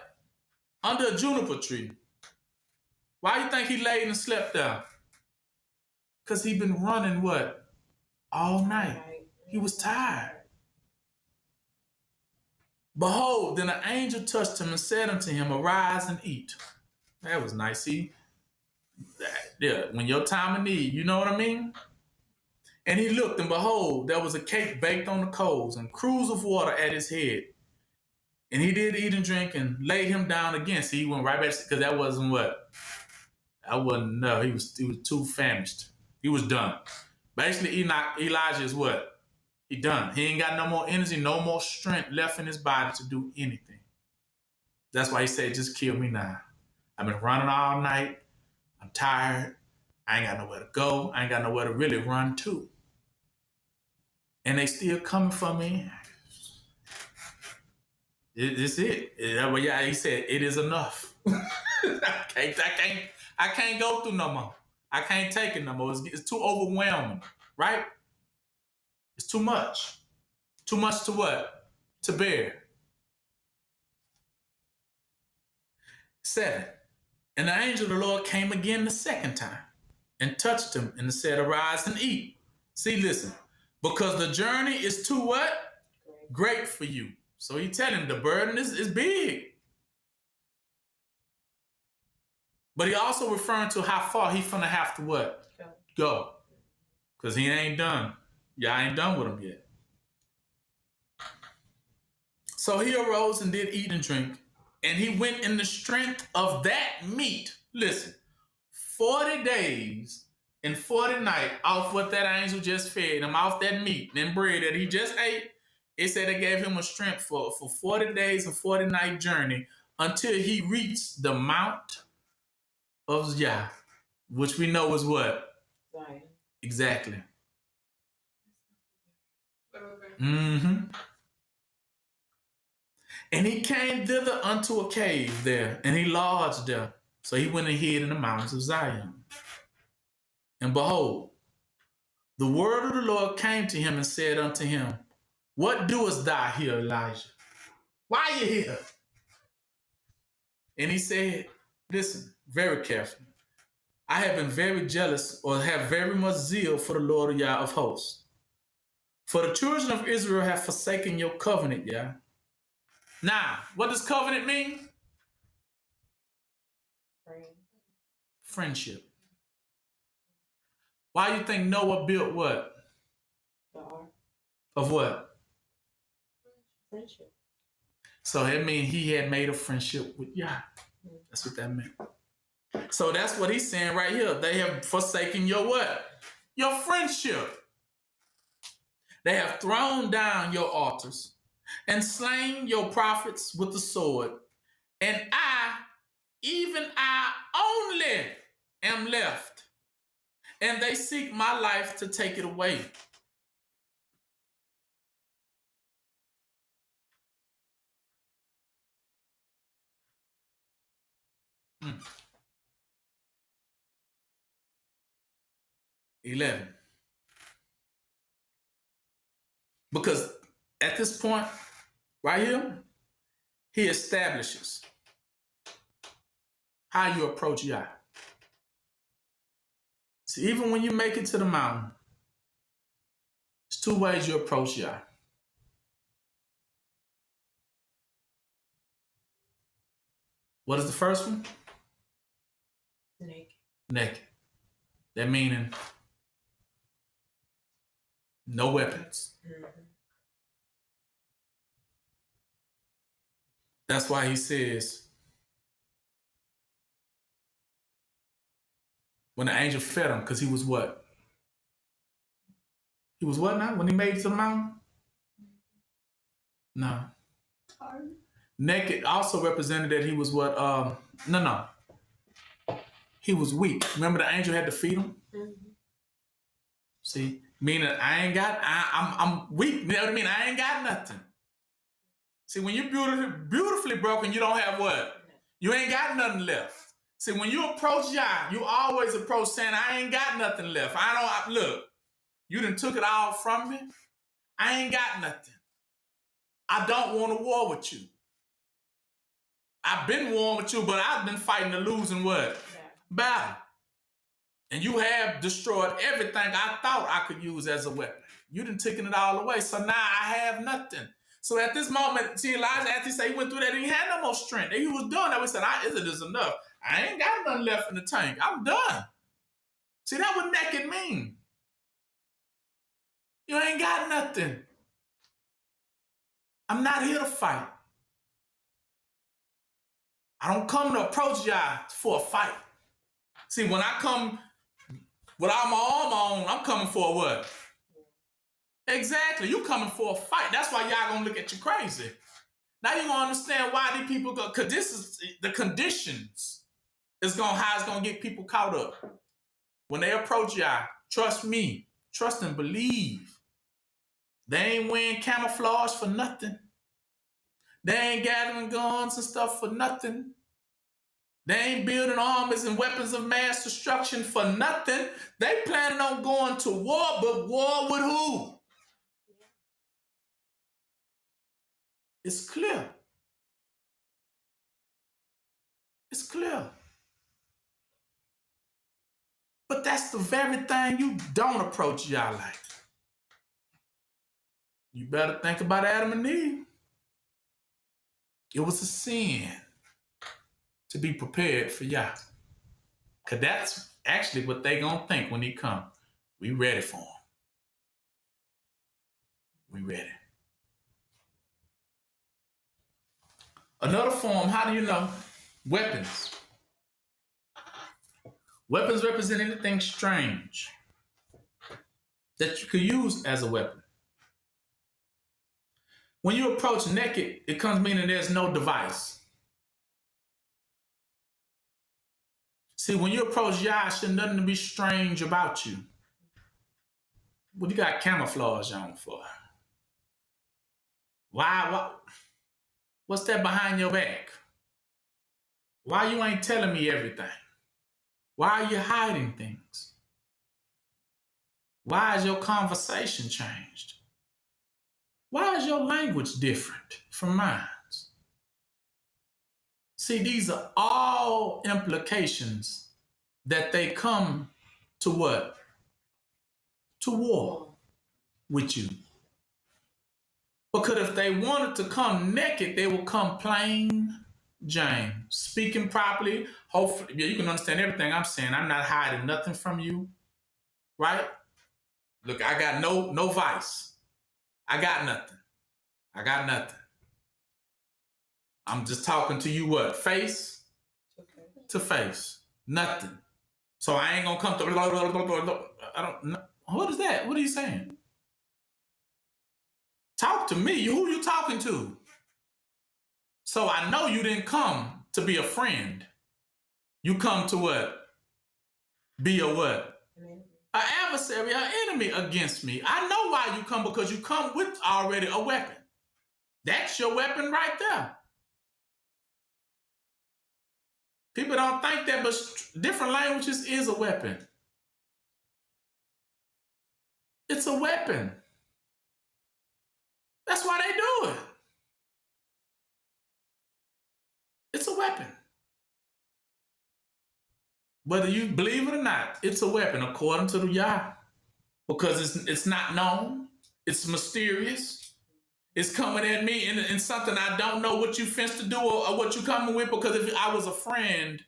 under a juniper tree, why you think he laid and slept there? Because he been running what? All night. He was tired. Behold, then an angel touched him and said unto him, arise and eat. That was nice. See? When your time of need, you know what I mean? And he looked, and behold, there was a cake baked on the coals and cruse of water at his head. And he did eat and drink and laid him down again. See, he went right back, because that wasn't what? That wasn't enough. He was too famished. He was done. Basically, Elijah is what? He done. He ain't got no more energy, no more strength left in his body to do anything. That's why he said, just kill me now. I've been running all night. I'm tired. I ain't got nowhere to go. I ain't got nowhere to really run to. And they still coming for me. It's it. Yeah, he said, it is enough. I can't go through no more. I can't take it no more. It's too overwhelming, right? It's too much. Too much to what? To bear. 7. And the angel of the Lord came again the second time and touched him and said, arise and eat. See, listen, because the journey is too what? Great for you. So he tell him the burden is big. But he also referring to how far he's gonna have to what? Go. Because he ain't done. Y'all ain't done with him yet. So he arose and did eat and drink, and he went in the strength of that meat. Listen, 40 days and 40 nights off what that angel just fed him, off that meat and bread that he just ate. It said it gave him a strength for 40 days and 40 night journey until he reached the Mount of Yah, which we know is what? Zion. Exactly. Okay. Mm-hmm. And he came thither unto a cave there, and he lodged there. So he went and hid in the mountains of Zion. And behold, the word of the Lord came to him and said unto him, what doest thou here, Elijah? Why are you here? And he said, listen, very carefully. I have been very jealous, or have very much zeal for the Lord Yah of hosts. For the children of Israel have forsaken your covenant, Yah. Now, what does covenant mean? Friend. Friendship. Why do you think Noah built what? The ark. Of what? Friendship. So that means he had made a friendship with Yah. That's what that meant. So that's what he's saying right here. They have forsaken your what? Your friendship. They have thrown down your altars and slain your prophets with the sword. And I, even I only, am left. And they seek my life to take it away. Mm. 11. Because at this point, right here, he establishes how you approach Yah. See, even when you make it to the mountain, there's two ways you approach Yah. What is the first one? Naked. Naked. That meaning no weapons. Mm-hmm. That's why he says, when the angel fed him, because he was what? He was what now? When he made it to the mountain? No. Naked also represented that he was what? No. He was weak. Remember the angel had to feed him? Mm-hmm. See? Meaning I'm weak. You know what I mean? I ain't got nothing. See, when you're beautifully broken, you don't have what? You ain't got nothing left. See, when you approach Yah, you always approach saying, I ain't got nothing left. Look, you done took it all from me. I ain't got nothing. I don't want to war with you. I've been warring with you, but I've been fighting a losing what? Battle. And you have destroyed everything I thought I could use as a weapon. You done taken it all away, so now I have nothing. So at this moment, see, Elijah, after he said he went through that, he had no more strength. And he was done. He said, is it enough? I ain't got nothing left in the tank. I'm done. See, that's what naked mean. You ain't got nothing. I'm not here to fight. I don't come to approach y'all for a fight. See, when I come without my arm on, I'm coming for what? Exactly. You coming for a fight. That's why y'all gonna look at you crazy. Now you gonna understand why these people go, because this is the conditions. How it's gonna get people caught up. When they approach y'all, trust me, trust and believe. They ain't wearing camouflage for nothing. They ain't gathering guns and stuff for nothing. They ain't building armies and weapons of mass destruction for nothing. They planning on going to war, but war with who? It's clear. It's clear. But that's the very thing you don't approach y'all like. You better think about Adam and Eve. It was a sin to be prepared for Yah. Because that's actually what they gonna think when he come. We ready for him. We ready. Another form, how do you know? Weapons. Weapons represent anything strange that you could use as a weapon. When you approach naked, it comes meaning there's no device. See, when you approach Yah, should nothing to be strange about you. What you got camouflage on for? Why? What's that behind your back? Why you ain't telling me everything? Why are you hiding things? Why is your conversation changed? Why is your language different from mine? See, these are all implications that they come to what? To war with you. Because if they wanted to come naked, they will come plain Jane, speaking properly. Hopefully, you can understand everything I'm saying. I'm not hiding nothing from you, right? Look, I got no vice. I got nothing. I'm just talking to you what? Face to face. Nothing. So I ain't gonna come to I don't know. What is that? What are you saying? Talk to me. Who you talking to? So I know you didn't come to be a friend. You come to what? Be a what? An adversary, an enemy against me. I know why you come, because you come with already a weapon. That's your weapon right there. People don't think that, but different languages is a weapon. It's a weapon. That's why they do it. It's a weapon. Whether you believe it or not, it's a weapon according to the Yah. Because it's not known. It's mysterious. It's coming at me in something I don't know what you finna to do or what you coming with. Because if I was a friend,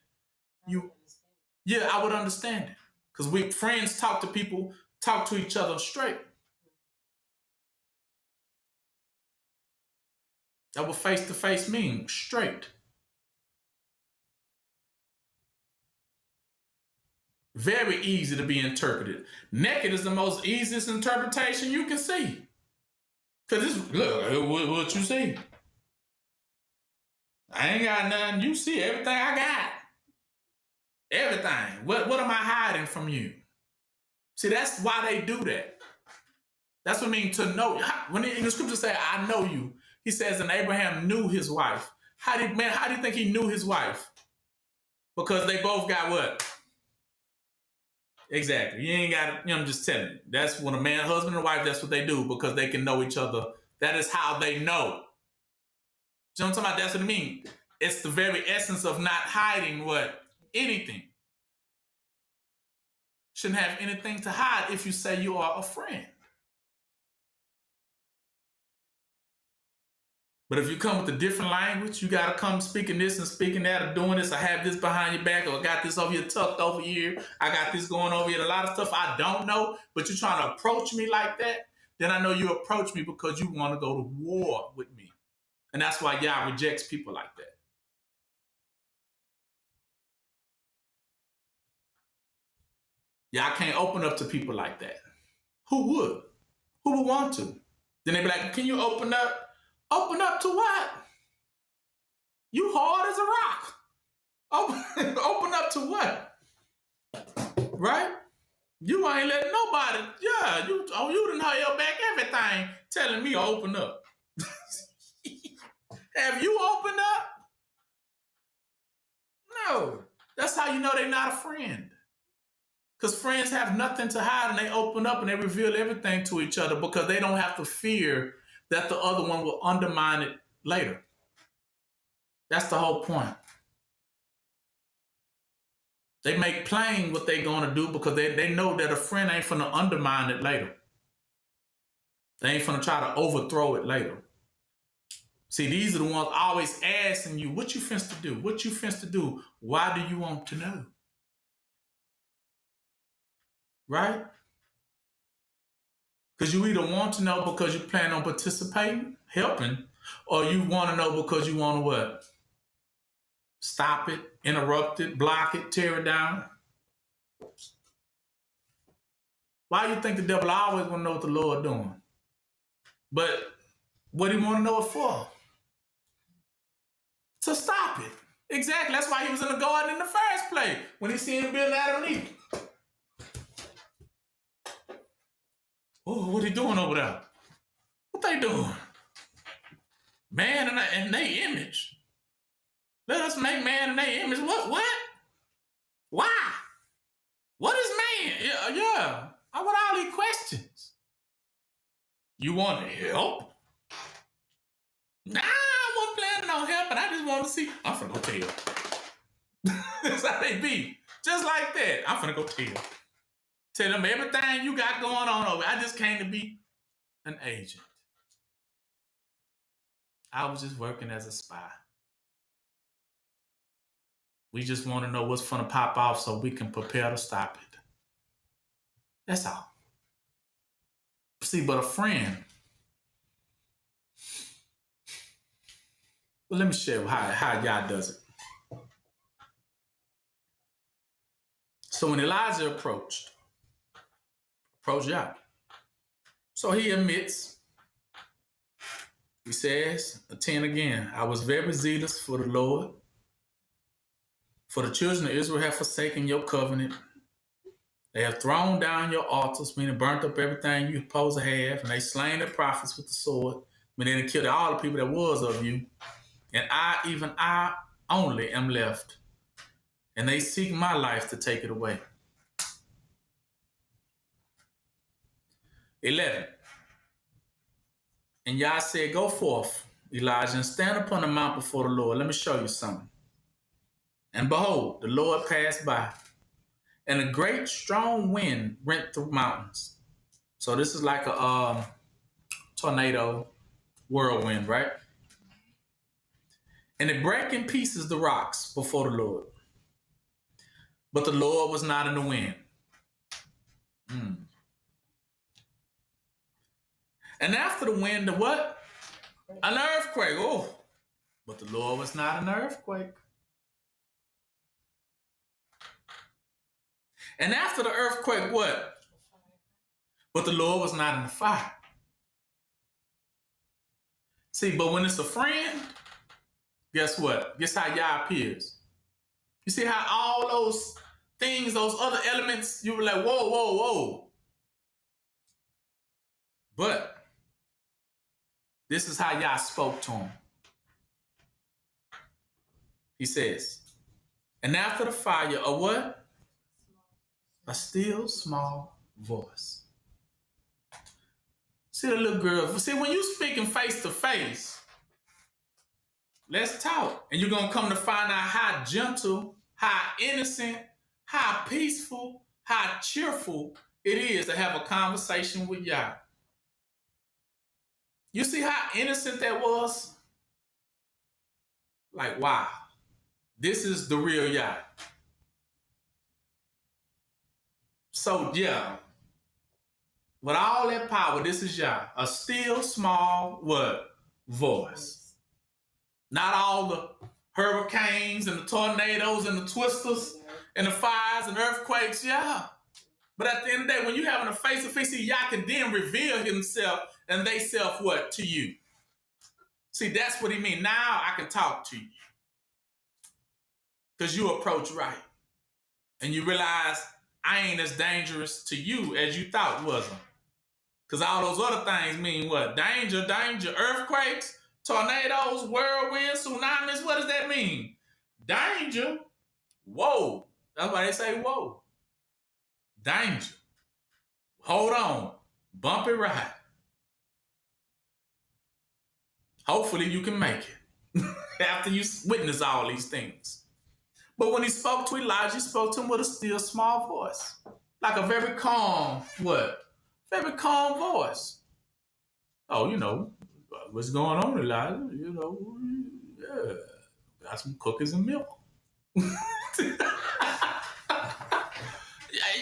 I would understand it. Because friends talk to people, talk to each other straight. That what face-to-face mean, straight. Very easy to be interpreted. Naked is the most easiest interpretation you can see. Because look, what you see. I ain't got nothing. You see everything I got. Everything. What am I hiding from you? See, that's why they do that. That's what I mean to know. When the scripture say, I know you, he says, and Abraham knew his wife. How do you think he knew his wife? Because they both got what? Exactly. You ain't got to, I'm just telling you. That's when a man, husband and wife, that's what they do, because they can know each other. That is how they know. You know what I'm talking about? That's what I mean. It's the very essence of not hiding what? Anything. Shouldn't have anything to hide if you say you are a friend. But if you come with a different language, you got to come speaking this and speaking that, or doing this, I have this behind your back, or I got this over here tucked over here, I got this going over here, a lot of stuff I don't know, but you're trying to approach me like that, then I know you approach me because you want to go to war with me. And that's why Yah rejects people like that. Y'all can't open up to people like that. Who would? Who would want to? Then they be like, can you open up? Open up to what? You hard as a rock. Open up to what? Right? You ain't letting nobody. Yeah, you done held back everything, telling me to open up. Have you opened up? No. That's how you know they're not a friend. Because friends have nothing to hide, and they open up and they reveal everything to each other because they don't have to fear that the other one will undermine it later. That's the whole point. They make plain what they're going to do because they know that a friend ain't finna undermine it later. They ain't finna try to overthrow it later. See, these are the ones always asking you, what you finna to do? What you finna to do? Why do you want to know? Right? Because you either want to know because you plan on participating, helping, or you want to know because you want to what? Stop it, interrupt it, block it, tear it down. Why you think the devil always want to know what the Lord doing? But what he want to know it for? To stop it. Exactly. That's why he was in the garden in the first place. When he seen Bill, Adam, and Eve. Oh, what they doing over there? What they doing? Man in their image. Let us make man in their image. What? Why? What is man? Yeah. I want all these questions. You want to help? Nah, I wasn't planning on helping. I just want to see. I'm finna go tell. That's how they be. Just like that. I'm finna go tell. Tell them everything you got going on over. I just came to be an agent. I was just working as a spy. We just want to know what's finna pop off so we can prepare to stop it. That's all. See, but a friend. Well, let me show you how Yah does it. So when Elijah approached Yah. So he admits, he says, 10 again, I was very zealous for the Lord. For the children of Israel have forsaken your covenant. They have thrown down your altars, meaning burnt up everything you're supposed to have, and they slain the prophets with the sword, meaning they killed all the people that was of you. And I only am left. And they seek my life to take it away. 11. And Yah said, go forth, Elijah, and stand upon the mount before the Lord. Let me show you something. And behold, the Lord passed by, and a great strong wind rent through mountains. So this is like a tornado, whirlwind, right? And it broke in pieces the rocks before the Lord. But the Lord was not in the wind. And after the wind, the what? An earthquake. Oh, but the Lord was not an earthquake. And after the earthquake, what? But the Lord was not in the fire. See, but when it's a friend, guess what? Guess how Yah appears. You see how all those things, those other elements, you were like, whoa, whoa, whoa. But this is how Yah spoke to him. He says, and after the fire, a what? A still small voice. See the little girl. See, when you speaking face to face, let's talk. And you're going to come to find out how gentle, how innocent, how peaceful, how cheerful it is to have a conversation with Yah. You see how innocent that was? Like, wow. This is the real Yah. So, yeah. With all that power, this is Yah. A still small, what? Voice. Not all the hurricanes and the tornadoes and the twisters and the fires and earthquakes, yeah. But at the end of the day, when you're having a face-to-face, see, Yah can then reveal himself and they self what? To you. See, that's what he means. Now I can talk to you. Because you approach right. And you realize I ain't as dangerous to you as you thought, was I? Because all those other things mean what? Danger, earthquakes, tornadoes, whirlwinds, tsunamis. What does that mean? Danger. Whoa. That's why they say whoa. Danger. Hold on. Bumpy ride. Hopefully you can make it after you witness all these things. But when he spoke to Elijah, he spoke to him with a still small voice. Like a very calm, what? Very calm voice. Oh, you know, what's going on, Elijah? You know, yeah, got some cookies and milk.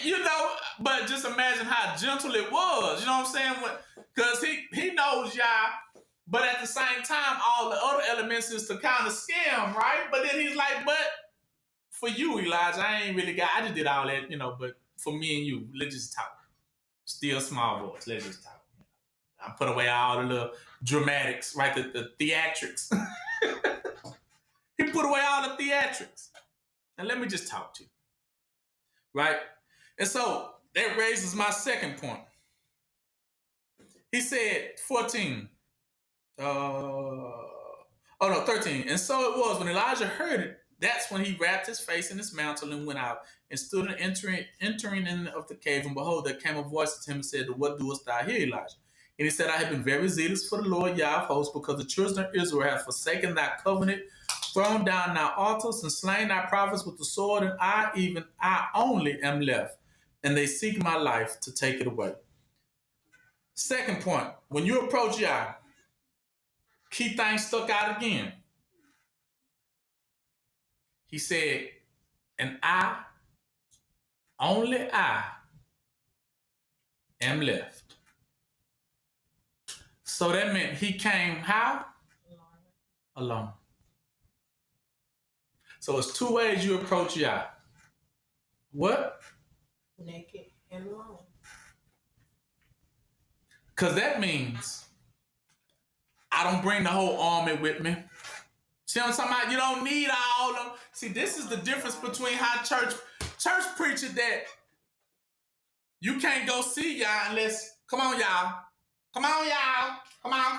You know, but just imagine how gentle it was. You know what I'm saying? Because he knows Yah, but at the same time, all the other elements is to kind of scare him, right? But then he's like, but for you, Elijah, I ain't really got. I just did all that, But for me and you, let's just talk. Still small voice. Let's just talk. I put away all the little dramatics, right? The theatrics. He put away all the theatrics. And let me just talk to you, right? And so that raises my second point. He said 14. 13. And so it was when Elijah heard it, that's when he wrapped his face in his mantle and went out and stood in entering in of the cave. And behold, there came a voice to him and said, what doest thou here, Elijah? And he said, I have been very zealous for the Lord Yah of hosts, because the children of Israel have forsaken thy covenant, thrown down thy altars, and slain thy prophets with the sword, and I only am left, and they seek my life to take it away. Second point, when you approach Yah, key thing stuck out again. He said, and only I am left. So that meant he came how? Alone. So it's two ways you approach Yah. What? Naked and alone. Because that means I don't bring the whole army with me. See what I'm talking about? You don't need all of them. See, this is the difference between how church preachers that you can't go see Yah unless, come on, y'all. Come on, y'all. Come on. I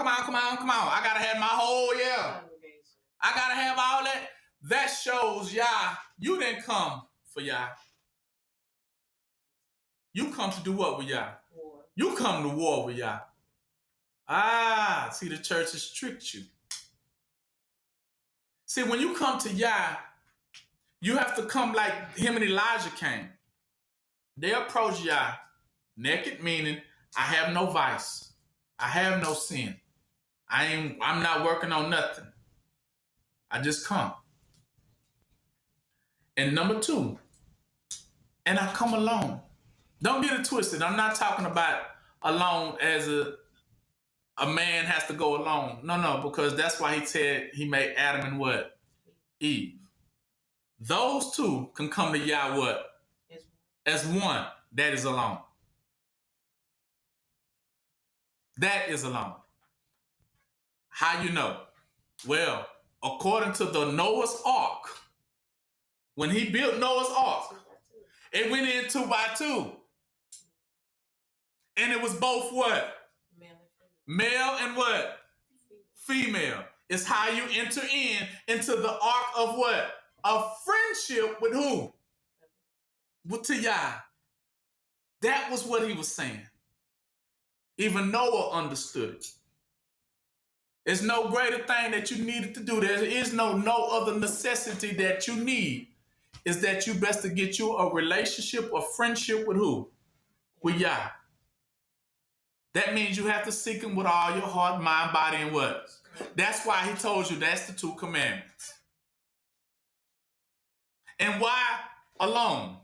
got to have my whole, I got to have all that. That shows Yah, you didn't come for Yah. You come to do what with Yah? War. You come to war with Yah. See, the church has tricked you. See, when you come to Yah, you have to come like him and Elijah came. They approach Yah naked, meaning I have no vice. I have no sin. I'm not working on nothing. I just come. And number two, and I come alone. Don't get it twisted. I'm not talking about alone as a man has to go alone. No, because that's why he said he made Adam and what? Eve. Those two can come to Yah what? As one. That is alone. That is alone. How you know? Well, according to the Noah's Ark, when he built Noah's Ark, it went in 2 by 2. And it was both what? Male and what? Female. It's how you enter into the ark of what? A friendship with who? With Yah. That was what he was saying. Even Noah understood it. There's no greater thing that you needed to do. There is no other necessity that you need. Is that you best to get you a relationship or friendship with who? With Yah. That means you have to seek him with all your heart, mind, body, and what? That's why he told you that's the 2 commandments. And why alone?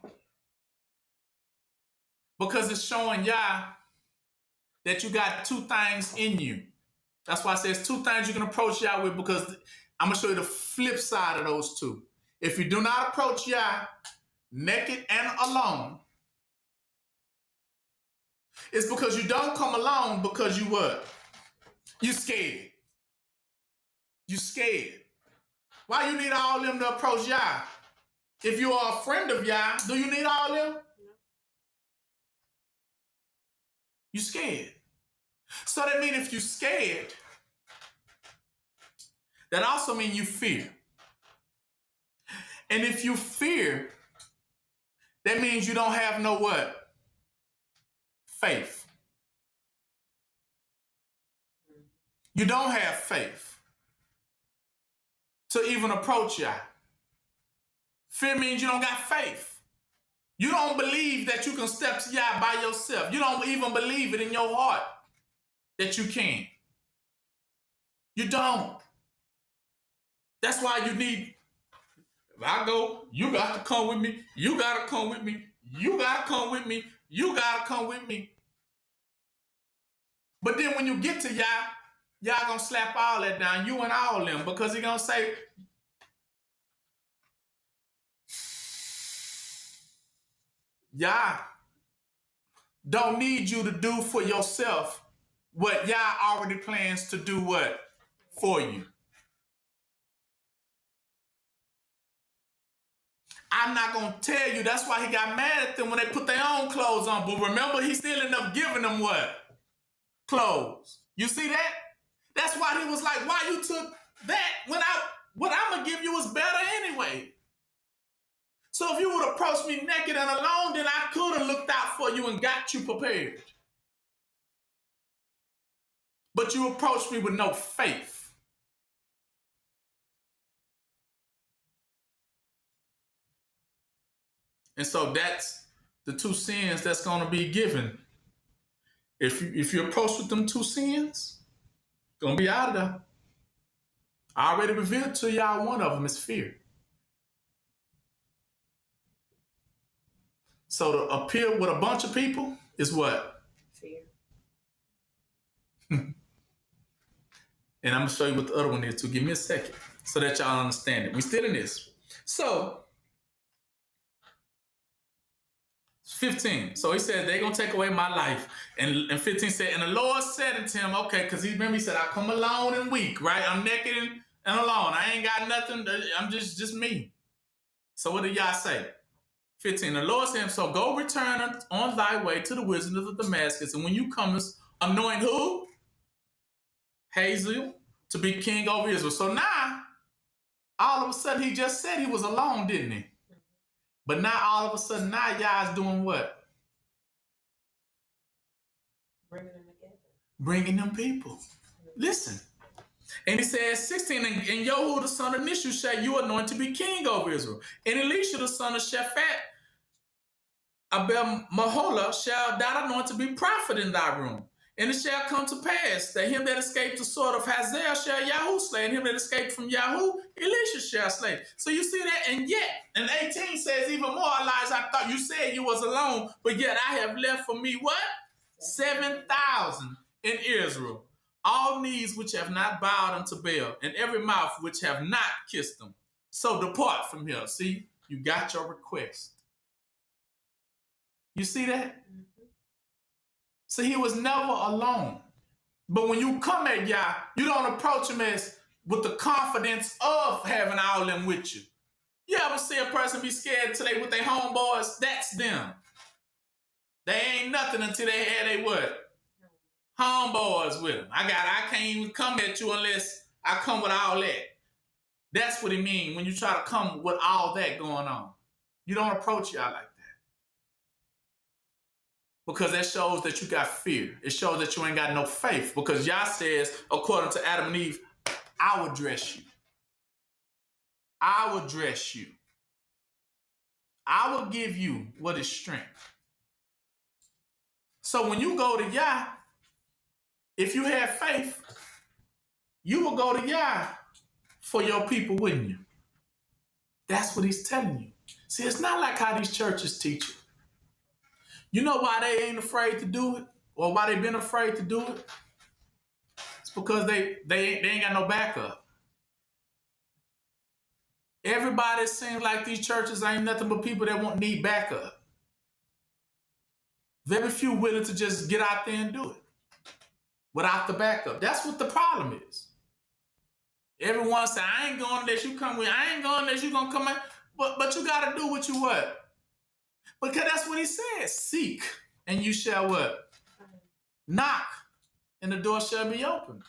Because it's showing Yah that you got 2 things in you. That's why I say it's 2 things you can approach Yah with, because I'm going to show you the flip side of those 2. If you do not approach Yah naked and alone, it's because you don't come alone because you what? You scared. You scared. Why you need all them to approach Yah? If you are a friend of Yah, do you need all them? No. You scared. So that means if you scared, that also means you fear. And if you fear, that means you don't have no what? Faith. You don't have faith to even approach Yah. Fear means you don't got faith. You don't believe that you can step to Yah by yourself. You don't even believe it in your heart that you can. You don't. That's why you need, if I go, you got to come with me. You got to come with me. You got to come with me. You got to come with me. But then when you get to Yah, Yah going to slap all that down, you and all them, because he going to say, Yah don't need you to do for yourself what Yah already plans to do what? For you. I'm not going to tell you. That's why he got mad at them when they put their own clothes on. But remember, he still ended up giving them what? Clothes. You see that? That's why he was like, why you took that when what I'm going to give you is better anyway. So if you would approach me naked and alone, then I could have looked out for you and got you prepared. But you approached me with no faith. And so that's the two sins that's going to be given. If you approach with them two sins, going to be out of there. I already revealed to y'all one of them is fear. So to appear with a bunch of people is what? Fear. And I'm going to show you what the other one is too. Give me a second so that y'all understand it. We still in this. So 15. So he said, they're going to take away my life. And 15 said, and the Lord said unto him, okay, because he said, I come alone and weak, right? I'm naked and alone. I ain't got nothing. I'm just me. So what did y'all say? 15. The Lord said, so go return on thy way to the wilderness of Damascus. And when you come, anoint who? Hazael to be king over Israel. So now, all of a sudden, he just said he was alone, didn't he? But now, all of a sudden, now y'all's doing what? Bringing them together. Bringing them people. Listen. And he says, 16, and Jehu the son of Nishu shall you anoint to be king over Israel. And Elisha the son of Shaphat, Abel Mahola shall thou anoint to be prophet in thy room. And it shall come to pass that him that escaped the sword of Hazael shall Jehu slay, and him that escaped from Jehu, Elisha shall slay. So you see that? And yet, and 18 says even more, Elijah, I thought you said you was alone, but yet I have left for me what? 7,000 in Israel. All knees which have not bowed unto Baal, and every mouth which have not kissed them. So depart from here. See, you got your request. You see that? So he was never alone. But when you come at Yah, you don't approach him as with the confidence of having all them with you. You ever see a person be scared until they with their homeboys? That's them. They ain't nothing until they had they what? Homeboys with them. I can't even come at you unless I come with all that. That's what it means when you try to come with all that going on. You don't approach Yah like that. Because that shows that you got fear. It shows that you ain't got no faith. Because Yah says, according to Adam and Eve, I will dress you. I will dress you. I will give you what is strength. So when you go to Yah, if you have faith, you will go to Yah for your people, wouldn't you? That's what he's telling you. See, it's not like how these churches teach it. You know why they ain't afraid to do it? Or why they been afraid to do it? It's because they ain't got no backup. Everybody seems like these churches ain't nothing but people that won't need backup. Very few willing to just get out there and do it without the backup. That's what the problem is. Everyone say, I ain't going unless you come with. I ain't going unless you gonna come in. But you gotta do what you what? Because that's what he says. Seek, and you shall what? Knock, and the door shall be opened.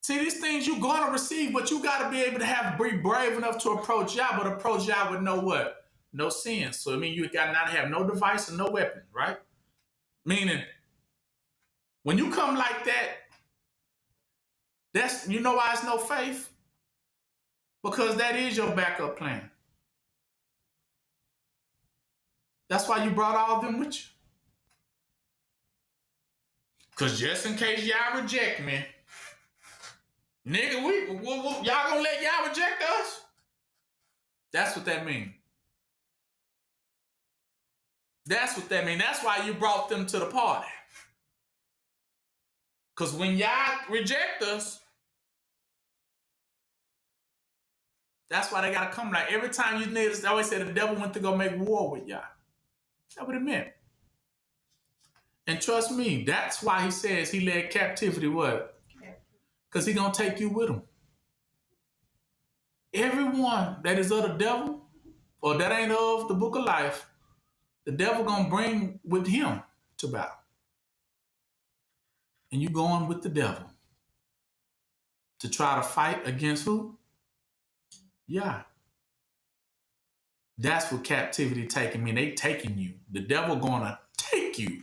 See, these things you're going to receive, but you got to be able to be brave enough to approach Yah, but approach Yah with no what? No sin. So, I mean, you got to not have no device and no weapon, right? Meaning, when you come like that, you know why it's no faith? Because that is your backup plan. That's why you brought all of them with you. Because just in case y'all reject me, nigga, y'all gonna let y'all reject us? That's what that means. That's what that means. That's why you brought them to the party. Because when y'all reject us, that's why they gotta come. Like every time you niggas, they always say the devil went to go make war with y'all. That's what it meant. And trust me, that's why he says he led captivity what? Because he gonna take you with him. Everyone that is of the devil or that ain't of the book of life, the devil gonna bring with him to battle. And you going with the devil to try to fight against who? Yeah. That's what captivity taking mean. They taking you. The devil gonna take you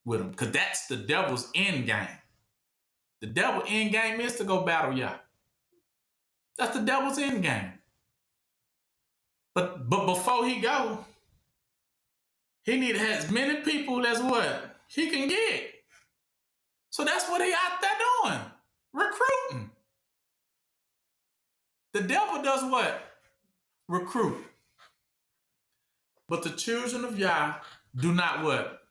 with him because that's the devil's end game. The devil end game is to go battle Yah. That's the devil's end game. But before he go, he need to have as many people as what he can get. So that's what he out there doing, recruiting. The devil does what? Recruit. But the children of Yah do not what?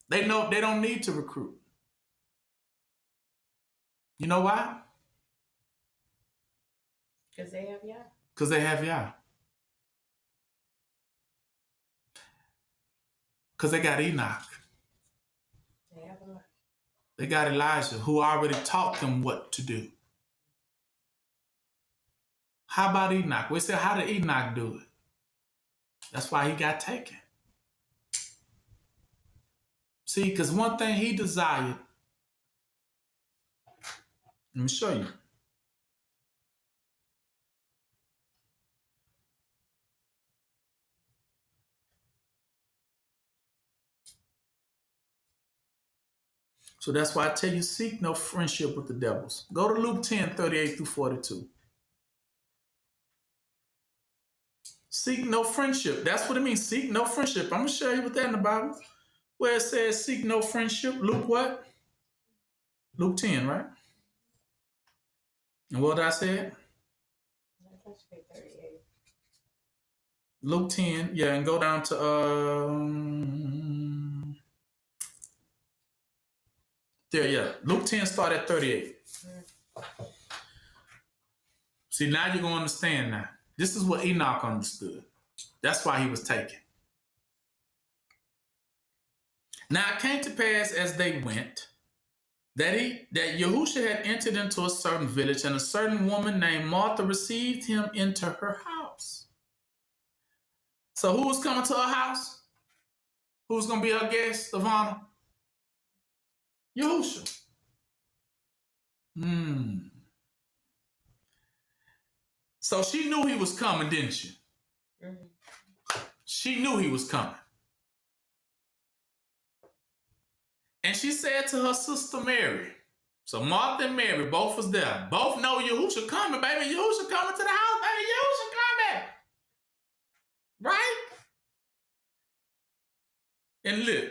They know they don't need to recruit. You know why? Because they have Yah. Because they have Yah. Because they got Enoch. They have a lot. They got Elijah, who already taught them what to do. How about Enoch? We said, how did Enoch do it? That's why he got taken. See, because one thing he desired, let me show you. So that's why I tell you, seek no friendship with the devils. Go to Luke 10, 38 through 42. Seek no friendship. That's what it means. Seek no friendship. I'm going to show you what that in the Bible. Where it says seek no friendship. Luke what? Luke 10, right? And what did I say? That's 38. Luke 10, yeah, and go down to there, yeah. Luke 10 start at 38. See, now you're gonna understand now. This is what Enoch understood. That's why he was taken. Now it came to pass as they went that Yahushua had entered into a certain village, and a certain woman named Martha received him into her house. So who was coming to her house? Who's gonna be her guest of honor? Yahushua. So she knew he was coming, didn't she? Mm-hmm. She knew he was coming. And she said to her sister Mary, so Martha and Mary both was there. Both know Yahushua coming, baby. Yahushua coming to the house, baby. Yahushua coming. Right? And look.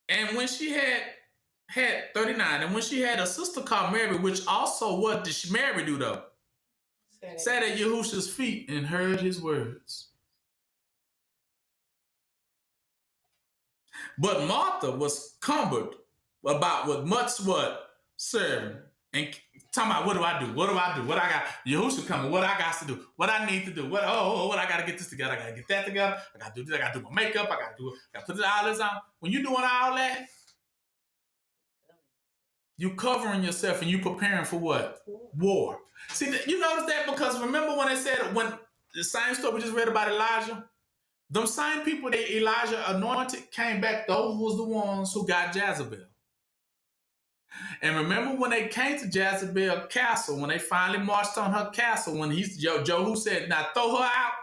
And when she had 39, and when she had a sister called Mary, which also what did Mary do though? Sat at Yahushua's feet and heard his words. But Martha was cumbered about with much what? Serving. And talking about what do I do? What do I do? What I got? Yahushua coming. What I got to do? What I need to do? What I got to get this together. I got to get that together. I got to do this. I got to do my makeup. I got to put all this on. When you doing all that, you covering yourself and you preparing for what? War. See, you notice that because remember when they said, when the same story we just read about Elijah, them same people that Elijah anointed came back, those was the ones who got Jezebel. And remember when they came to Jezebel's castle, when they finally marched on her castle, when Jehu said, now throw her out,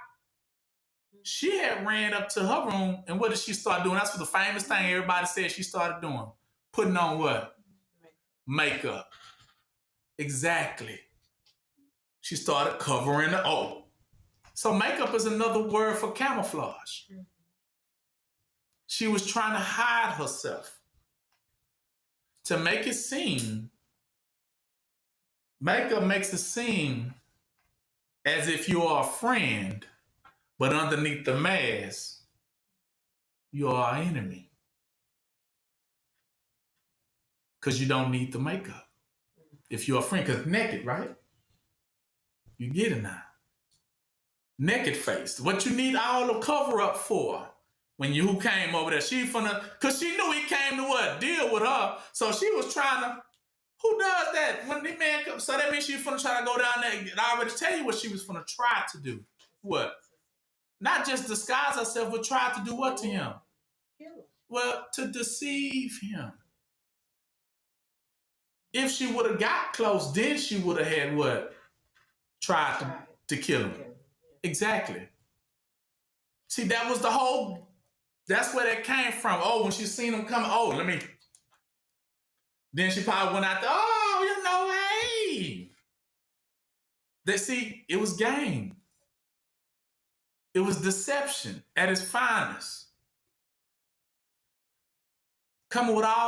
she had ran up to her room, and what did she start doing? That's what the famous thing everybody said she started doing. Putting on what? Makeup. Exactly. She started covering the O. So makeup is another word for camouflage. She was trying to hide herself to make it seem, makeup makes it seem as if you are a friend, but underneath the mask, you are an enemy. Because you don't need the makeup. If you're a friend, because naked, right? You get it now. naked faced. What you need all the cover up for? When you came over there, she cause she knew he came to what? Deal with her. So she was trying to, who does that? When the man comes, so that means she finna try to go down there and I already tell you what she was finna try to do. What? Not just disguise herself, but try to do what to him? Kill him. Well, to deceive him. If she would have got close, then she would have had what? Tried to kill him. Exactly. See, that was the whole, that's where that came from. Oh, when she seen him coming, oh, let me. Then she probably went out there, oh, you know, hey. They see, it was game. It was deception at its finest. Coming with all